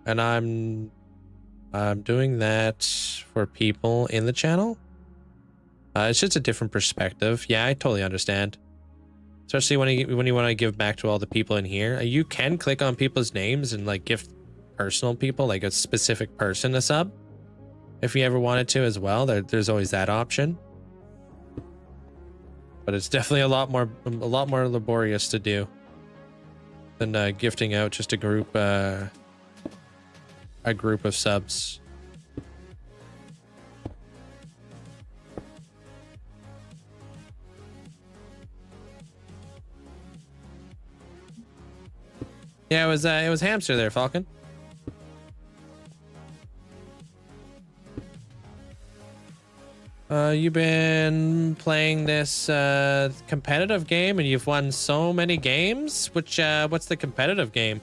and I'm doing that for people in the channel. It's just a different perspective. Yeah, I totally understand. Especially when you want to give back to all the people in here. You can click on people's names and like gift personal people, like a specific person, a sub. If you ever wanted to as well, there's always that option. But it's definitely a lot more laborious to do than gifting out just a group of subs. Yeah, it was Hamster there, Falcon. You've been playing this competitive game and you've won so many games. What's the competitive game?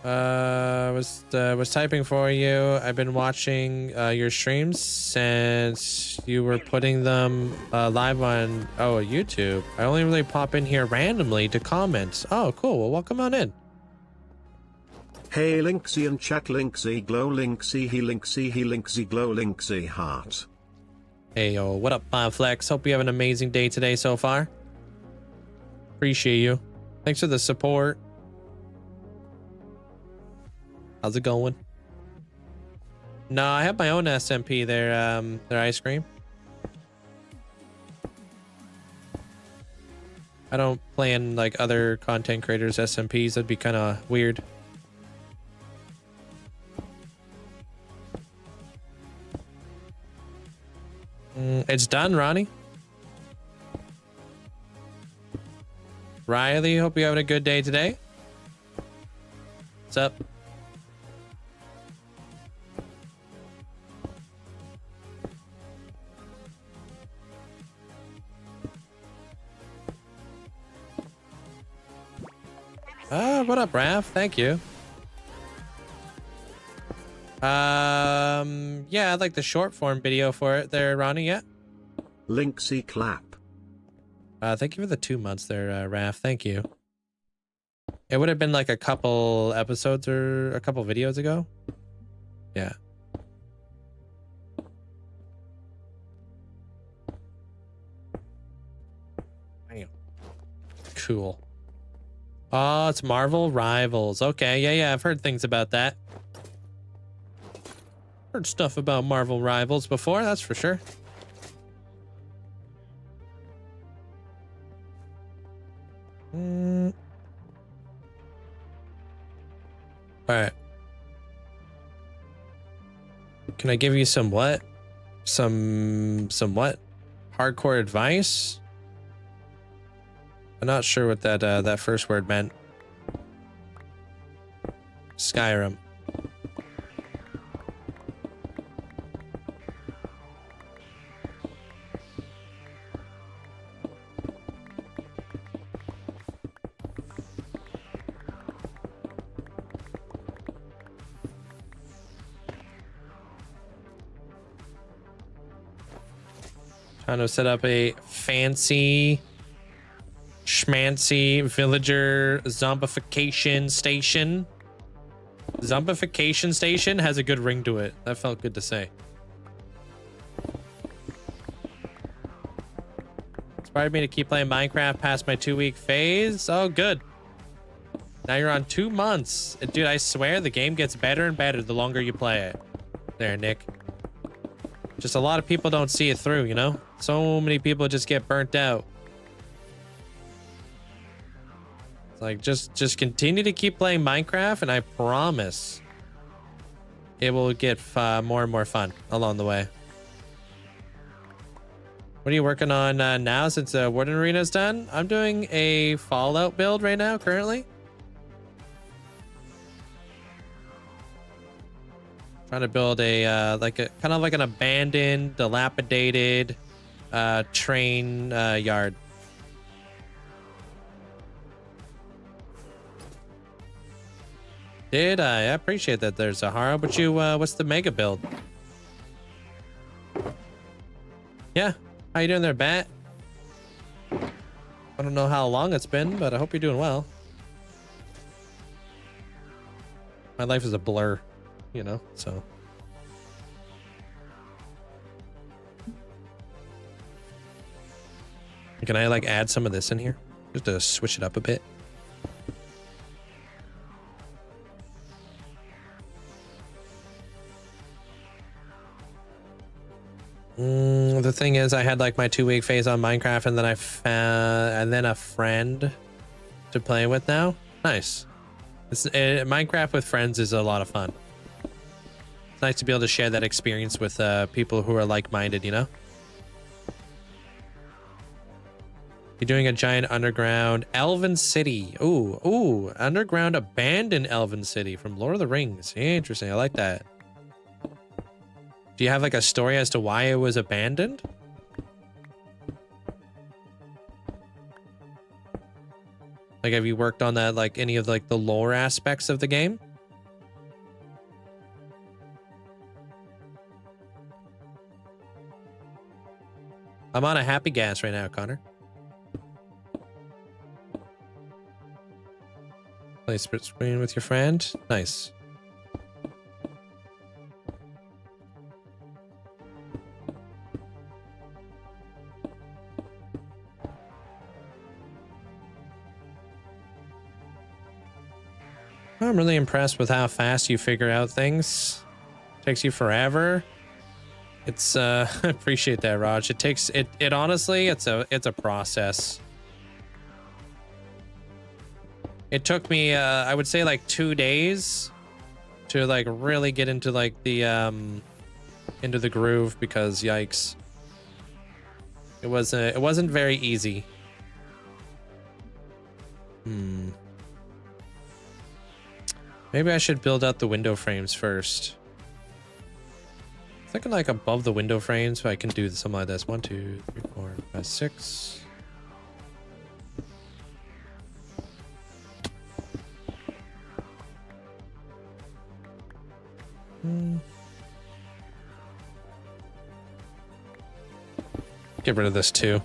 Was typing for you. I've been watching your streams since you were putting them live on YouTube. I only really pop in here randomly to comment. Oh, cool. Well, welcome on in. Hey Linkzzey and chat, Linkzzey glow, Linkzzey he Linkzzey glow, Linkzzey heart. Hey yo, what up, Flex? Hope you have an amazing day today so far. Appreciate you. Thanks for the support. How's it going? No, I have my own SMP. Their ice cream. I don't play in like other content creators' SMPs. That'd be kind of weird. It's done, Ronnie. Riley, hope you're having a good day today. What's up? What up, Raph? Thank you. Yeah, I'd like the short form video for it there, Ronnie. Yeah. Linkzzey clap. Thank you for the 2 months there, Raph. Thank you. It would have been like a couple episodes or a couple videos ago. Yeah. tool? Oh, it's Marvel Rivals. Okay, yeah, I've heard things about that. Heard stuff about Marvel Rivals before, that's for sure. All right. Can I give you some what? Some what? Hardcore advice? I'm not sure what that first word meant. Skyrim. Trying to set up a fancy schmancy villager zombification station. Zombification station has a good ring to it. That felt good to say. Inspired me to keep playing Minecraft past my 2-week phase. Oh, good. Now you're on 2 months. Dude, I swear the game gets better and better the longer you play it. There, Nick. Just a lot of people don't see it through, you know? So many people just get burnt out. It's like, just continue to keep playing Minecraft, and I promise it will get more and more fun along the way. What are you working on now since Warden Arena's done? I'm doing a Fallout build right now, currently. Trying to build a kind of like an abandoned, dilapidated train yard. Did I appreciate that there's a Zahara, but you what's the mega build? Yeah, how you doing there, Bat? I don't know how long it's been, but I hope you're doing well. My life is a blur, you know, so. Can I like add some of this in here just to switch it up a bit? The thing is, I had like my 2-week phase on Minecraft, and then I found a friend to play with now. Nice. Minecraft with friends is a lot of fun. It's nice to be able to share that experience with people who are like-minded, you know? You're doing a giant underground Elven City. Ooh, underground abandoned Elven City from Lord of the Rings. Interesting, I like that. Do you have like a story as to why it was abandoned? Like, have you worked on that, like any of like the lore aspects of the game? I'm on a happy gas right now, Connor. Play split screen with your friend. Nice. I'm really impressed with how fast you figure out things. Takes you forever. It's I appreciate that, Raj. It takes it honestly, it's a process. It took me I would say like 2 days to like really get into like the into the groove, because yikes. It wasn't very easy. Maybe I should build out the window frames first. I'm thinking like above the window frames, so I can do something like this. 1, 2, 3, 4, 5, 6. Get rid of this too.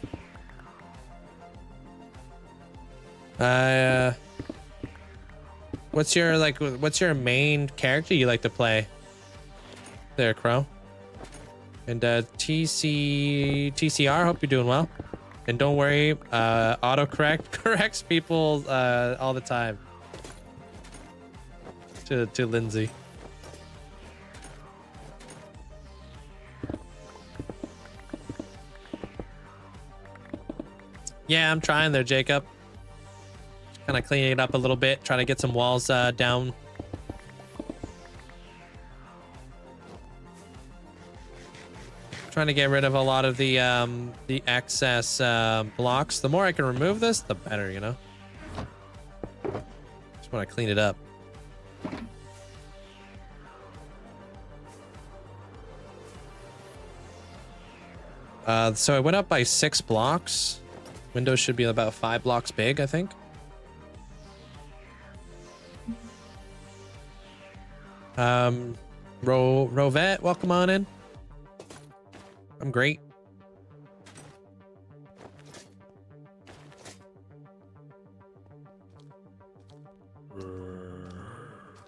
What's your main character you like to play? There, Crow. And TCR, hope you're doing well. And don't worry, autocorrect corrects people all the time to Linkzzey. Yeah, I'm trying there, Jacob. Kind of cleaning it up a little bit, trying to get some walls down. Trying to get rid of a lot of the excess blocks. The more I can remove this, the better, you know? Just want to clean it up. So I went up by 6 blocks. Windows should be about 5 blocks big, I think. Rovette, welcome on in. I'm great.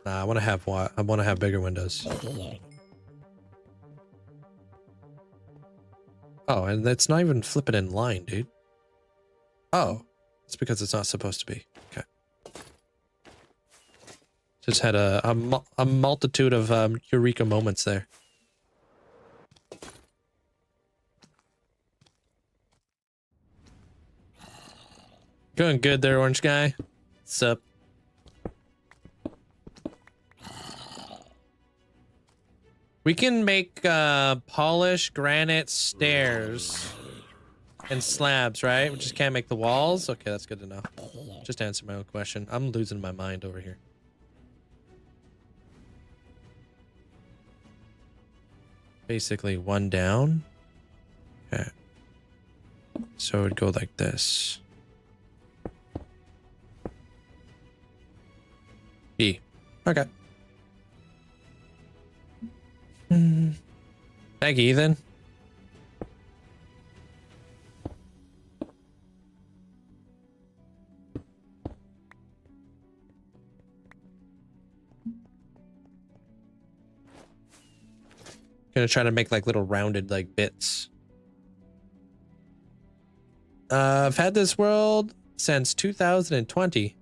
Nah, I want to have what? I want to have bigger windows. Oh, and it's not even flipping in line, dude. Oh, it's because it's not supposed to be. Okay. Just had a multitude of eureka moments there. Going good there, orange guy. What's up? We can make polished granite stairs and slabs, right? We just can't make the walls? Okay, that's good to know. Just answer my own question. I'm losing my mind over here. Basically one down. Okay. So it would go like this. E. Okay. Thank you, Ethan. Gonna try to make like little rounded like bits. I've had this world since 2020.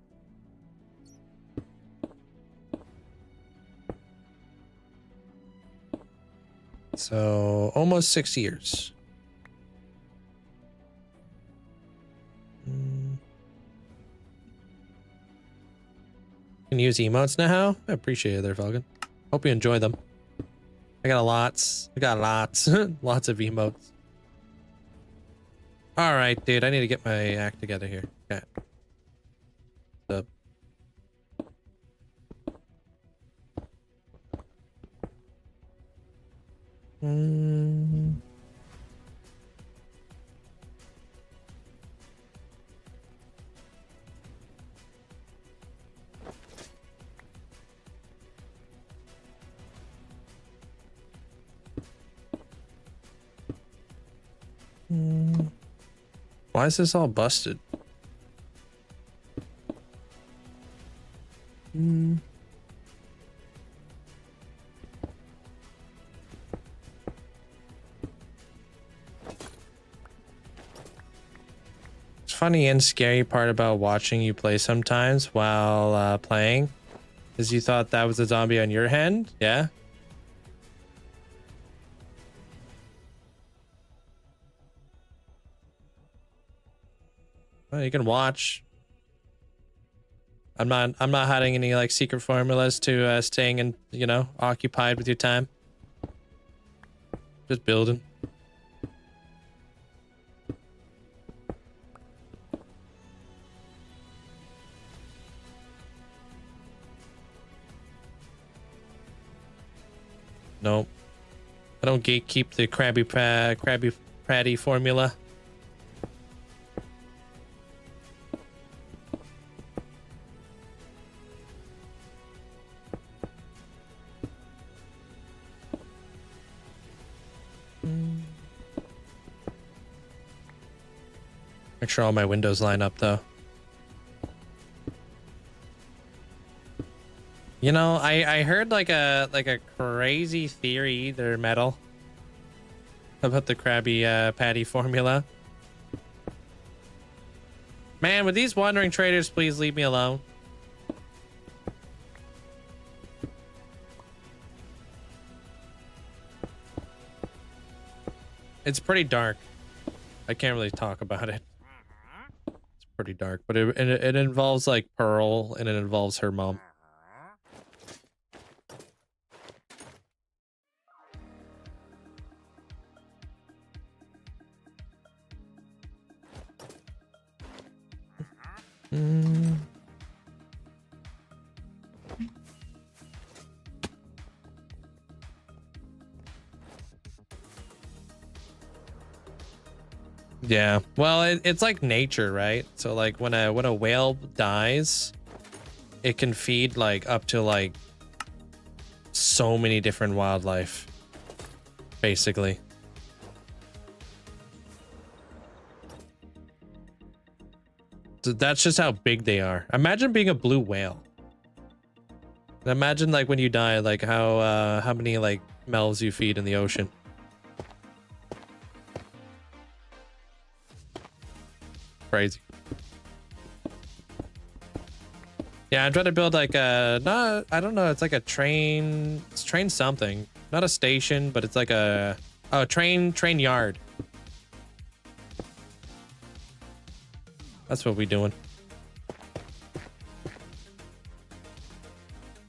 So almost 6 years. Can use emotes now? I appreciate it there, Falcon. Hope you enjoy them. I got lots. Lots of emotes. All right, dude. I need to get my act together here. Okay. What's up? Why is this all busted? Funny and scary part about watching you play sometimes while playing is you thought that was a zombie on your hand. Yeah. Well, you can watch. I'm not hiding any like secret formulas to staying and, you know, occupied with your time. Just building. Nope. I don't gatekeep the Krabby Patty formula. Make sure all my windows line up though. You know, I heard like a crazy theory there, Metal, about the Krabby Patty formula. Man, would these wandering traders please leave me alone? It's pretty dark. I can't really talk about it. It's pretty dark, but it involves like Pearl and it involves her mom. Yeah, well, it's like nature, right? So like when a whale dies, it can feed like up to like so many different wildlife, basically. So that's just how big they are. Imagine being a blue whale. Imagine like when you die, like how many like mouths you feed in the ocean. Crazy. Yeah, I'm trying to build like a I don't know, it's like a train, it's train something. Not a station, but it's like a train yard. That's what we doing.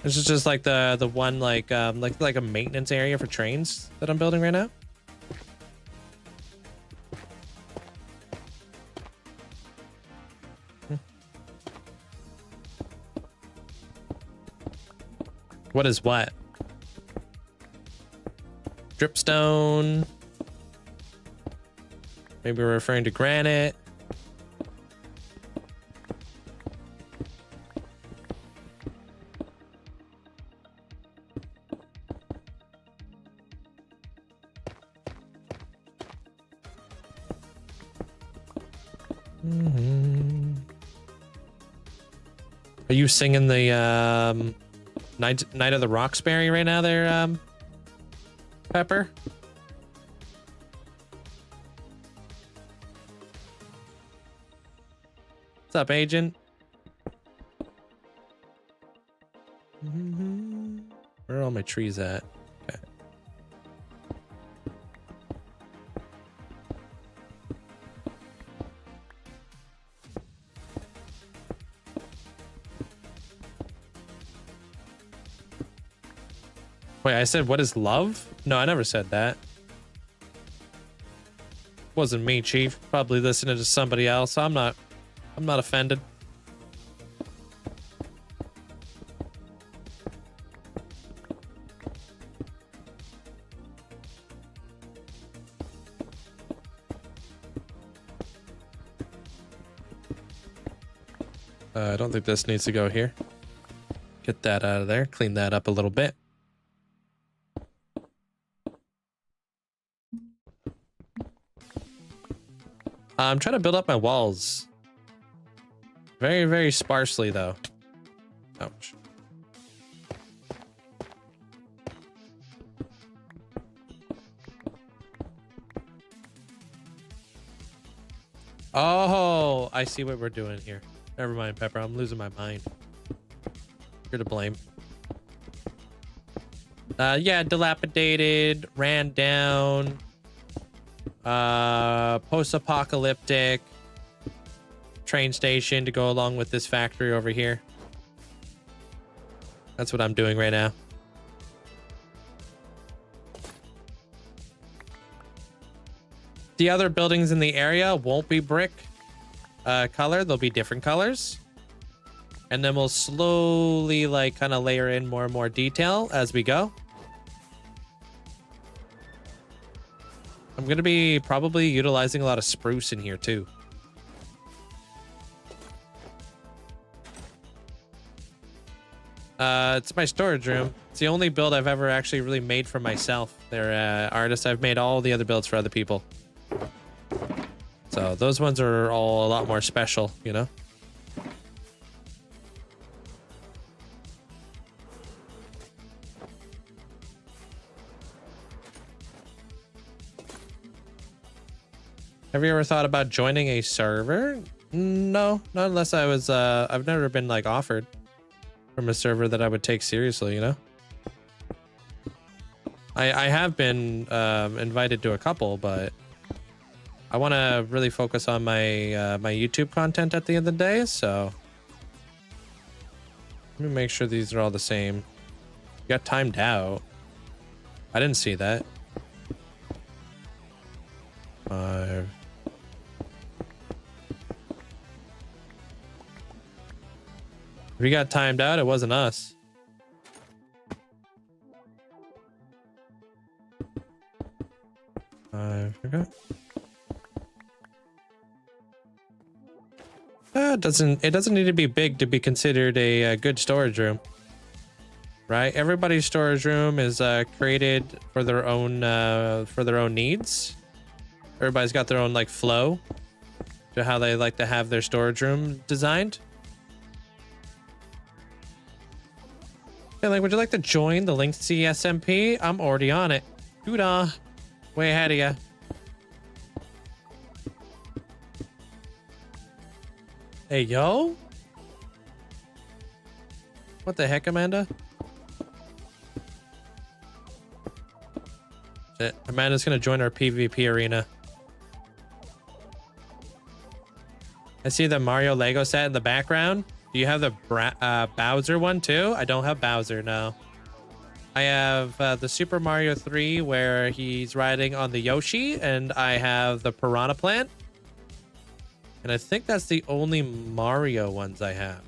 This is just like the one like a maintenance area for trains that I'm building right now. What is what? Dripstone. Maybe we're referring to granite. Are you singing the Night of the Roxbury right now there, Pepper? What's up, Agent? Where are all my trees at? Okay. Wait, I said, what is love? No, I never said that. Wasn't me, Chief. Probably listening to somebody else. I'm not offended. I don't think this needs to go here. Get that out of there. Clean that up a little bit. I'm trying to build up my walls. Very, very sparsely, though. Ouch. Oh, I see what we're doing here. Never mind, Pepper. I'm losing my mind. You're to blame. Yeah, dilapidated, ran down. Post-apocalyptic train station to go along with this factory over here. That's what I'm doing right now. The other buildings in the area won't be brick color. They'll be different colors. And then we'll slowly like kind of layer in more and more detail as we go. I'm going to be probably utilizing a lot of spruce in here too. It's my storage room. It's the only build I've ever actually really made for myself. They're artists. I've made all the other builds for other people. So those ones are all a lot more special, you know? Have you ever thought about joining a server? No, not unless I was, I've never been like offered from a server that I would take seriously, you know? I have been invited to a couple, but I want to really focus on my my YouTube content at the end of the day, so let me make sure these are all the same. You got timed out. I didn't see that. 5. If we got timed out, it wasn't us. I forgot. It doesn't need to be big to be considered a good storage room, right? Everybody's storage room is created for their own needs. Everybody's got their own like flow to how they like to have their storage room designed. Hey, like, would you like to join the Linkzzey SMP? I'm already on it. Doodah. Way ahead of ya. Hey, yo. What the heck, Amanda? Shit. Amanda's gonna join our PvP arena. I see the Mario Lego set in the background. Do you have the Bowser one too? I don't have Bowser, no. I have the Super Mario 3 where he's riding on the Yoshi, and I have the Piranha Plant. And I think that's the only Mario ones I have.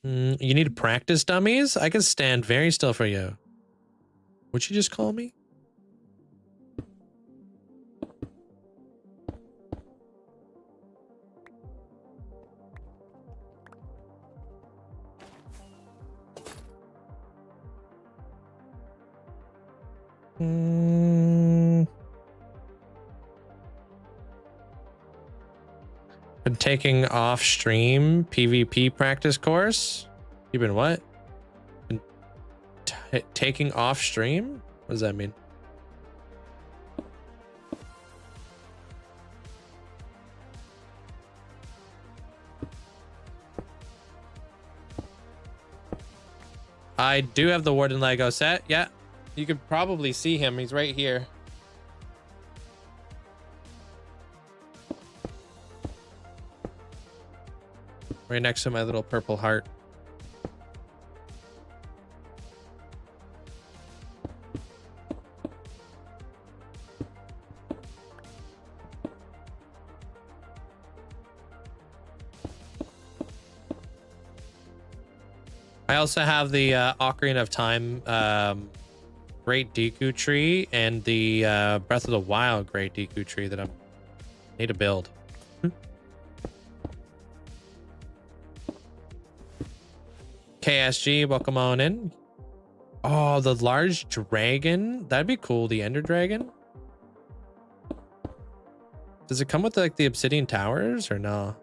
You need practice dummies? I can stand very still for you. Would you just call me? Been taking off stream PvP practice course. You've been what? Been taking off stream? What does that mean? I do have the Warden Lego set. Yeah. You could probably see him. He's right here. Right next to my little purple heart. I also have the Ocarina of Time Great Deku Tree and the Breath of the Wild Great Deku Tree that I need to build. KSG, welcome on in. Oh, the large dragon. That'd be cool. The Ender Dragon. Does it come with like the Obsidian Towers or no?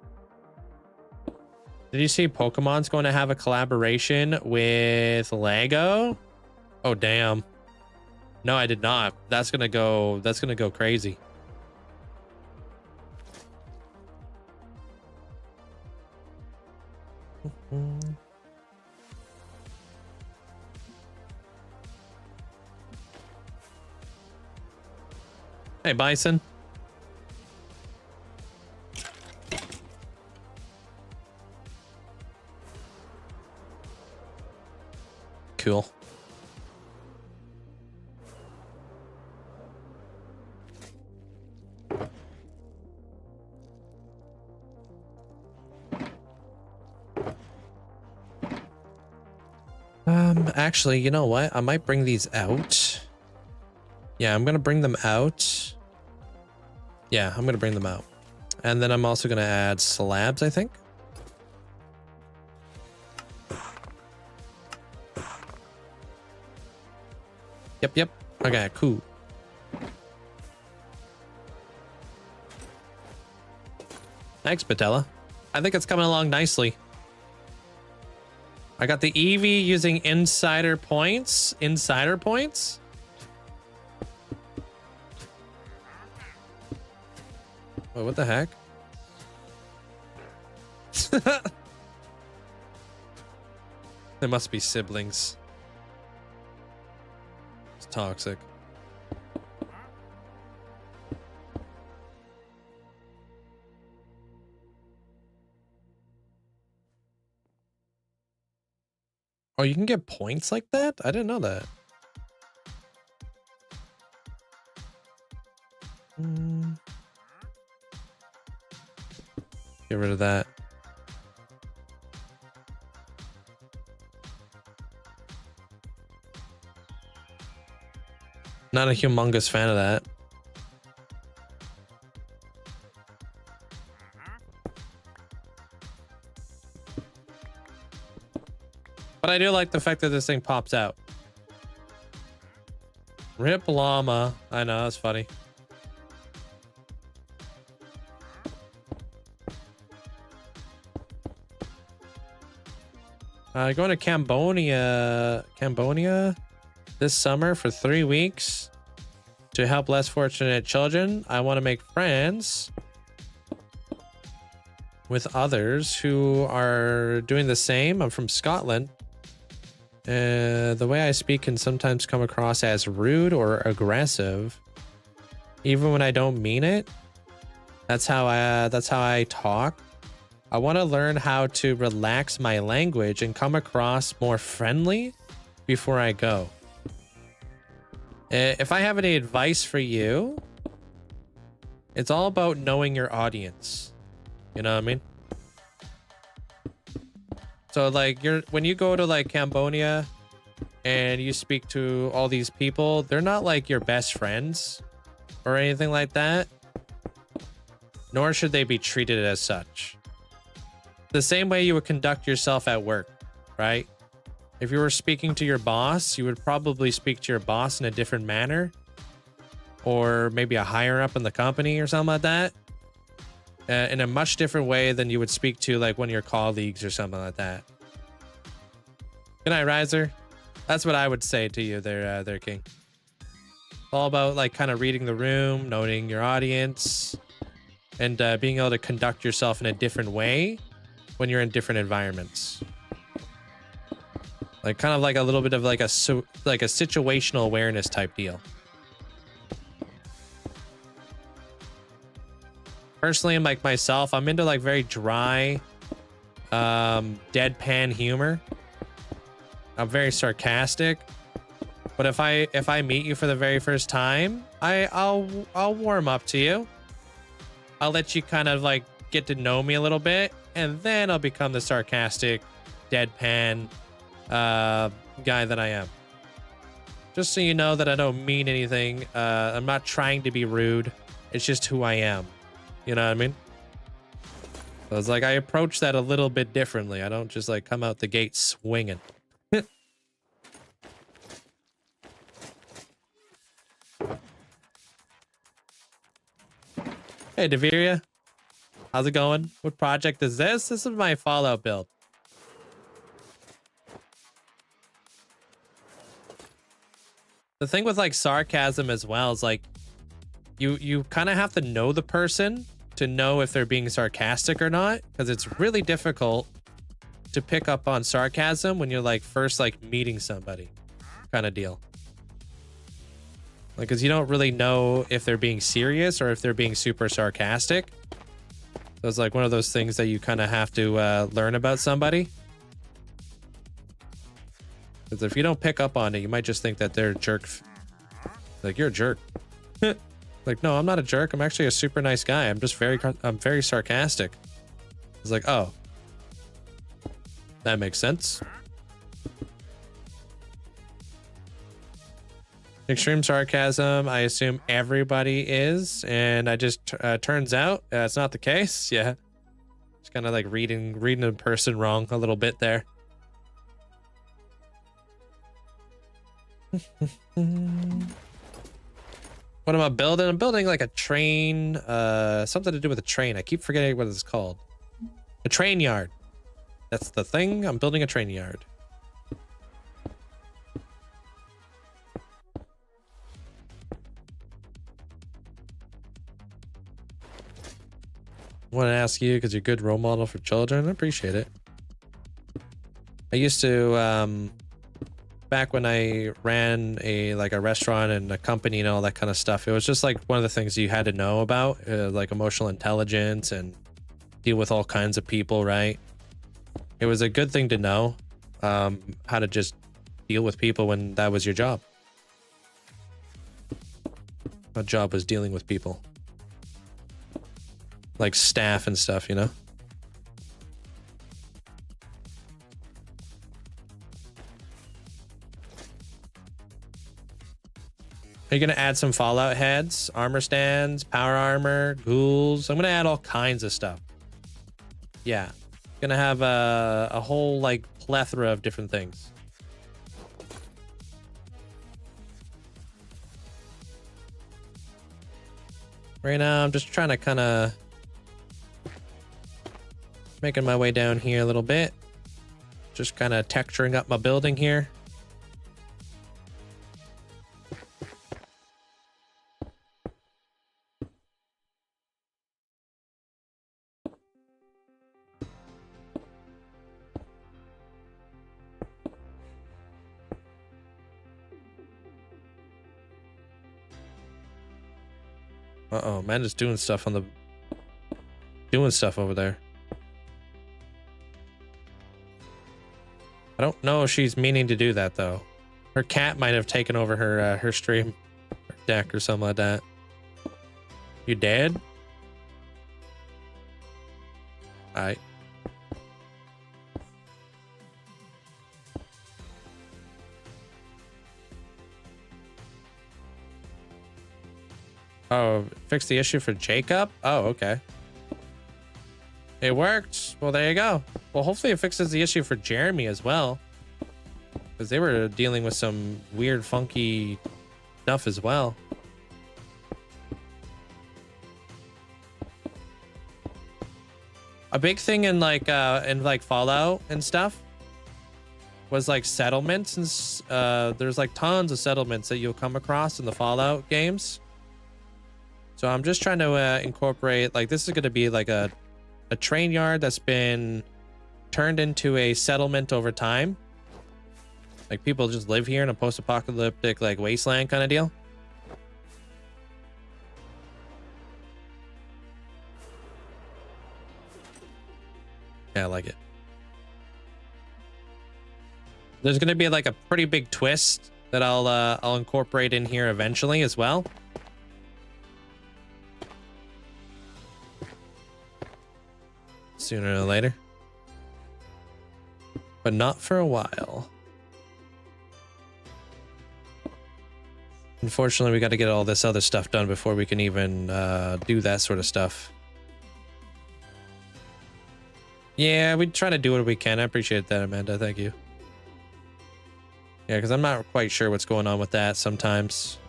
Did you see Pokemon's going to have a collaboration with Lego? Oh, damn. No, I did not. That's gonna go crazy. Hey, Bison. Cool. Actually, you know what? I might bring these out. Yeah, I'm gonna bring them out. Yeah, I'm gonna bring them out. And then I'm also gonna add slabs, I think. Yep. Okay, cool. Thanks, Patella. I think it's coming along nicely. I got the Eevee using insider points. Insider points? Wait, what the heck? They must be siblings. It's toxic. Oh, you can get points like that? I didn't know that. Get rid of that. Not a humongous fan of that. But I do like the fact that this thing pops out. Rip llama. I know, that's funny. Going to Cambodia this summer for 3 weeks to help less fortunate children. I want to make friends with others who are doing the same. I'm from Scotland. The way I speak can sometimes come across as rude or aggressive, even when I don't mean it. That's how I talk. I want to learn how to relax my language and come across more friendly before I go. If I have any advice for you, it's all about knowing your audience. You know what I mean? So like when you go to like Cambodia and you speak to all these people, they're not like your best friends or anything like that. Nor should they be treated as such. The same way you would conduct yourself at work, right? If you were speaking to your boss, you would probably speak to your boss in a different manner, or maybe a higher up in the company or something like that, in a much different way than you would speak to like one of your colleagues or something like that. Good night, Riser. That's what I would say to you there, King. All about like kind of reading the room, noting your audience, and being able to conduct yourself in a different way when you're in different environments. Like kind of like a little bit of like a situational awareness type deal. Personally, like myself, I'm into like very dry, deadpan humor. I'm very sarcastic. But if I meet you for the very first time, I'll warm up to you. I'll let you kind of like get to know me a little bit, and then I'll become the sarcastic, deadpan guy that I am. Just so you know that I don't mean anything. I'm not trying to be rude. It's just who I am. You know what I mean? So it's like I approach that a little bit differently. I don't just like come out the gate swinging. Hey, Deviria. How's it going? What project is this? This is my Fallout build. The thing with like sarcasm as well is like you kind of have to know the person to know if they're being sarcastic or not, because it's really difficult to pick up on sarcasm when you're like first like meeting somebody kind of deal. Like, because you don't really know if they're being serious or if they're being super sarcastic. So it's like one of those things that you kind of have to learn about somebody. Because if you don't pick up on it, you might just think that they're a jerk. Like, you're a jerk. Like, no, I'm not a jerk. I'm actually a super nice guy. I'm just I'm very sarcastic. It's like, oh, that makes sense. Extreme sarcasm, I assume everybody is, and I just turns out it's not the case. Yeah, just kind of like reading a person wrong a little bit there. What am I building? I'm building like a train, something to do with a train. I keep forgetting what it's called. A train yard. That's the thing. I'm building a train yard. want to ask you because you're a good role model for children. I appreciate it. I used to, back when I ran a restaurant and a company and all that kind of stuff, it was just like one of the things you had to know about, like emotional intelligence and deal with all kinds of people, right? It was a good thing to know, how to just deal with people when that was your job. My job was dealing with people. Like staff and stuff, you know? Are you gonna add some Fallout heads, armor stands, power armor, ghouls? I'm gonna add all kinds of stuff. Yeah, gonna have a whole like plethora of different things. Right now, I'm just trying to kind of making my way down here a little bit. Just kind of texturing up my building here. Uh-oh, man is doing stuff on the... doing stuff over there. I don't know if she's meaning to do that, though. Her cat might have taken over her her stream her deck or something like that. You dead? Alright. Oh, fix the issue for Jacob? Oh, okay. It worked. Well, there you go. Well, hopefully it fixes the issue for Jeremy as well. Because they were dealing with some weird, funky stuff as well. A big thing in like Fallout and stuff was like settlements, and there's like tons of settlements that you'll come across in the Fallout games. So I'm just trying to incorporate, like, this is going to be like a train yard that's been turned into a settlement over time. Like, people just live here in a post-apocalyptic, like, wasteland kind of deal. Yeah, I like it. There's going to be like a pretty big twist that I'll incorporate in here eventually as well. Sooner or later, but not for a while. Unfortunately, we got to get all this other stuff done before we can even do that sort of stuff. Yeah, we try to do what we can. I appreciate that, Amanda. Thank you. Yeah, because I'm not quite sure what's going on with that sometimes.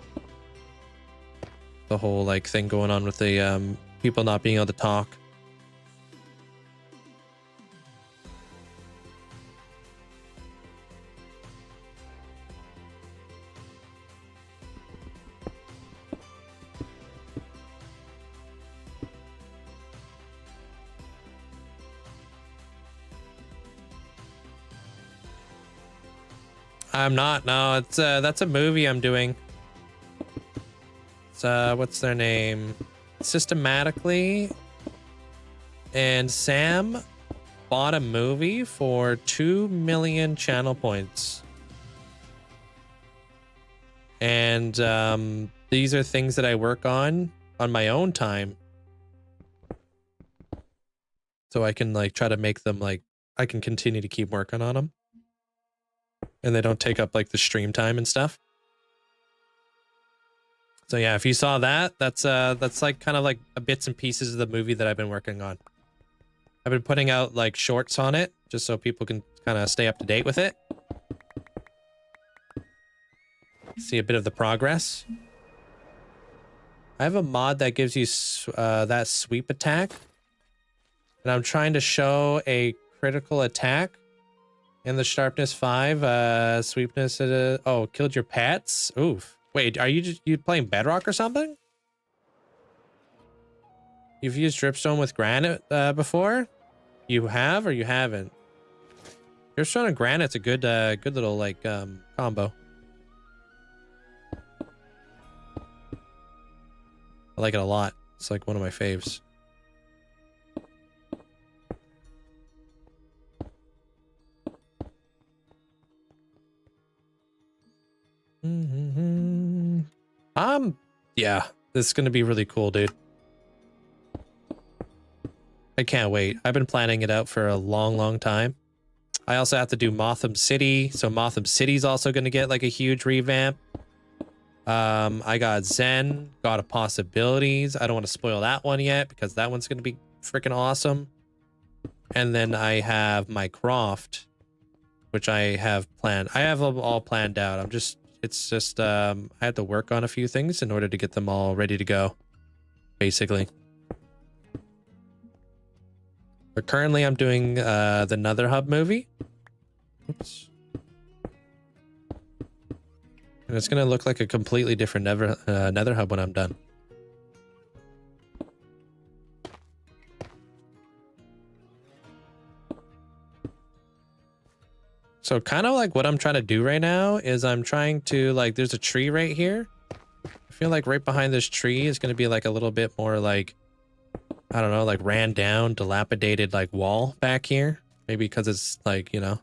The whole like thing going on with the people not being able to talk. I'm not. No, it's that's a movie I'm doing. It's what's their name? Systematically. And Sam bought a movie for 2 million channel points. And these are things that I work on my own time. So I can like try to make them like I can continue to keep working on them. And they don't take up like the stream time and stuff. So yeah, if you saw that, that's like kind of like bits and pieces of the movie that I've been working on. I've been putting out like shorts on it just so people can kind of stay up to date with it. See a bit of the progress. I have a mod that gives you that sweep attack. And I'm trying to show a critical attack. In the sharpness 5, sweepness oh, killed your pets. Oof. Wait, are you playing Bedrock or something? You've used dripstone with granite before? You have or you haven't? Dripstone and granite's a good good little like combo. I like it a lot. It's like one of my faves. Yeah, this is gonna be really cool, dude. I can't wait. I've been planning it out for a long time. I also have to do Motham City, so Motham City's also gonna get like a huge revamp. I got Zen, God of Possibilities. I don't want to spoil that one yet because that one's gonna be freaking awesome. And then I have my Croft, which I have planned. I have them all planned out. It's just I had to work on a few things in order to get them all ready to go, basically. But currently I'm doing the Nether Hub movie. Oops. And it's gonna look like a completely different Nether Hub when I'm done. So kind of like what I'm trying to do right now is I'm trying to like, there's a tree right here. I feel like right behind this tree is going to be like a little bit more like, I don't know, like ran down, dilapidated like wall back here. Maybe because it's like, you know,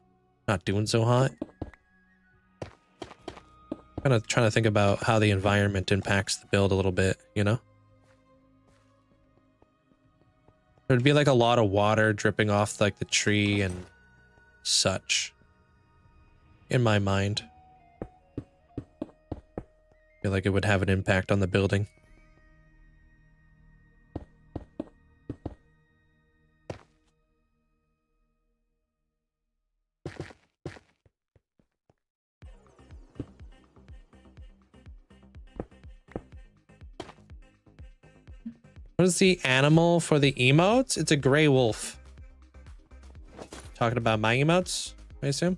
not doing so hot. Kind of trying to think about how the environment impacts the build a little bit, you know? There'd be like a lot of water dripping off like the tree and such. In my mind. I feel like it would have an impact on the building. What is the animal for the emotes? It's a gray wolf. Talking about my emotes, I assume.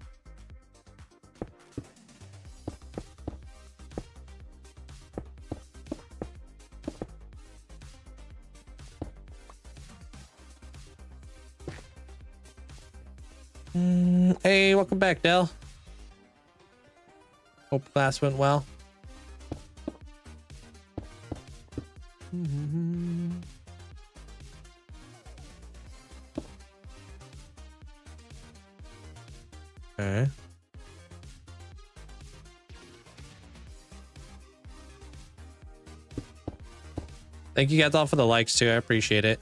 Hey, welcome back, Dell. Hope class went well. Okay. Thank you guys all for the likes too. I appreciate it.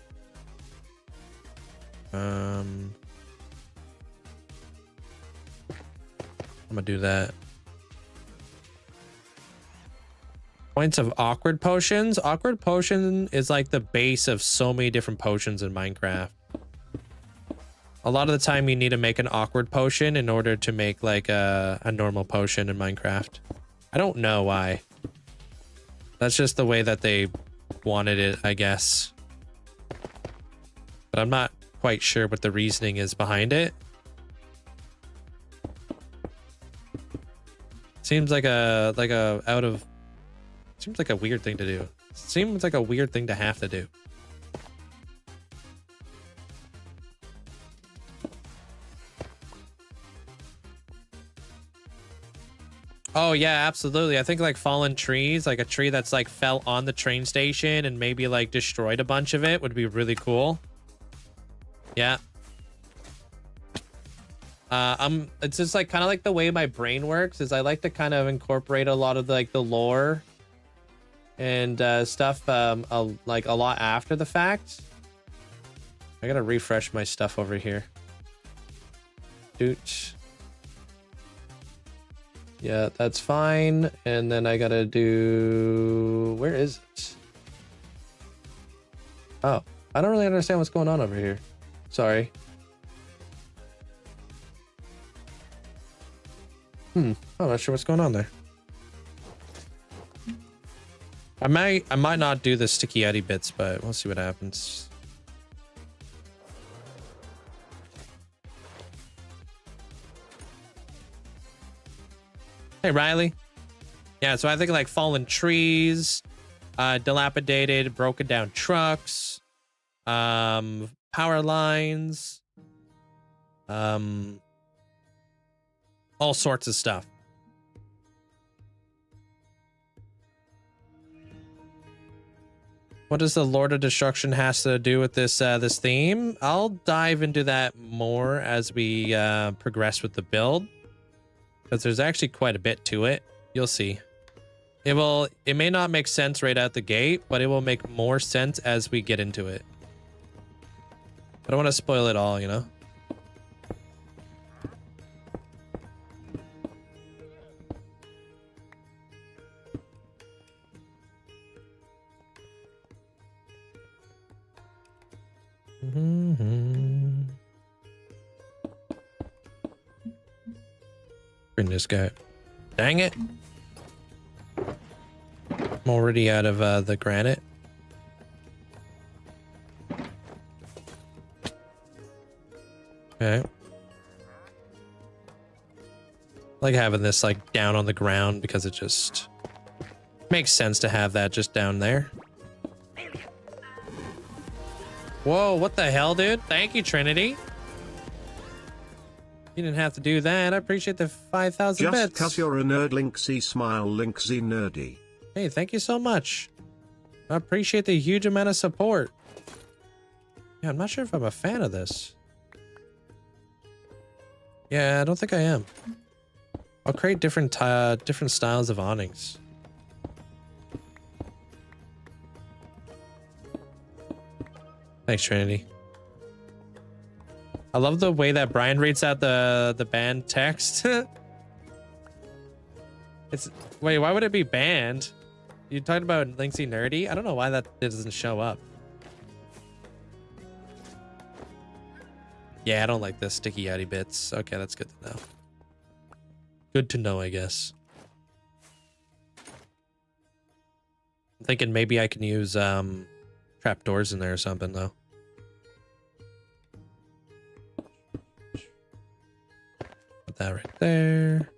I'm gonna do that. Points of awkward potions. Awkward potion is like the base of so many different potions in Minecraft. A lot of the time you need to make an awkward potion in order to make like a normal potion in Minecraft. I don't know why. That's just the way that they wanted it, I guess. But I'm not quite sure what the reasoning is behind it. Seems like a seems like a weird thing to do. Seems like a weird thing to have to do. Oh yeah, absolutely. I think like fallen trees, like a tree that's like fell on the train station and maybe like destroyed a bunch of it would be really cool. Yeah. It's just like kind of like the way my brain works is I like to kind of incorporate a lot of like the lore and stuff like a lot after the fact. I gotta refresh my stuff over here. Doot. Yeah, that's fine. And then I gotta do, where is it? Oh, I don't really understand what's going on over here. Sorry. I'm not sure what's going on there. I might not do the sticky Eddie bits, but we'll see what happens. Hey, Riley. Yeah, so I think like fallen trees, dilapidated, broken down trucks, power lines, all sorts of stuff. What does the Lord of Destruction has to do with this this theme? I'll dive into that more as we progress with the build, because there's actually quite a bit to it. You'll see. It may not make sense right out the gate, but it will make more sense as we get into it. I don't want to spoil it all, you know? Bring this guy. Dang it. I'm already out of the granite. Okay. Like having this like down on the ground because it just makes sense to have that just down there. Whoa, what the hell, dude? Thank you, Trinity. You didn't have to do that. I appreciate the 5,000 bits. Just cause you're a nerd, Linkzzey smile, Linkzzey nerdy. Hey, thank you so much. I appreciate the huge amount of support. Yeah, I'm not sure if I'm a fan of this. Yeah, I don't think I am. I'll create different styles of awnings. Thanks, Trinity. I love the way that Brian reads out the banned text. Wait, why would it be banned? You talked about Linkzzey nerdy? I don't know why that doesn't show up. Yeah, I don't like the sticky outy bits. Okay, that's good to know. Good to know, I guess. I'm thinking maybe I can use trapdoors in there or something though. Put that right there.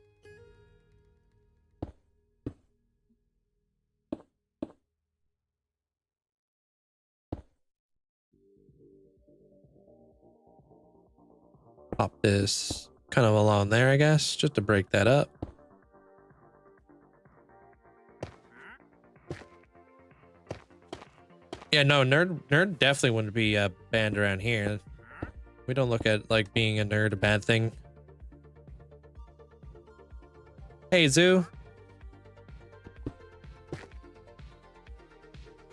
Pop this kind of along there, I guess, just to break that up. Yeah, no, nerd definitely wouldn't be banned around here. We don't look at like being a nerd a bad thing. Hey, Zoo.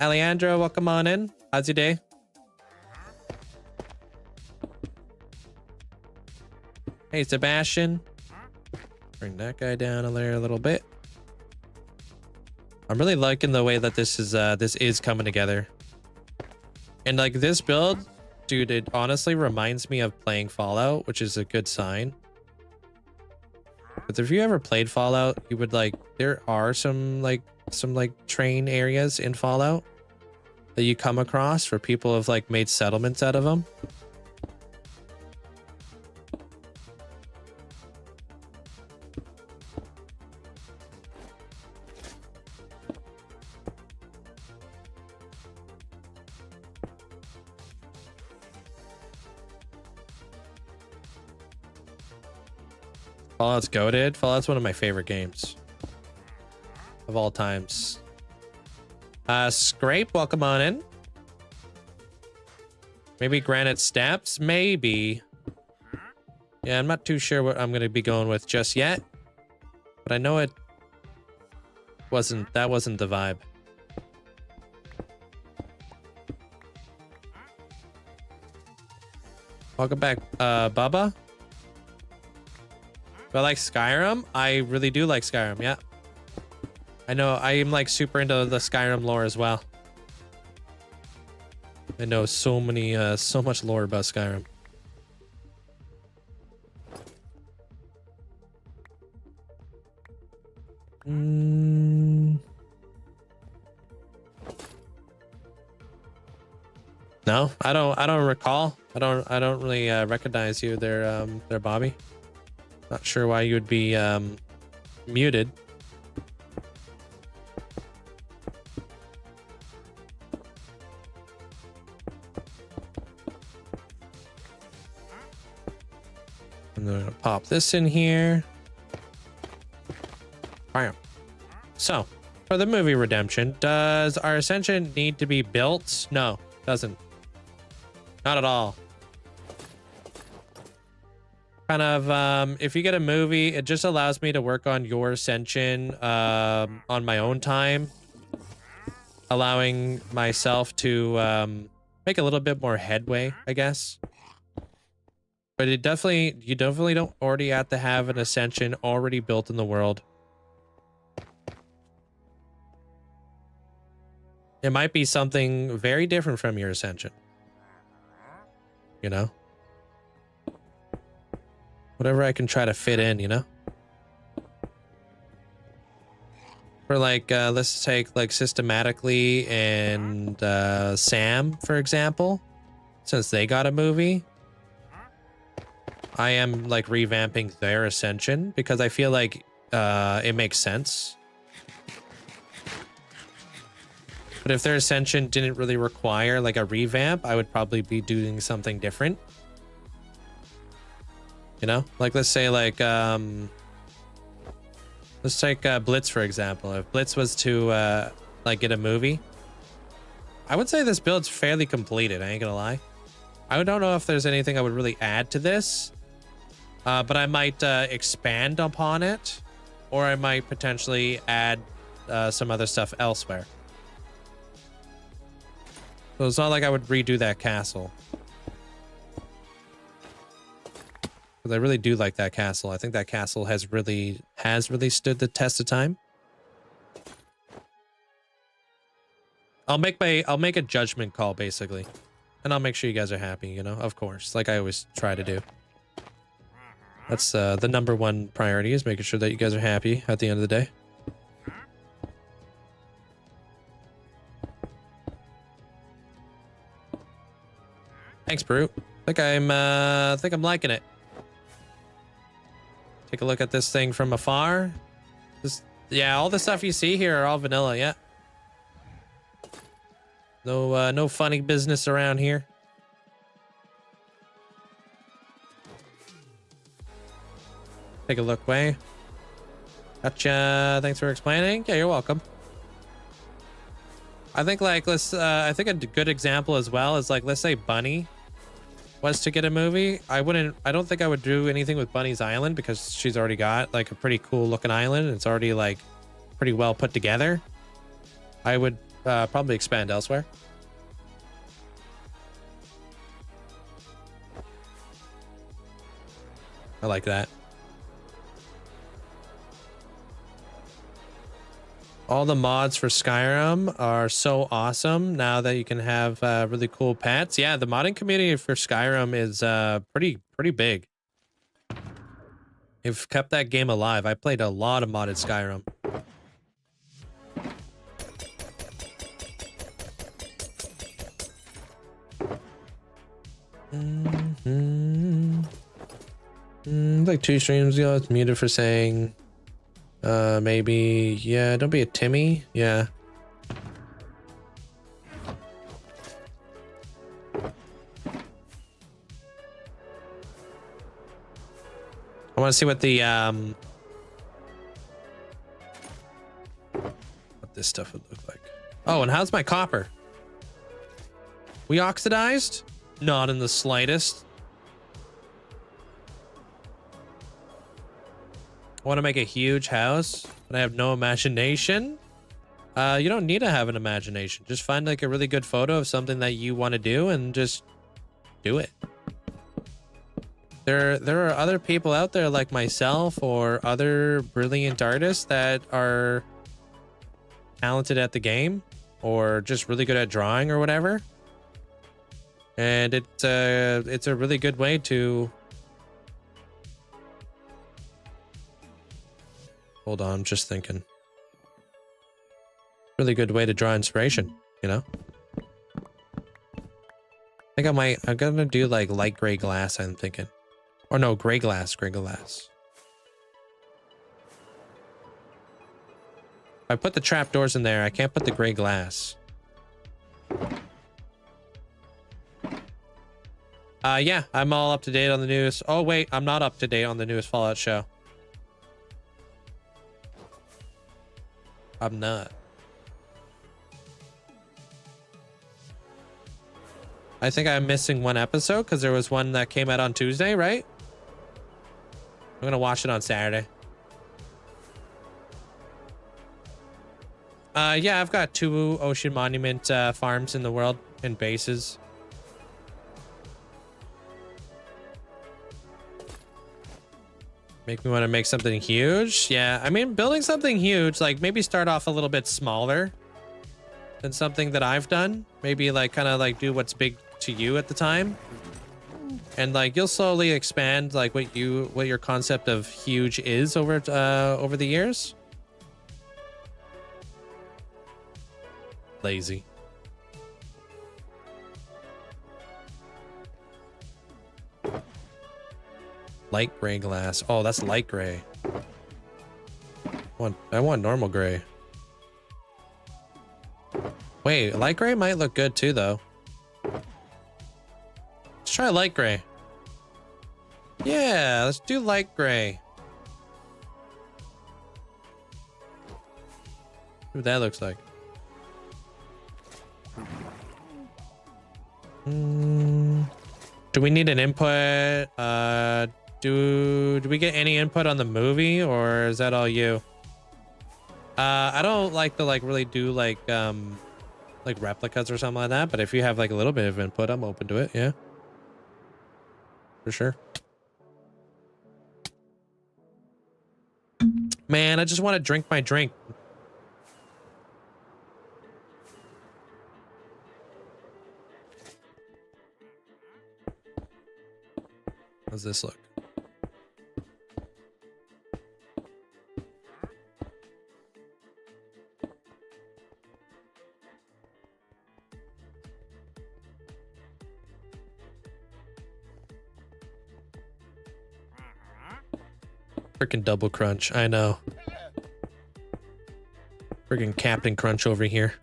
Alejandro, welcome on in. How's your day? Hey, Sebastian. Bring that guy down there a little bit. I'm really liking the way that this is coming together. And like this build, dude, it honestly reminds me of playing Fallout, which is a good sign. But if you ever played Fallout, you would like, there are some train areas in Fallout that you come across where people have like made settlements out of them. Fallout's goated. Fallout's one of my favorite games of all times. Scrape, welcome on in. Maybe Granite Steps, maybe. Yeah, I'm not too sure what I'm going to be going with just yet. But I know that wasn't the vibe. Welcome back, Bubba. Do I like Skyrim? I really do like Skyrim, yeah. I know, I am like super into the Skyrim lore as well. I know so much lore about Skyrim. No, I don't recall. I don't really recognize you there, Bobby. Not sure why you would be muted. I'm gonna pop this in here. Bam. So, for the movie Redemption, does our Ascension need to be built? No, doesn't. Not at all. Kind of, if you get a movie, it just allows me to work on your Ascension on my own time, allowing myself to make a little bit more headway, I guess. But you definitely don't already have to have an Ascension already built in the world. It might be something very different from your Ascension. You know? Whatever I can try to fit in, you know? For like, let's take like Systematically and Sam, for example. Since they got a movie, I am like revamping their Ascension because I feel like it makes sense. But if their Ascension didn't really require like a revamp, I would probably be doing something different. You know, like let's say like let's take Blitz for example. If Blitz was to like get a movie, I would say this build's fairly completed. I ain't gonna lie. I don't know if there's anything I would really add to this, but I might expand upon it, or I might potentially add some other stuff elsewhere. So it's not like I would redo that castle. Because I really do like that castle. I think that castle has really stood the test of time. I'll make a judgment call basically. And I'll make sure you guys are happy, you know, of course, like I always try to do. That's the #1 priority, is making sure that you guys are happy at the end of the day. Thanks, Brute. I think I'm liking it. Take a look at this thing from afar. Yeah, all the stuff you see here are all vanilla, yeah. No funny business around here. Take a look, Way. Gotcha. Thanks for explaining. Yeah, you're welcome. I think like I think a good example as well is like, let's say Bunny was to get a movie. I don't think I would do anything with Bunny's Island because she's already got like a pretty cool looking island. It's already like pretty well put together. I would probably expand elsewhere. I like that. All the mods for Skyrim are so awesome now that you can have really cool pets. Yeah, the modding community for Skyrim is pretty big. You've kept that game alive. I played a lot of modded Skyrim. Like 2 streams ago, it's muted for saying maybe, yeah, don't be a Timmy. Yeah. I want to see what the what this stuff would look like. Oh, and how's my copper? We oxidized? Not in the slightest. I want to make a huge house, but I have no imagination. You don't need to have an imagination. Just find like a really good photo of something that you want to do and just do it. There are other people out there like myself or other brilliant artists that are talented at the game or just really good at drawing or whatever. And it's a really good way to... Hold on, I'm just thinking. Really good way to draw inspiration, you know? I think I'm gonna do like light gray glass, I'm thinking. Or no, gray glass. If I put the trapdoors in there, I can't put the gray glass. Yeah, I'm all up to date on the news. Oh wait, I'm not up to date on the newest Fallout show. I'm not. I think I'm missing one episode because there was one that came out on Tuesday, right? I'm gonna watch it on Saturday. Yeah, I've got 2 ocean monument farms in the world and bases. Make me want to make something huge. Yeah, I mean, building something huge, like maybe start off a little bit smaller than something that I've done. Maybe like kind of like do what's big to you at the time. And like you'll slowly expand like what your concept of huge is over the years. Lazy. Light gray glass. Oh, that's light gray. I want normal gray. Wait, light gray might look good too, though. Let's try light gray. Yeah, let's do light gray. See what that looks like. Do we need an input? Do we get any input on the movie, or is that all you? I don't like to like really do like replicas or something like that, but if you have like a little bit of input, I'm open to it. Yeah, for sure. Man, I just want to drink my drink. How's this look? Freaking double crunch. I know. Freaking Captain Crunch over here.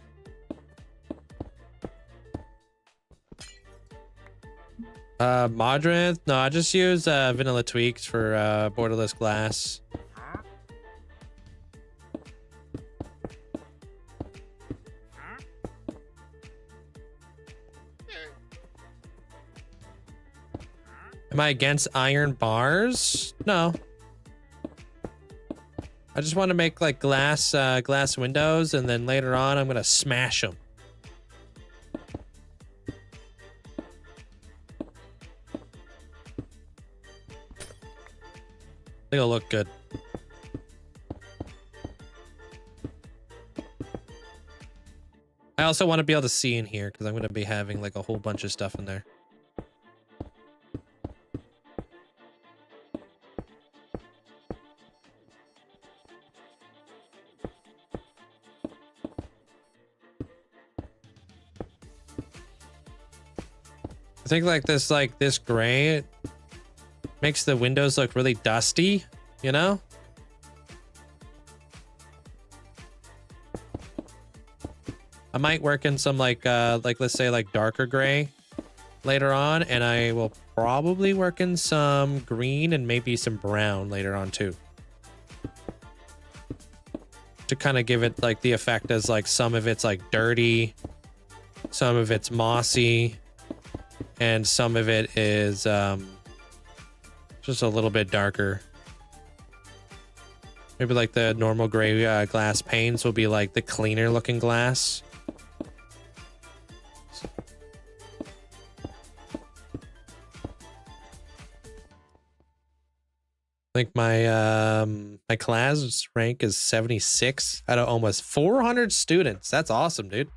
Modrith? No, I just use vanilla tweaks for borderless glass. Am I against iron bars? No. I just want to make like glass windows, and then later on I'm gonna smash them. I think it'll look good. I also want to be able to see in here because I'm going to be having like a whole bunch of stuff in there. I think like this gray makes the windows look really dusty, you know? I might work in some like let's say like darker gray later on, and I will probably work in some green and maybe some brown later on too. To kind of give it like the effect as like some of it's like dirty, some of it's mossy, and some of it is just a little bit darker. Maybe like the normal gray glass panes will be like the cleaner looking glass. I think my my class rank is 76 out of almost 400 students. That's awesome, dude.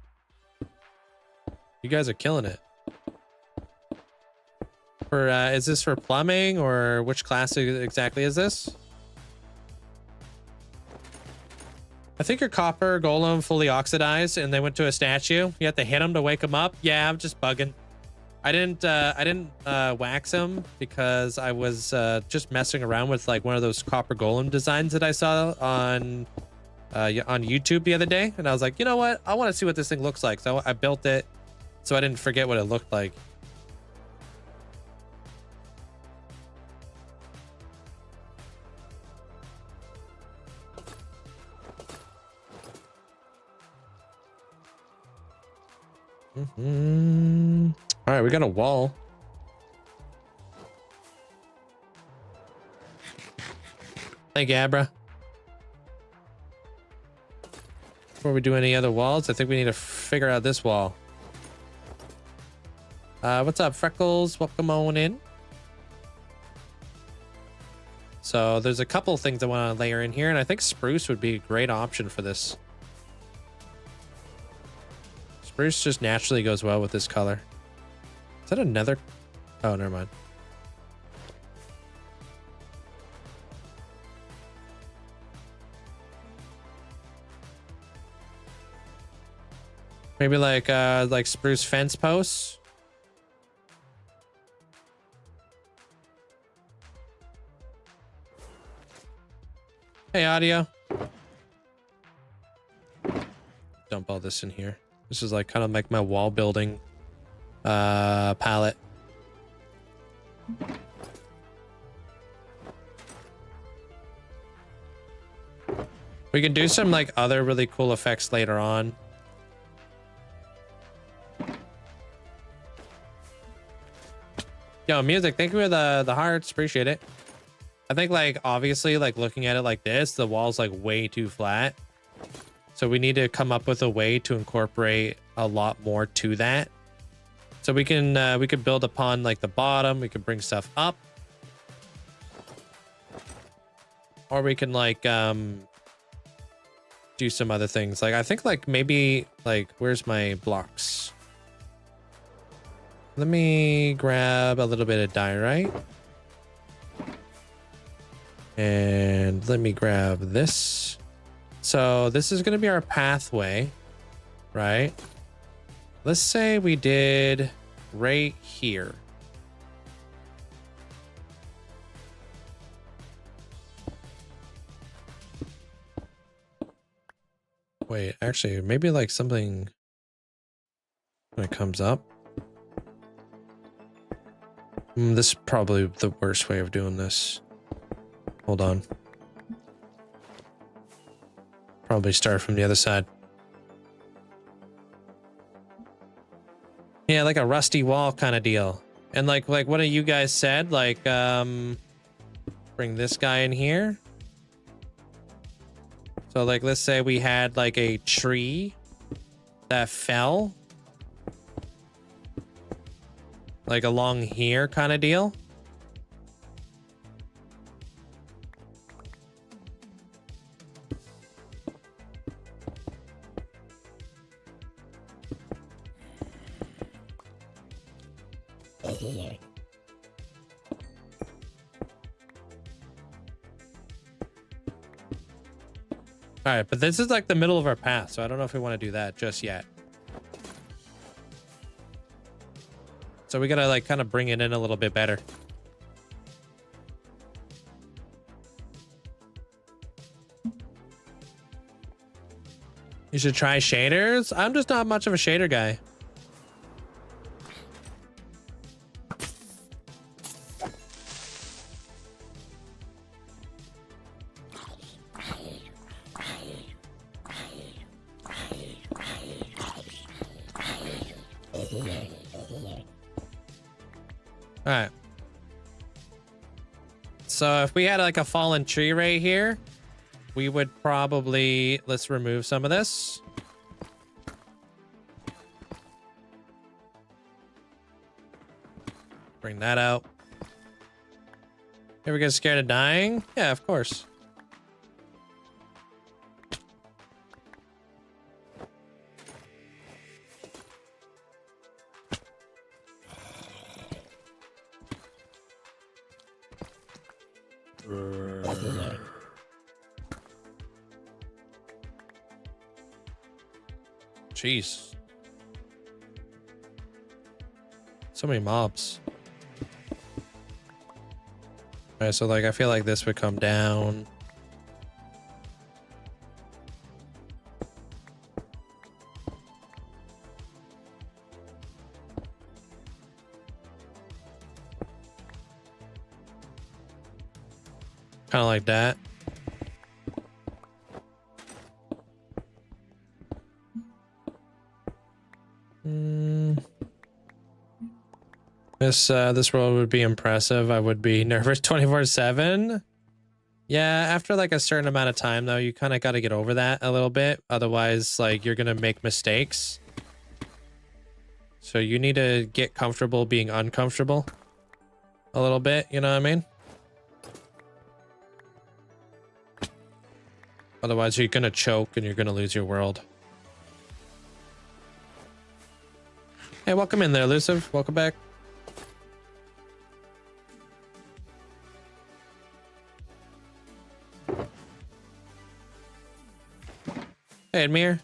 You guys are killing it. For is this for plumbing, or which class exactly is this? I think your copper golem fully oxidized and they went to a statue. You have to hit him to wake him up. Yeah, I'm just bugging. I didn't wax him because I was just messing around with like one of those copper golem designs that I saw on YouTube the other day, and I was like, you know what? I want to see what this thing looks like. So I built it so I didn't forget what it looked like. All right, we got a wall. Thank you, Abra. Before we do any other walls, I think we need to figure out this wall. What's up, Freckles? Welcome on in. So there's a couple things I want to layer in here, and I think spruce would be a great option for this. Spruce just naturally goes well with this color. Is that another? Oh, never mind. Maybe like spruce fence posts. Hey, audio. Dump all this in here. This is like kind of like my wall building palette. We can do some like other really cool effects later on. Yo, music, thank you for the hearts. Appreciate it. I think like obviously like looking at it like this, the wall's like way too flat. So we need to come up with a way to incorporate a lot more to that. So we could build upon like the bottom, we could bring stuff up. Or we can like do some other things. Like I think like maybe like where's my blocks? Let me grab a little bit of diorite. And let me grab this. So this is going to be our pathway, right? Let's say we did right here. Wait, actually, maybe like something when it comes up. This is probably the worst way of doing this. Hold on. Probably start from the other side. Yeah, like a rusty wall kind of deal. And like one of you guys said, like bring this guy in here. So like let's say we had like a tree that fell. Like along here kind of deal. All right, but this is like the middle of our path, so I don't know if we want to do that just yet. So we gotta like kind of bring it in a little bit better. You should try shaders. I'm just not much of a shader guy. All right. So if we had like a fallen tree right here, we would probably, let's remove some of this. Bring that out. Ever get scared of dying? Yeah, of course. Jeez. So many mobs. Alright, so like I feel like this would come down. Kind of like that. This world would be impressive. I would be nervous 24/7. Yeah, after like a certain amount of time though, you kind of got to get over that a little bit. Otherwise, like you're gonna make mistakes. So you need to get comfortable being uncomfortable a little bit, you know what I mean? Otherwise, you're gonna choke and you're gonna lose your world. Hey, welcome in there, Elusive. Welcome back. Hey, Admir.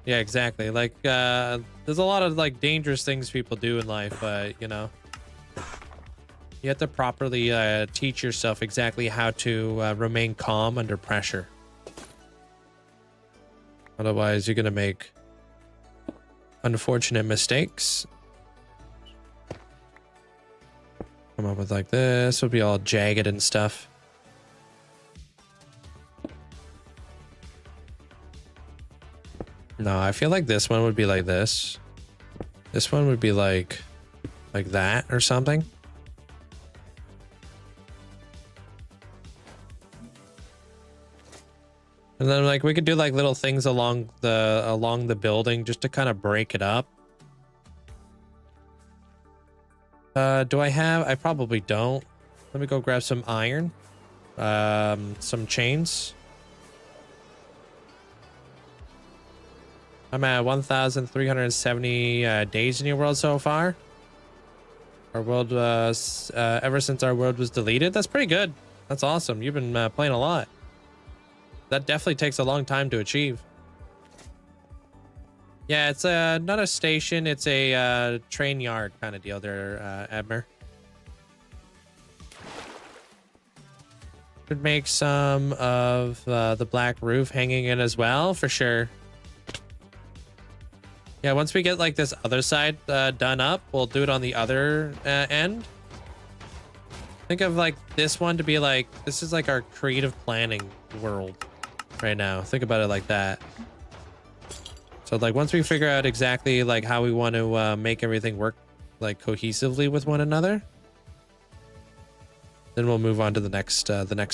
Yeah, exactly. Like, there's a lot of like dangerous things people do in life, but you know, you have to properly teach yourself exactly how to remain calm under pressure. Otherwise, you're gonna make unfortunate mistakes. Come up with like this. Would be all jagged and stuff. No, I feel like this one would be like this. This one would be like that or something. And then like we could do like little things along the building just to kind of break it up. Do I have? I probably don't. Let me go grab some iron. Some chains. I'm at 1,370 days in your world so far. Our world was ever since our world was deleted. That's pretty good. That's awesome. You've been playing a lot. That definitely takes a long time to achieve. Yeah, it's not a station. It's a train yard kind of deal there, Admir. Could make some of the black roof hanging in as well, for sure. Yeah, once we get like this other side done up, we'll do it on the other end. Think of like this one to be like, this is like our creative planning world right now. Think about it like that. So like once we figure out exactly like how we want to make everything work like cohesively with one another, then we'll move on to the next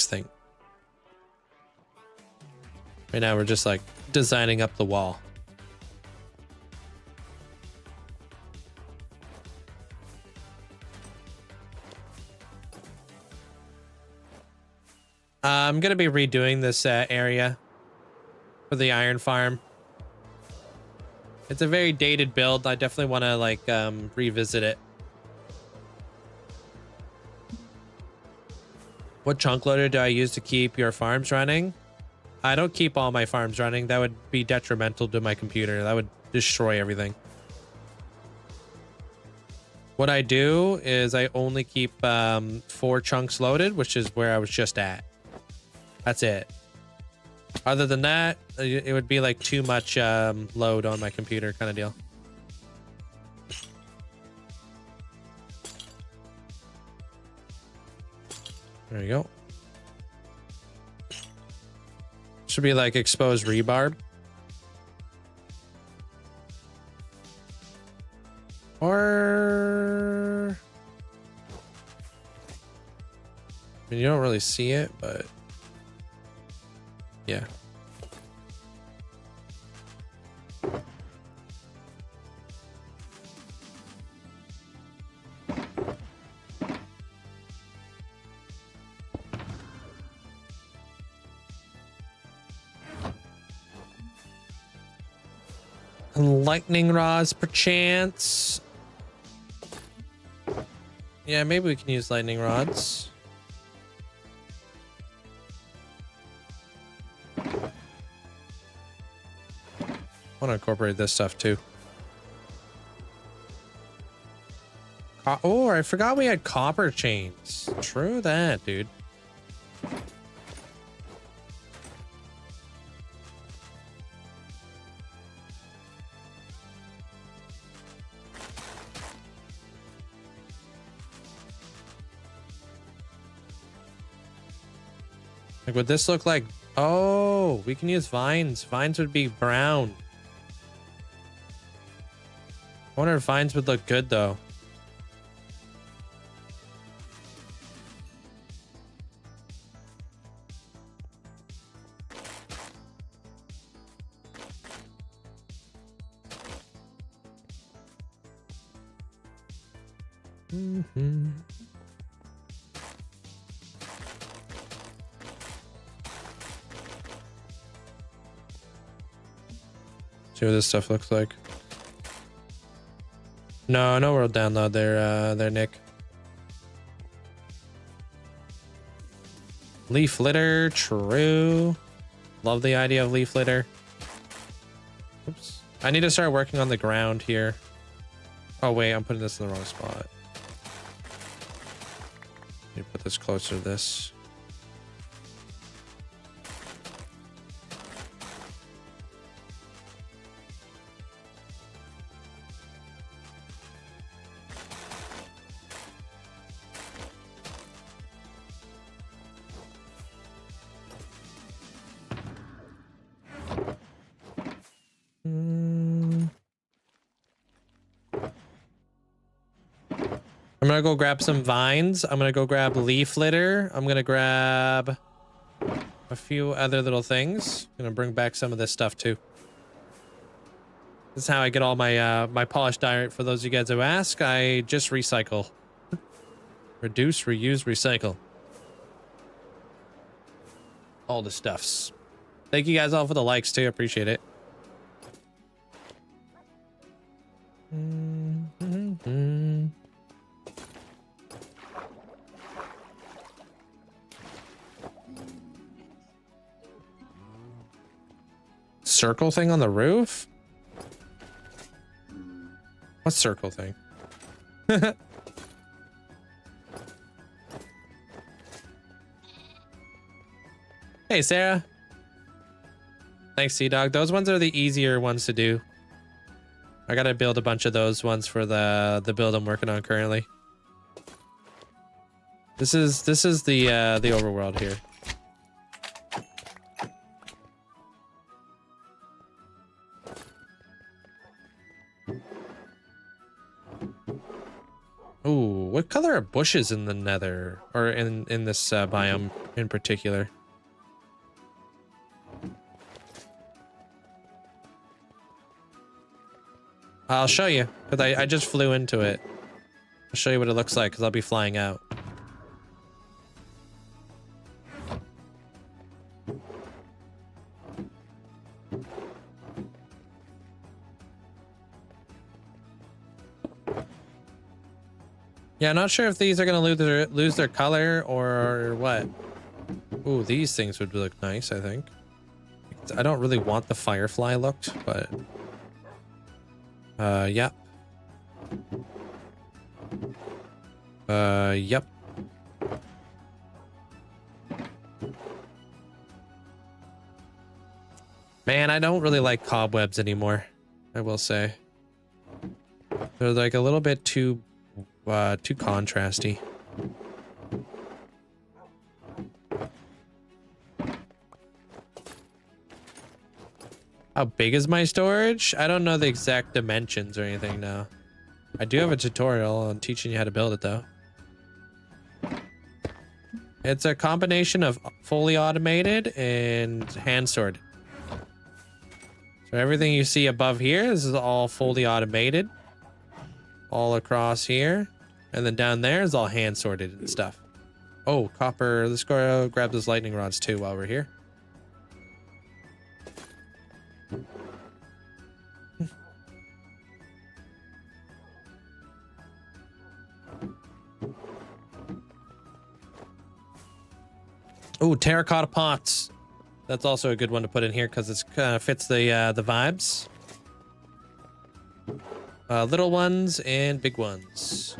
thing. Right now we're just like designing up the wall. I'm going to be redoing this area for the iron farm. It's a very dated build. I definitely want to like revisit it. What chunk loader do I use to keep your farms running? I don't keep all my farms running. That would be detrimental to my computer. That would destroy everything. What I do is I only keep 4 chunks loaded, which is where I was just at. That's it. Other than that, it would be like too much load on my computer kind of deal. There you go. Should be like exposed rebarb. Or... I mean, you don't really see it, but... yeah. Lightning rods, perchance. Yeah, maybe we can use lightning rods. I want to incorporate this stuff too. Oh, I forgot we had copper chains. True that, dude. Like, would this look like... oh, we can use vines. Vines would be brown. I wonder if vines would look good though. See what this stuff looks like. No world download there, Nick. Leaf litter, true. Love the idea of leaf litter. Oops. I need to start working on the ground here. Oh wait, I'm putting this in the wrong spot. Need to put this closer to this. I'm gonna go grab some vines. I'm gonna go grab leaf litter. I'm gonna grab a few other little things. I'm gonna bring back some of this stuff too. This is how I get all my my polished diorite. For those of you guys who ask, I just recycle. Reduce, reuse, recycle. All the stuffs. Thank you guys all for the likes too. Appreciate it. Circle thing on the roof? What circle thing? Hey, Sarah. Thanks, Sea-Dog. Those ones are the easier ones to do. I gotta build a bunch of those ones for the build I'm working on currently. This is the overworld here. Ooh, what color are bushes in the nether? Or in this biome in particular? I'll show you, because I just flew into it. I'll show you what it looks like, because I'll be flying out. Yeah, I'm not sure if these are going to lose their color or what. Ooh, these things would look nice, I think. I don't really want the firefly looked, but... yep. Yep. Man, I don't really like cobwebs anymore, I will say. They're like a little bit too contrasty. How big is my storage? I don't know the exact dimensions or anything now. I do have a tutorial on teaching you how to build it though. It's a combination of fully automated and hand sorted. So everything you see above here, this is all fully automated. All across here. And then down there is all hand sorted and stuff. Oh, copper. Let's go grab those lightning rods too while we're here. Oh, terracotta pots. That's also a good one to put in here because it kind of fits the vibes. Little ones and big ones.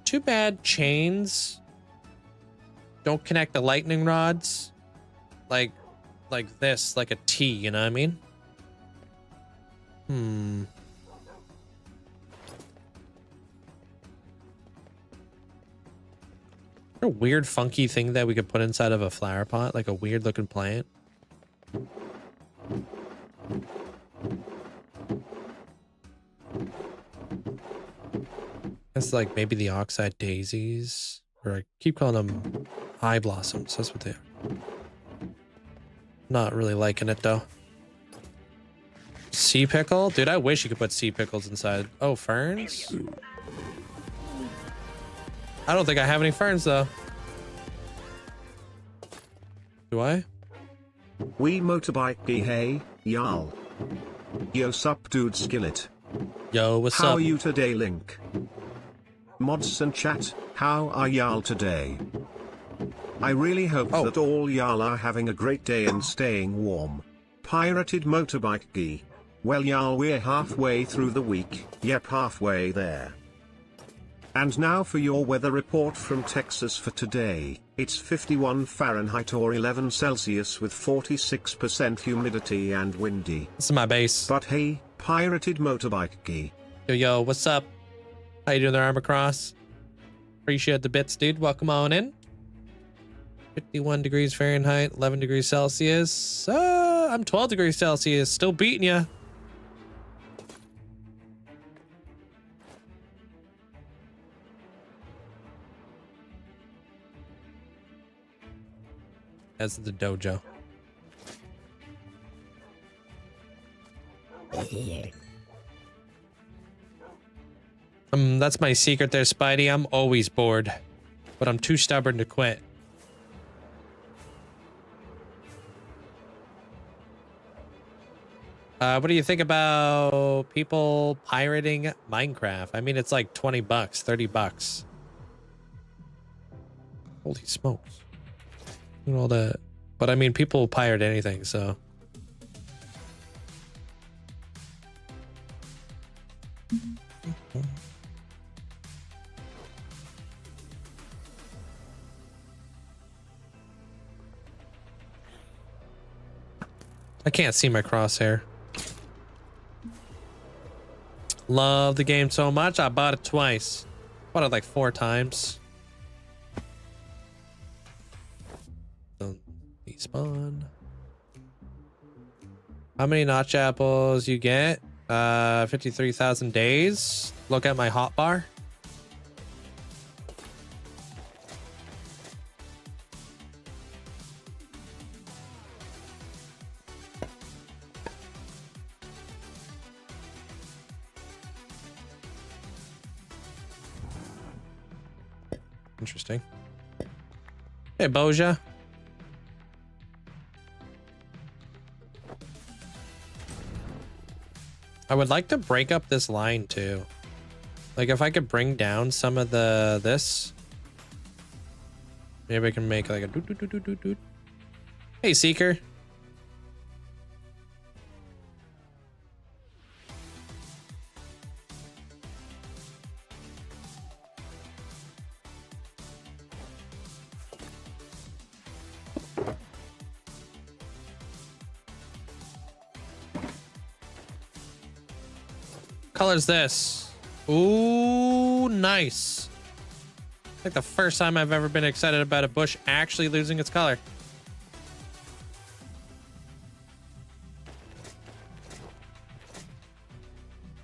Too bad chains don't connect the lightning rods like this, like a T, you know what I mean? A weird funky thing that we could put inside of a flower pot, like a weird looking plant. It's like maybe the oxide daisies, or I keep calling them eye blossoms. That's what they are. Not really liking it though. Sea pickle? Dude, I wish you could put sea pickles inside. Oh, ferns? I don't think I have any ferns though. Do I? We motorbike hey, y'all. Yo sup dude skillet. Yo, what's up? How are you today, Link? Mods and chat, how are y'all today? I really hope that all y'all are having a great day and staying warm. Pirated motorbike gee. Well y'all, we're halfway through the week, yep, halfway there. And now for your weather report from Texas for today. It's 51 Fahrenheit or 11 Celsius with 46% humidity and windy. This is my base. But hey, pirated motorbike gee. Yo, what's up? How you doing there, Armor Cross? Appreciate the bits, dude. Welcome on in. 51 degrees Fahrenheit, 11 degrees Celsius. I'm 12 degrees Celsius, still beating you. That's the dojo. That's my secret there, Spidey. I'm always bored, but I'm too stubborn to quit. What do you think about people pirating Minecraft? I mean, it's like 20 bucks, 30 bucks. Holy smokes. And all that. But I mean, people pirate anything, so. I can't see my crosshair. Love the game so much, I bought it twice. Bought it like 4 times. Don't despawn. How many notch apples you get? 53,000 days. Look at my hotbar. Interesting. Hey, Boja. I would like to break up this line too. Like if I could bring down some of this. Maybe I can make like a doot doot doot doot doot doot. Hey, Seeker. Color's this? Ooh, nice. Like the first time I've ever been excited about a bush actually losing its color.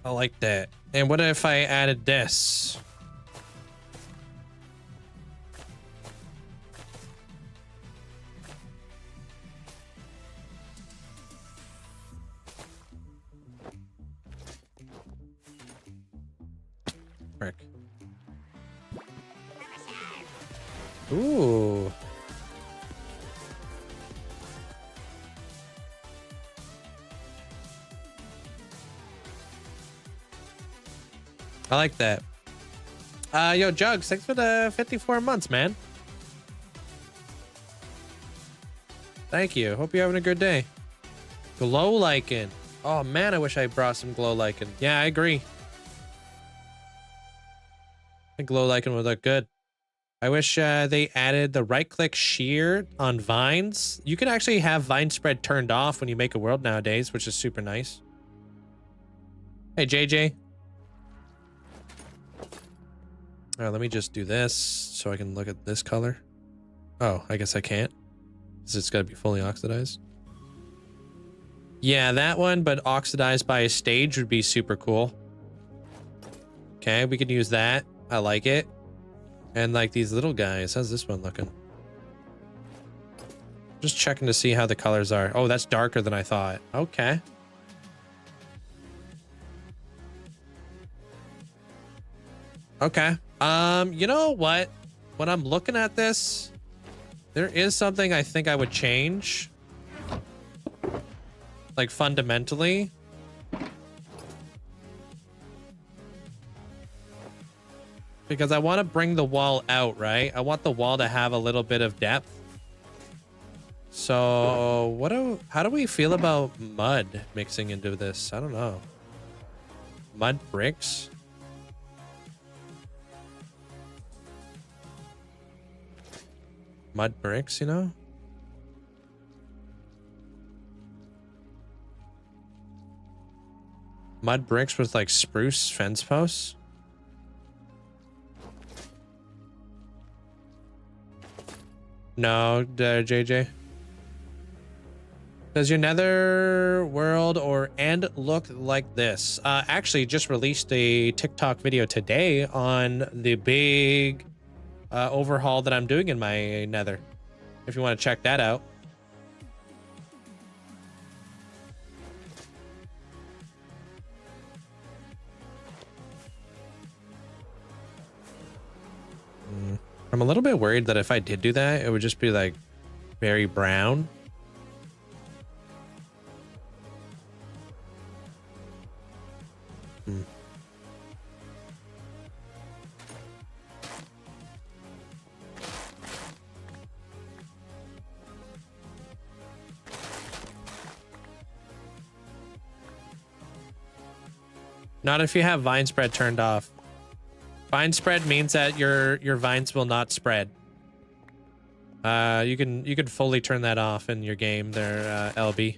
I like that. And what if I added this? Frick. Ooh. I like that. Yo, Jugs, thanks for the 54 months, man. Thank you. Hope you're having a good day. Glow lichen. Oh man, I wish I brought some glow lichen. Yeah, I agree. I think glow lichen would look good. I wish they added the right-click shear on vines. You can actually have vine spread turned off when you make a world nowadays, which is super nice. Hey, JJ. All right, let me just do this so I can look at this color. Oh, I guess I can't. It's got to be fully oxidized. Yeah, that one, but oxidized by a stage would be super cool. Okay, we could use that. I like it. And like these little guys, how's this one looking? Just checking to see how the colors are. Oh, that's darker than I thought. Okay. Okay. You know what? When I'm looking at this, there is something I think I would change. Like fundamentally. Because I want to bring the wall out, right? I want the wall to have a little bit of depth. So how do we feel about mud mixing into this? I don't know. Mud bricks? Mud bricks, you know? Mud bricks with like spruce fence posts? No, JJ. Does your nether world or end look like this? Actually, just released a TikTok video today on the big overhaul that I'm doing in my nether. If you want to check that out. I'm a little bit worried that if I did do that, it would just be like very brown. Not if you have vine spread turned off. Vine spread means that your vines will not spread. You can fully turn that off in your game there, LB.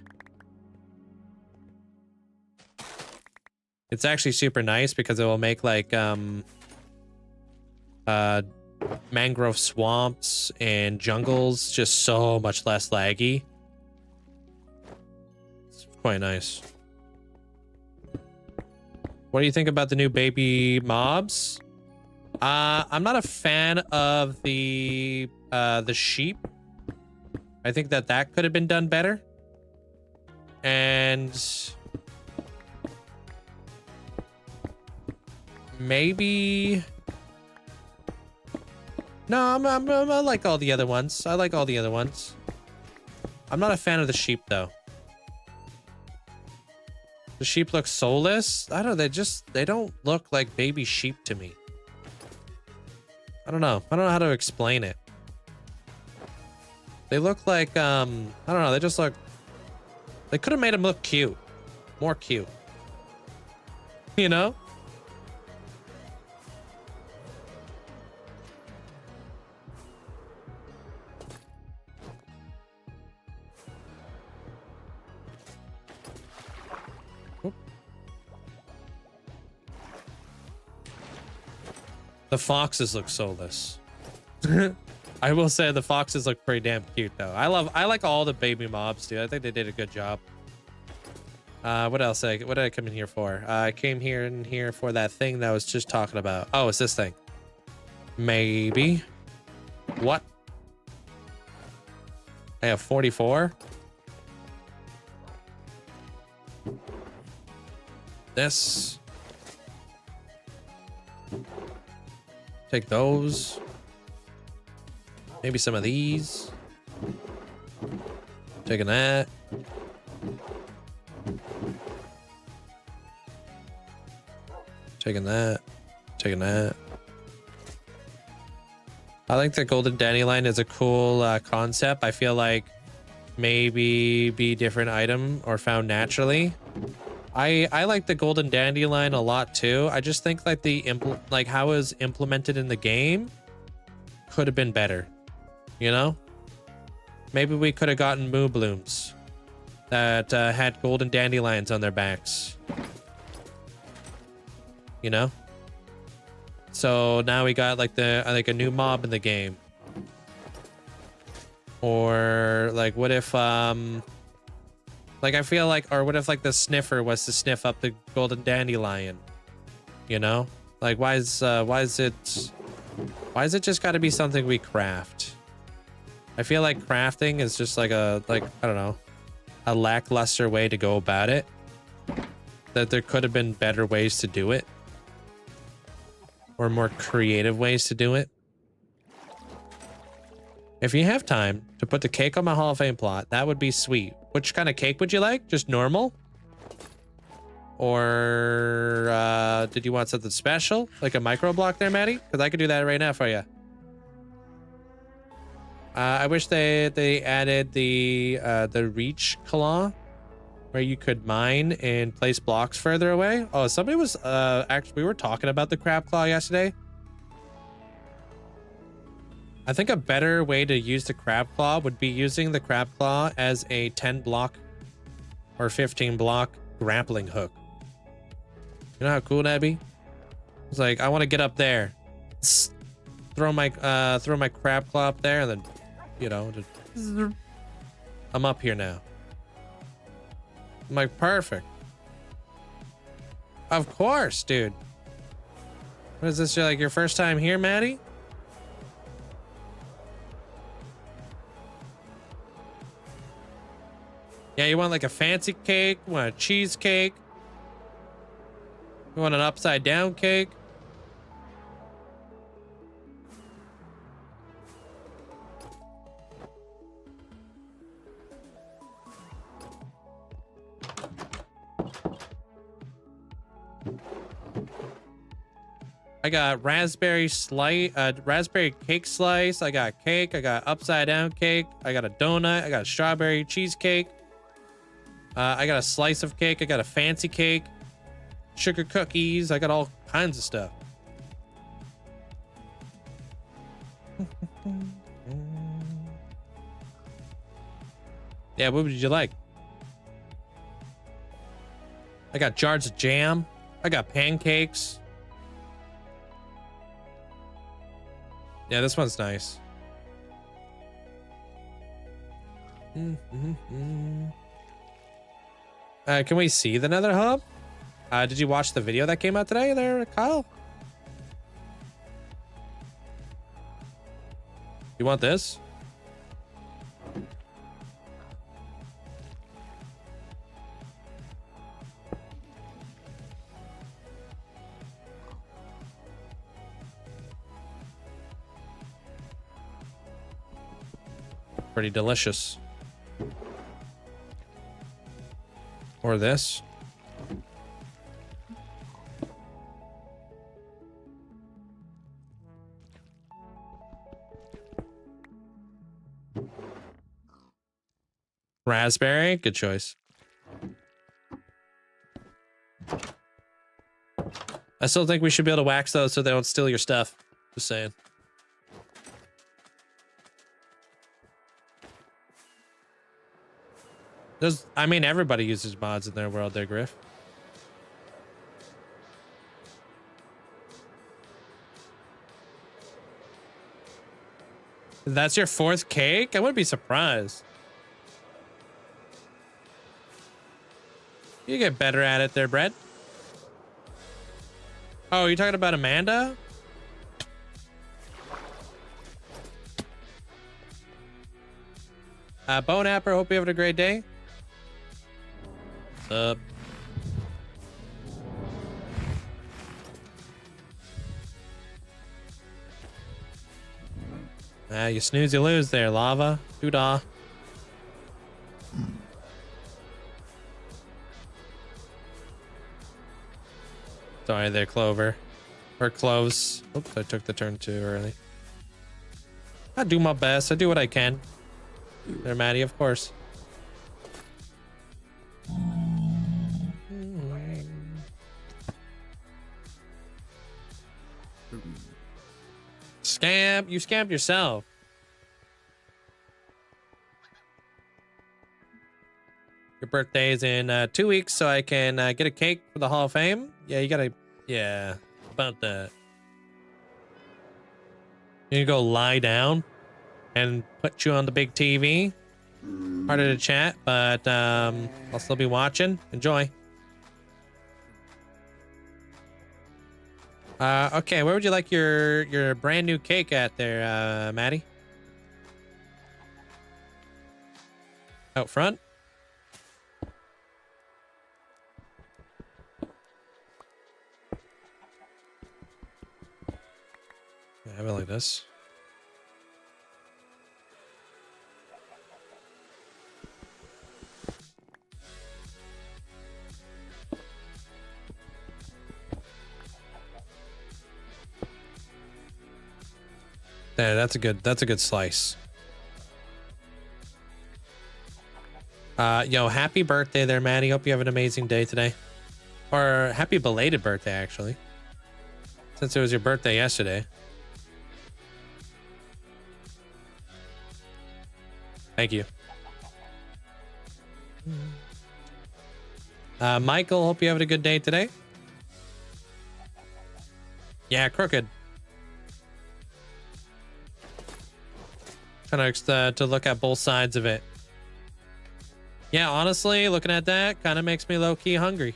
It's actually super nice because it will make like mangrove swamps and jungles just so much less laggy. It's quite nice. What do you think about the new baby mobs? I'm not a fan of the sheep. I think that could have been done better. And maybe no, I like all the other ones. I like all the other ones. I'm not a fan of the sheep though. The sheep look soulless. I don't know, they don't look like baby sheep to me. I don't know how to explain it. They look like I don't know, they just look, they could have made them look cute. More cute. You know? The foxes look soulless. I will say the foxes look pretty damn cute though. I like all the baby mobs, dude. I think they did a good job. What else? What did I come in here for? I came here for that thing that I was just talking about. Oh, it's this thing. Maybe. What? I have 44. This. Take those. Maybe some of these. Taking that. Taking that. Taking that. I think the golden dandelion is a cool concept. I feel like maybe be different item or found naturally. I like the golden dandelion a lot too. I just think like how it was implemented in the game could have been better. You know? Maybe we could have gotten moo blooms that had golden dandelions on their backs. You know? So now we got like a new mob in the game. Or like what if like I feel like, or what if like the sniffer was to sniff up the golden dandelion? You know? Like why is it just got to be something we craft? I feel like crafting is just like I don't know, a lackluster way to go about it. That there could have been better ways to do it. Or more creative ways to do it. If you have time to put the cake on my Hall of Fame plot, that would be sweet. Which kind of cake would you like? Just normal? Or did you want something special? Like a micro block there, Maddie? Because I could do that right now for you. I wish they added the reach claw, where you could mine and place blocks further away. Oh, somebody was actually, we were talking about the crab claw yesterday. I think a better way to use the crab claw would be using the crab claw as a 10 block or 15 block grappling hook. You know how cool that'd be? It's like, I want to get up there. Throw my crab claw up there and then, you know, just, I'm up here now. I'm like, perfect. Of course, dude. What is this, like your first time here, Maddie? Yeah, you want like a fancy cake? You want a cheesecake? You want an upside down cake? I got raspberry cake slice. I got cake. I got upside down cake. I got a donut. I got a strawberry cheesecake. I got a slice of cake. I got a fancy cake. Sugar cookies. I got all kinds of stuff. Yeah, what would you like? I got jars of jam. I got pancakes. Yeah, this one's nice. Can we see the Nether Hub? Did you watch the video that came out today there, Kyle? You want this? Pretty delicious. Or this. Raspberry, good choice. I still think we should be able to wax those so they don't steal your stuff. Just saying. I mean, everybody uses mods in their world there, Griff. That's your fourth cake? I wouldn't be surprised. You get better at it there, Brett. Oh, you're talking about Amanda? Bone Apper, hope you're having a great day. What's up? You snooze, you lose there, Lava. Doodah. Sorry there, Clover. Or Cloves. Oops, I took the turn too early. I do my best. I do what I can. There, Maddie, of course. Scam. You scammed yourself. Your birthday is in 2 weeks, so I can get a cake for the Hall of Fame. Yeah, you gotta... Yeah, about that. You go lie down and put you on the big TV. Harder to chat, but I'll still be watching. Enjoy. Okay, where would you like your brand new cake at there, Maddie? Out front? Yeah, have it like this. There, that's a good slice. Yo, happy birthday there, Maddie. Hope you have an amazing day today. Or happy belated birthday, actually. Since it was your birthday yesterday. Thank you. Michael, hope you have a good day today. Yeah, crooked. Trying to look at both sides of it. Yeah, honestly, looking at that kind of makes me low-key hungry.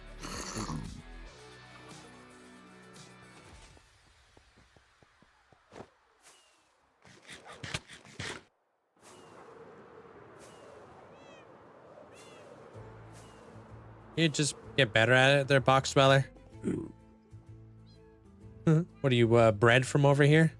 You just get better at it there, Box Dweller. What are you, bred from over here?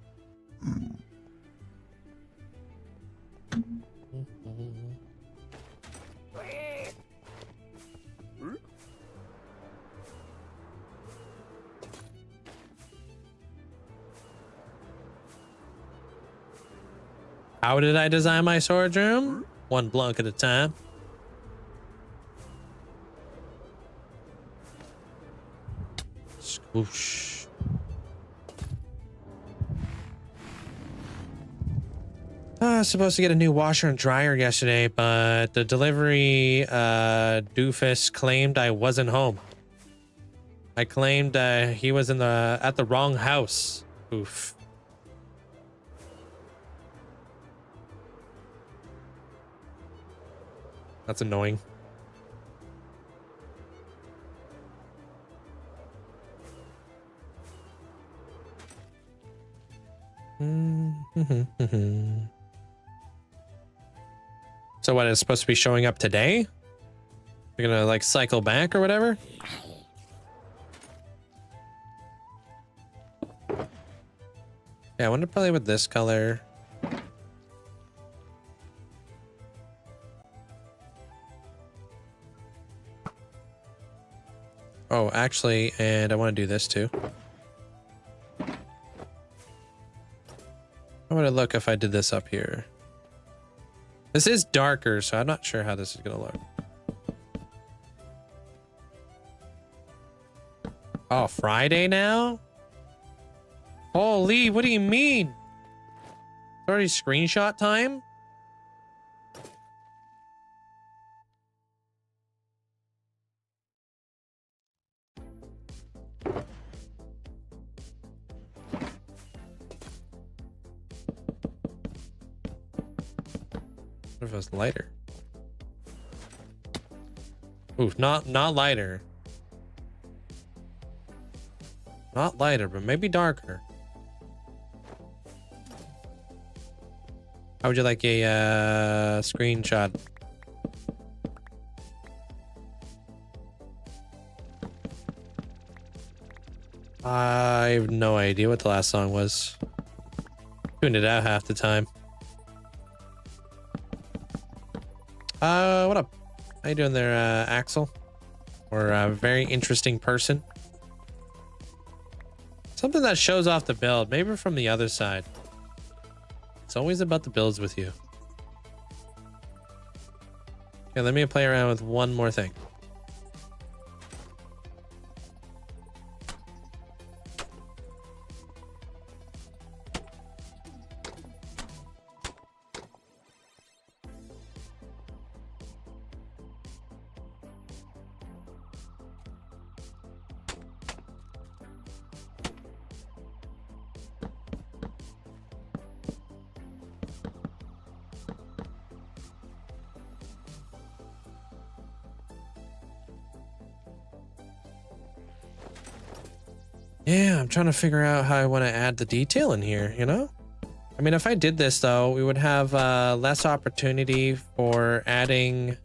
How did I design my storage room? One block at a time. Swoosh. I was supposed to get a new washer and dryer yesterday, but the delivery doofus claimed I wasn't home. I claimed he was at the wrong house. Oof. That's annoying. So what is supposed to be showing up today? We're gonna like cycle back or whatever? Yeah, I want to play with this color. Oh, actually, and I want to do this too. How would it look if I did this up here? This is darker, so I'm not sure how this is gonna look. Oh, Friday now? Holy, what do you mean? It's already screenshot time? What if it was lighter? Oof, not lighter. Not lighter, but maybe darker. How would you like a screenshot? I have no idea what the last song was. Tuned it out half the time. What up? How you doing there, Axel? Or a very interesting person? Something that shows off the build, maybe from the other side. It's always about the builds with you. Okay, let me play around with one more thing. Yeah, I'm trying to figure out how I want to add the detail in here, you know? I mean, if I did this though, we would have less opportunity for adding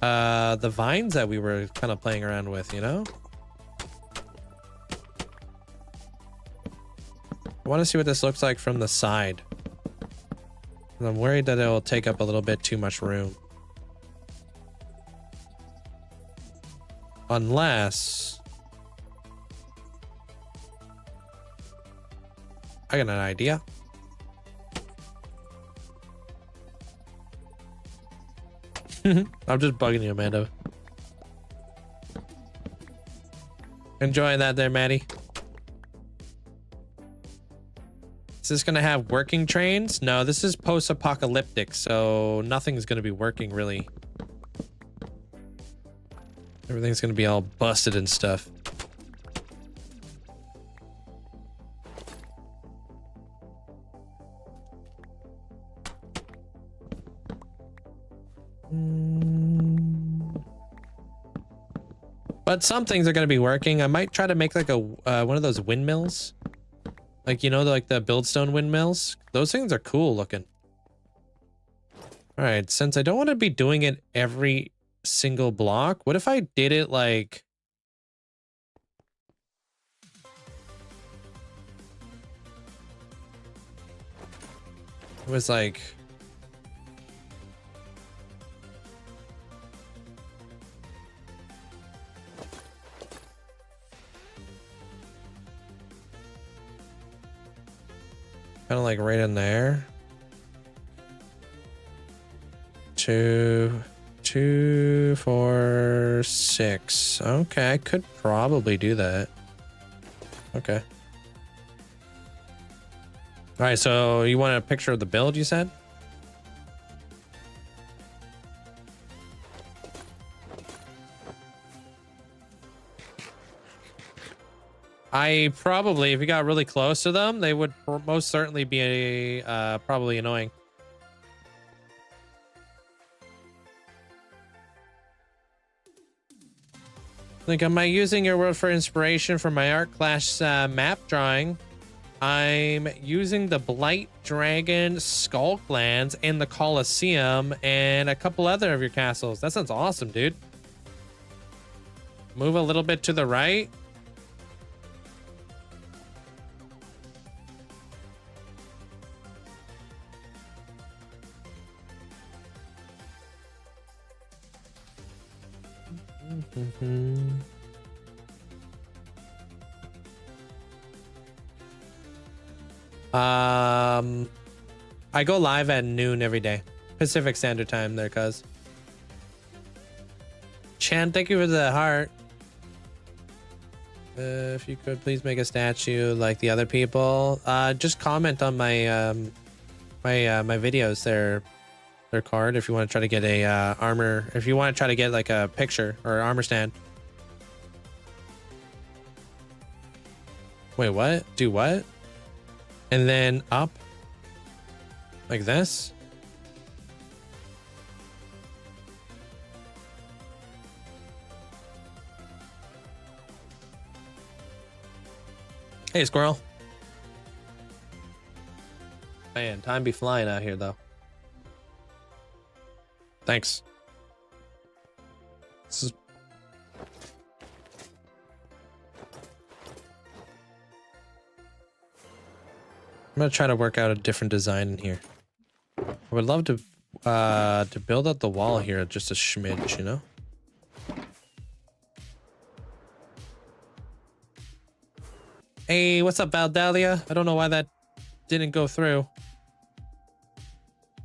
the vines that we were kind of playing around with, you know? I want to see what this looks like from the side. And I'm worried that it will take up a little bit too much room. Unless... I got an idea. I'm just bugging you, Amanda. Enjoying that there, Maddie. Is this gonna have working trains? No, this is post-apocalyptic, so nothing's gonna be working really. Everything's gonna be all busted and stuff. But some things are going to be working. I might try to make like a one of those windmills. Like, you know, like the buildstone windmills. Those things are cool looking. All right, since I don't want to be doing it every single block, what if I did it like... It was like... kind of like right in there. 2, 2, 4, 6. Okay, I could probably do that. Okay. All right, so you want a picture of the build, you said? I probably, if you got really close to them, they would most certainly be probably annoying. Like, am I using your world for inspiration for my art class map drawing? I'm using the Blight Dragon Skulllands and the Colosseum and a couple other of your castles. That sounds awesome, dude. Move a little bit to the right. I go live at noon every day, Pacific Standard Time there, cuz. Chan, thank you for the heart. If you could please make a statue like the other people, just comment on my my videos there, their card, if you want to try to get a armor, if you want to try to get like a picture or armor stand. Wait, what? Do what? And then up like this. Hey, squirrel. Man, time be flying out here though. Thanks. This is... I'm gonna try to work out a different design in here. I would love to build up the wall here just a smidge, you know? Hey, what's up, Valdalia? I don't know why that didn't go through.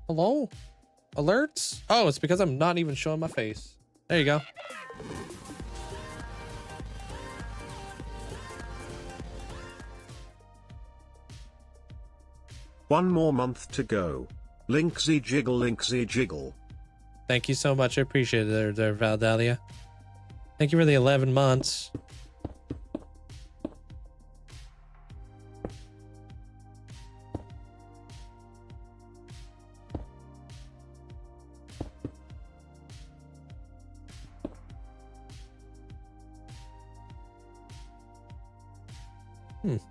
Hello? Alerts? Oh, it's because I'm not even showing my face. There you go. One more month to go. Linkzzey jiggle, Linkzzey jiggle. Thank you so much. I appreciate it there, Valdalia. Thank you for the 11 months.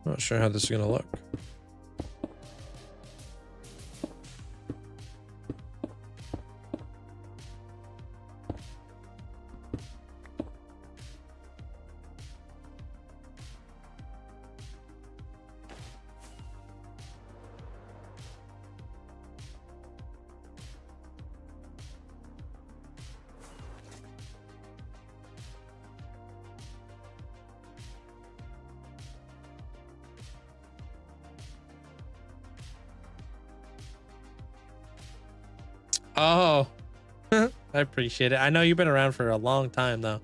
Not sure how this is gonna look. Oh, I appreciate it. I know you've been around for a long time, though.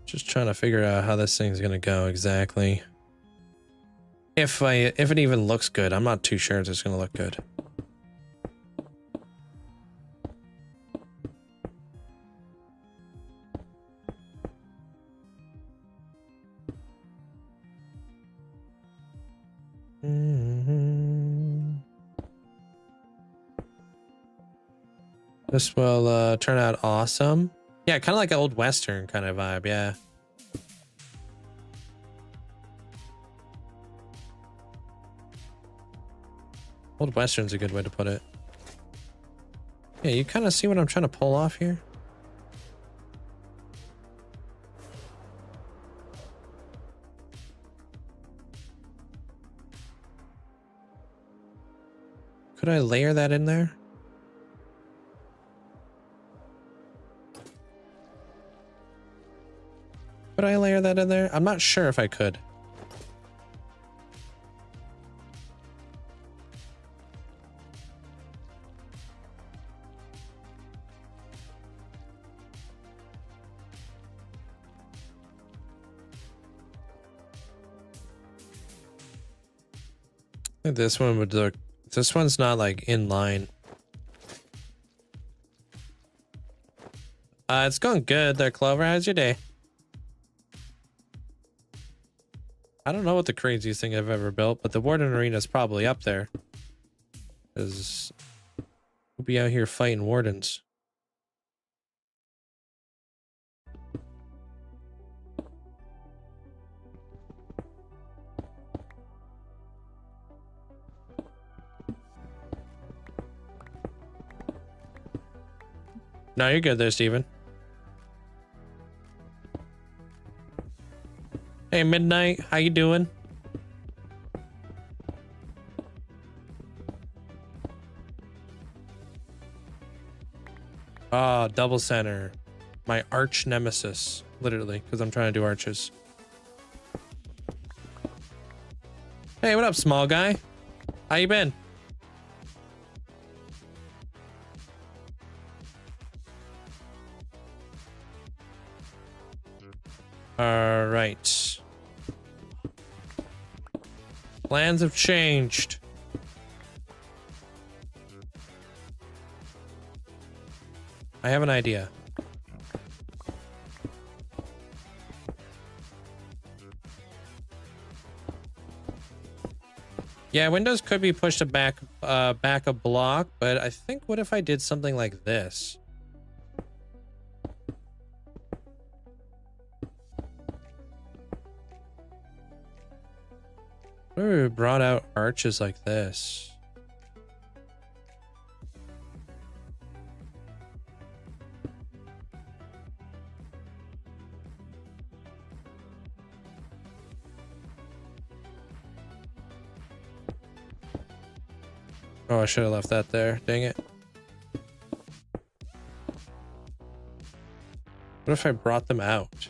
Just trying to figure out how this thing's gonna go exactly. If it even looks good, I'm not too sure if it's gonna look good. This will turn out awesome. Yeah, kind of like an old Western kind of vibe, yeah. Old Western's a good way to put it. Yeah, you kind of see what I'm trying to pull off here? Could I layer that in there? Could I layer that in there? I'm not sure if I could. I think this one would look, this one's not like in line. It's going good there, Clover. How's your day? I don't know what the craziest thing I've ever built, but the Warden Arena is probably up there. Because we'll be out here fighting wardens. No, you're good there, Steven. Hey, Midnight, how you doing? Ah, double center. My arch nemesis, literally, because I'm trying to do arches. Hey, what up, small guy? How you been? All right. Plans have changed. I have an idea. Yeah, windows could be pushed back a block, but I think what if I did something like this? What if we brought out arches like this? Oh, I should have left that there. Dang it. What if I brought them out?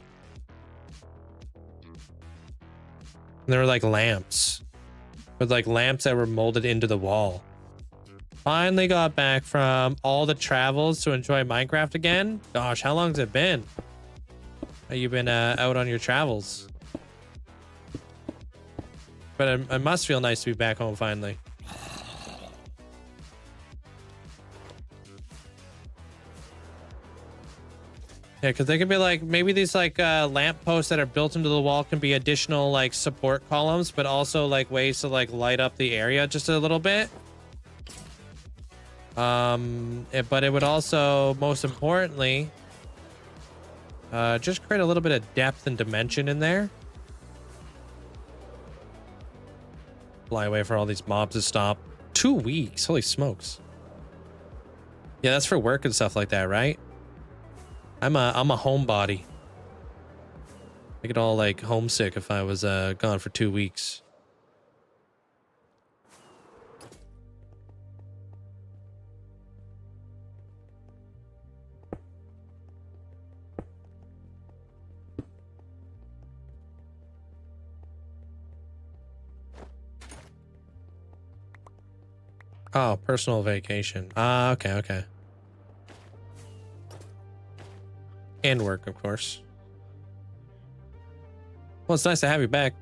And they were like lamps. With like lamps that were molded into the wall. Finally got back from all the travels to enjoy Minecraft again. Gosh, how long's it been? Have you been out on your travels? But it must feel nice to be back home finally. Yeah, because they could be like, maybe these like lamp posts that are built into the wall can be additional like support columns, but also like ways to like light up the area just a little bit. But it would also, most importantly, just create a little bit of depth and dimension in there. Fly away for all these mobs to stop. 2 weeks, holy smokes. Yeah, that's for work and stuff like that, right? I'm a homebody. I get all like homesick if I was gone for 2 weeks. Oh, personal vacation. Ah, okay, okay. And work, of course. Well, it's nice to have you back.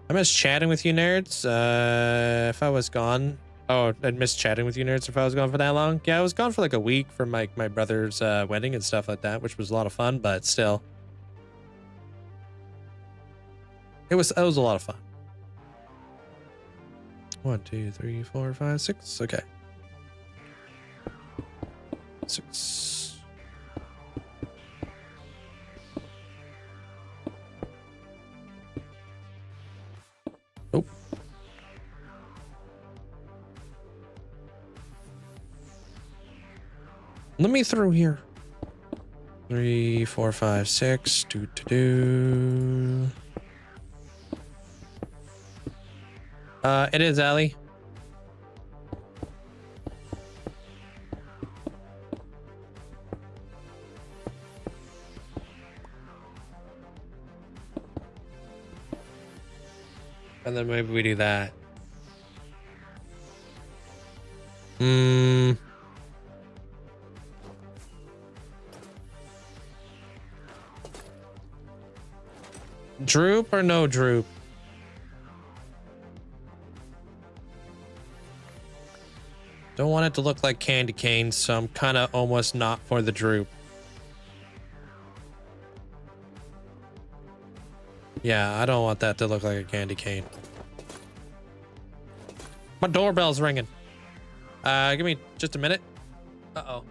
I miss chatting with you nerds. If I was gone... Oh, I'd miss chatting with you nerds if I was gone for that long. Yeah, I was gone for like a week from my brother's wedding and stuff like that, which was a lot of fun, but still. It was a lot of fun. 1, 2, 3, 4, 5, 6. Okay. 6. Oh. Let me through here. 3, 4, 5, 6. Do. It is, Allie. And then maybe we do that. Droop or no droop? Don't want it to look like candy canes, so I'm kind of almost not for the droop. Yeah, I don't want that to look like a candy cane. My doorbell's ringing. Give me just a minute. Uh-oh.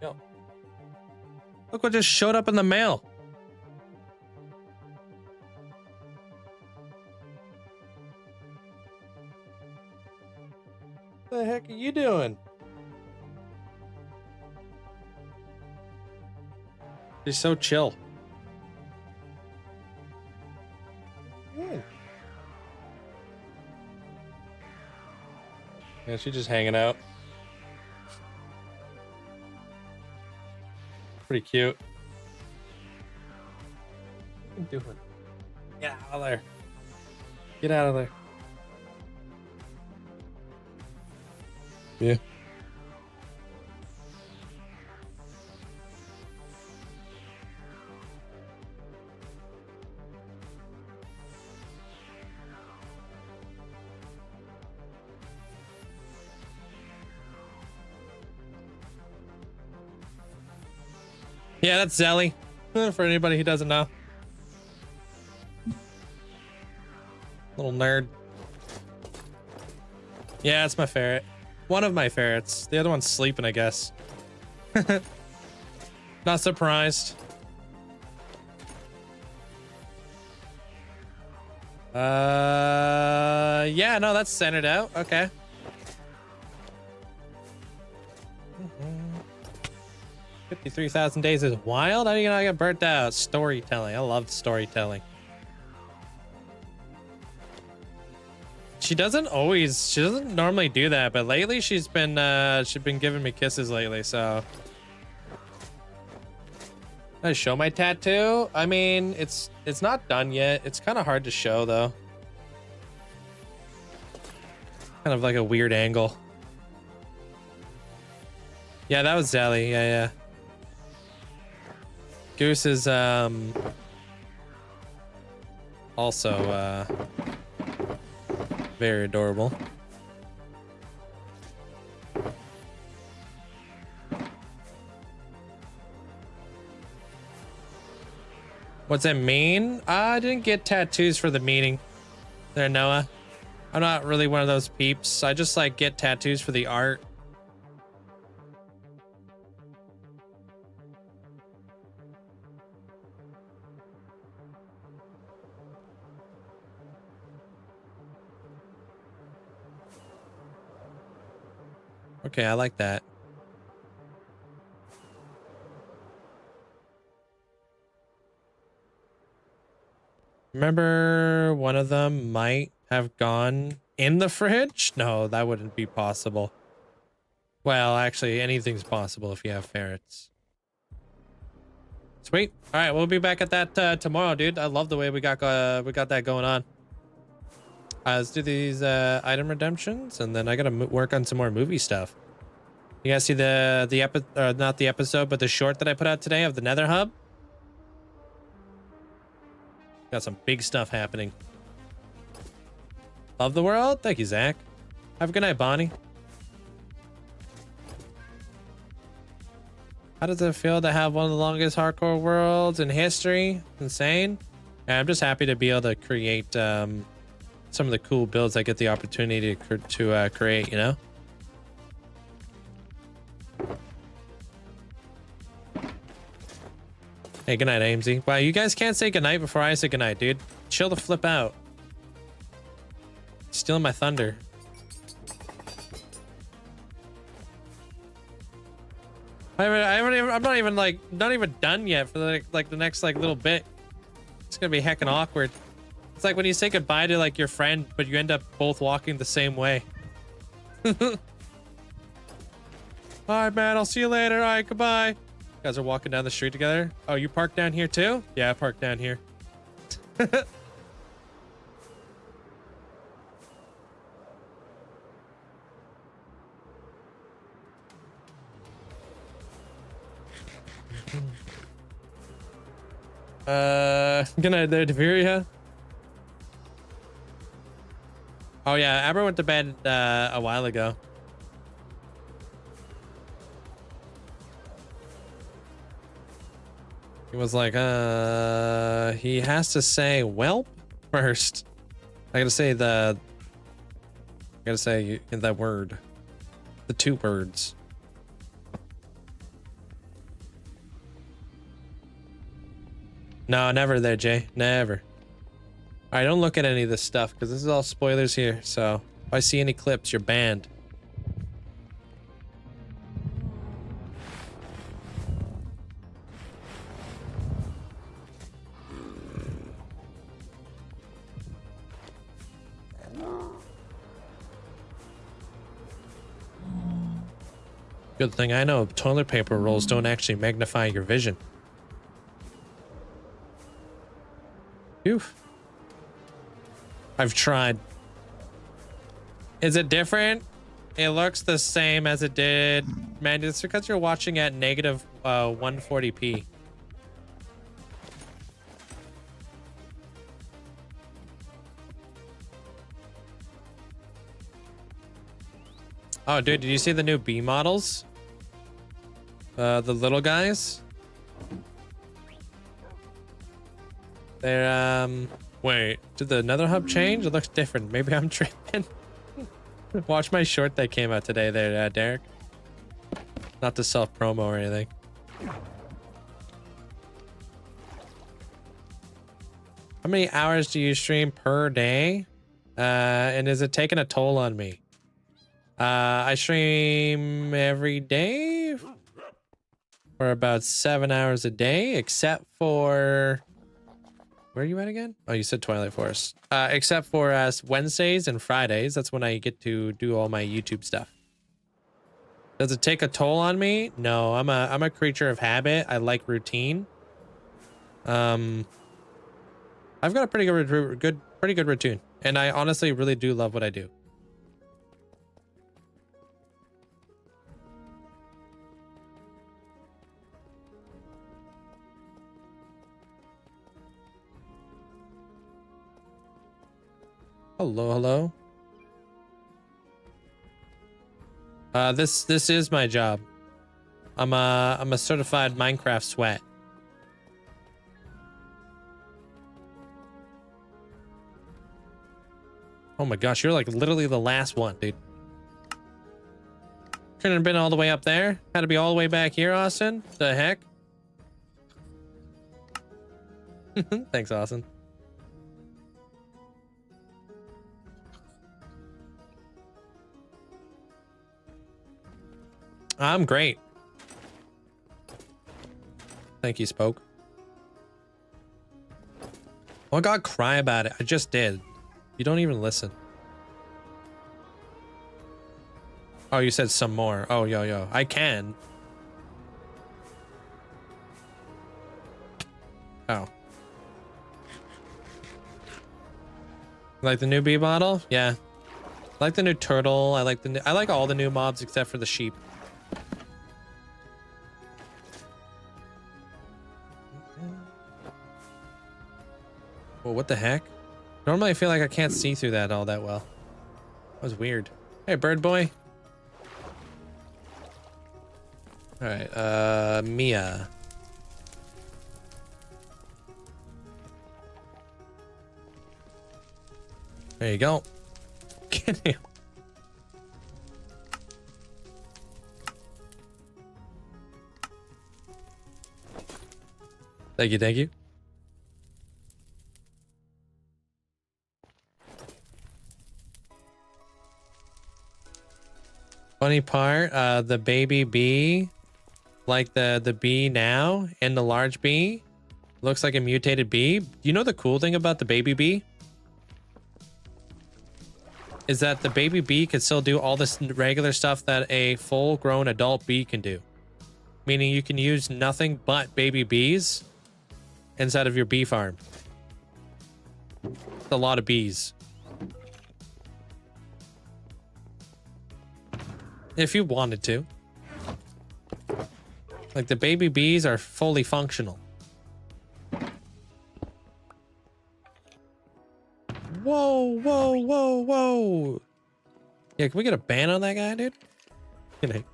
Yo. Look what just showed up in the mail. What the heck are you doing? She's so chill. Good. Yeah, she's just hanging out. Pretty cute. What are you doing? Get out of there. Get out of there. Yeah. Yeah, that's Zelly. For anybody who doesn't know. Little nerd. Yeah, that's my ferret. One of my ferrets. The other one's sleeping, I guess. Not surprised. Yeah, no, that's centered out. Okay. 53,000 days is wild. How do you know I get burnt out? Storytelling. I love storytelling. She doesn't normally do that, but lately she's been giving me kisses lately, so. Did I show my tattoo? I mean, it's not done yet. It's kind of hard to show though. Kind of like a weird angle. Yeah, that was Zelly. Yeah. Goose is also very adorable. What's that mean? I didn't get tattoos for the meeting there, Noah. I'm not really one of those peeps. I just like get tattoos for the art. Okay, I like that. Remember one of them might have gone in the fridge? No, that wouldn't be possible. Well, actually, anything's possible if you have ferrets. Sweet. All right, we'll be back at that tomorrow, dude. I love the way we got that going on. Let's do these item redemptions, and then I gotta work on some more movie stuff. You guys see not the episode, but the short that I put out today of the Nether Hub? Got some big stuff happening. Love the world. Thank you, Zach. Have a good night, Bonnie. How does it feel to have one of the longest hardcore worlds in history? Insane. And I'm just happy to be able to create some of the cool builds I get the opportunity to create, you know? Hey, good night, Amesy. Wow, you guys can't say goodnight before I say goodnight, dude. Chill the flip out. Stealing my thunder. I'm not even done yet for the next little bit. It's gonna be heckin' awkward. It's like when you say goodbye to your friend, but you end up both walking the same way. All right, man. I'll see you later. All right, goodbye. You guys are walking down the street together. Oh, you parked down here too? Yeah, I parked down here. Good night there, Deveria. Oh yeah, Aber went to bed a while ago. He was like, he has to say "welp" first. I gotta say that word, the two words. No, never there, Jay. Never. All right, don't look at any of this stuff because this is all spoilers here. So if I see any clips, you're banned. Good thing I know toilet paper rolls don't actually magnify your vision. Phew. I've tried. Is it different? It looks the same as it did. Man, it's because you're watching at negative 140p. Oh, dude, did you see the new B models? The little guys? They're, wait, did the nether hub change? It looks different. Maybe I'm tripping. Watch my short that came out today there, Derek. Not to self-promo or anything. How many hours do you stream per day? And is it taking a toll on me? I stream every day for about 7 hours a day, except for... Where are you at again? Oh, you said Twilight Forest. Except for Wednesdays and Fridays. That's when I get to do all my YouTube stuff. Does it take a toll on me? No, I'm a creature of habit. I like routine. I've got a pretty good routine, and I honestly really do love what I do. Hello. This is my job. I'm a certified Minecraft sweat. Oh my gosh, you're like literally the last one, dude. Couldn't have been all the way up there. Had to be all the way back here, Austin. The heck? Thanks, Austin. I'm great. Thank you, Spoke. Oh God, cry about it. I just did. You don't even listen. Oh, you said some more. Oh, yo. I can. Oh. Like the new bee bottle? Yeah. I like the new turtle. I like all the new mobs except for the sheep. Well, what the heck? Normally I feel like I can't see through that all that well. That was weird. Hey, bird boy. All right, Mia. There you go. Get him. Thank you. Funny part, the baby bee, like the bee now and the large bee, looks like a mutated bee. You know the cool thing about the baby bee? Is that the baby bee can still do all this regular stuff that a full-grown adult bee can do. Meaning you can use nothing but baby bees inside of your bee farm. It's a lot of bees. If you wanted to. Like the baby bees are fully functional. Whoa. Yeah, can we get a ban on that guy, dude? Can I?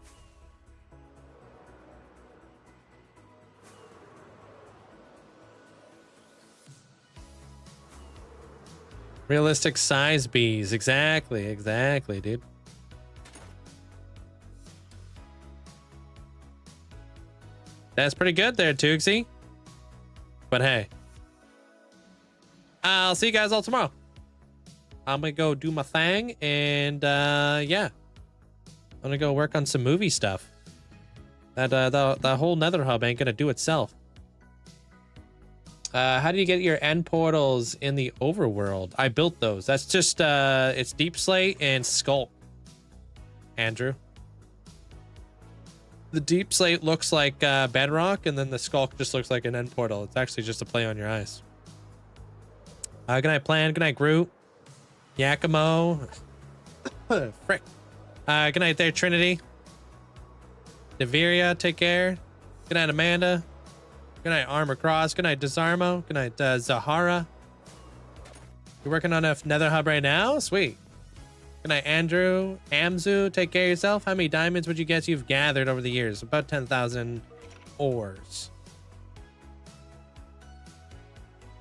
Realistic size bees. Exactly, dude. That's pretty good there, Toogsy. But hey, I'll see you guys all tomorrow. I'm gonna go do my thing, and yeah, I'm gonna go work on some movie stuff. That whole nether hub ain't gonna do itself. How do you get your end portals in the overworld? I built those. That's just it's Deep Slate and Sculpt, Andrew. The Deep Slate looks like bedrock, and then the Sculpt just looks like an end portal. It's actually just a play on your eyes. Good night, Plan. Good night, Groot. Yakimo. Frick. Good night there, Trinity. Deveria, take care. Good night, Amanda. Good night, Armor Cross. Good night, Desarmo. Good night, Zahara. You're working on a nether hub right now? Sweet. Good night, Andrew. Amzu, take care of yourself. How many diamonds would you guess you've gathered over the years? About 10,000 ores.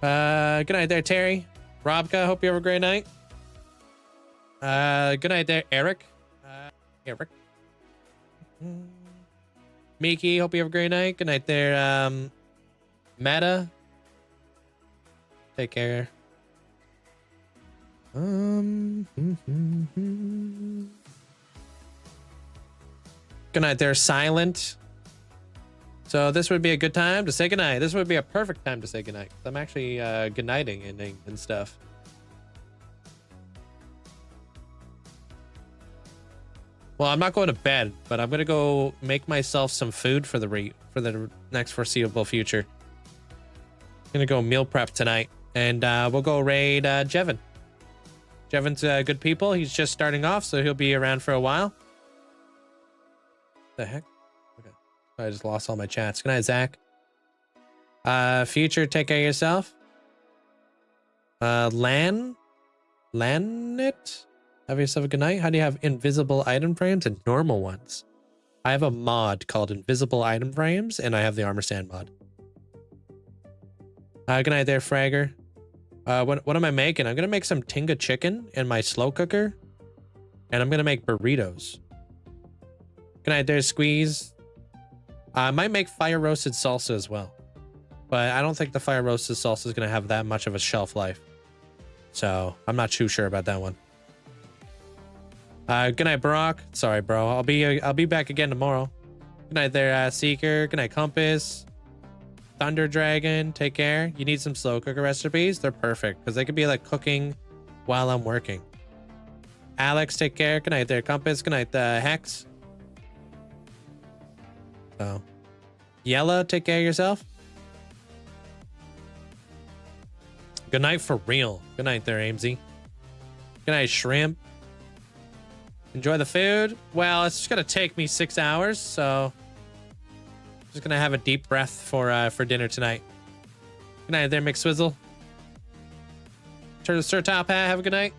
Good night there, Terry. Robka, hope you have a great night. Good night there, Eric. Eric. Miki, hope you have a great night. Good night there, Meta. Take care. Good night there, Silent. So this would be a good time to say goodnight. This would be a perfect time to say goodnight. I'm actually goodnighting and stuff. Well, I'm not going to bed, but I'm gonna go make myself some food for the next foreseeable future. I'm gonna go meal prep tonight, and we'll go raid Jevin. Jevin's good people. He's just starting off, so he'll be around for a while. The heck? Okay, I just lost all my chats. Good night, Zach. Future, take care of yourself. Lanit, have yourself a good night. How do you have invisible item frames and normal ones? I have a mod called invisible item frames, and I have the armor stand mod. Good night there, Fragger. What am I making? I'm gonna make some tinga chicken in my slow cooker, and I'm gonna make burritos. Good night there, Squeeze. I might make fire roasted salsa as well, but I don't think the fire roasted salsa is gonna have that much of a shelf life, so I'm not too sure about that one. Good night, Barack. Sorry, bro. I'll be back again tomorrow. Good night there, Seeker. Good night, Compass. Thunder Dragon, take care. You need some slow cooker recipes? They're perfect because they could be like cooking while I'm working. Alex, take care. Good night there, Compass. Good night, Hex. So, Yella, take care of yourself. Good night for real. Good night there, Amesy. Good night, Shrimp. Enjoy the food. Well, it's just gonna take me 6 hours, so just gonna have a deep breath for dinner tonight. Good night there, McSwizzle. Sir Top Hat, have a good night.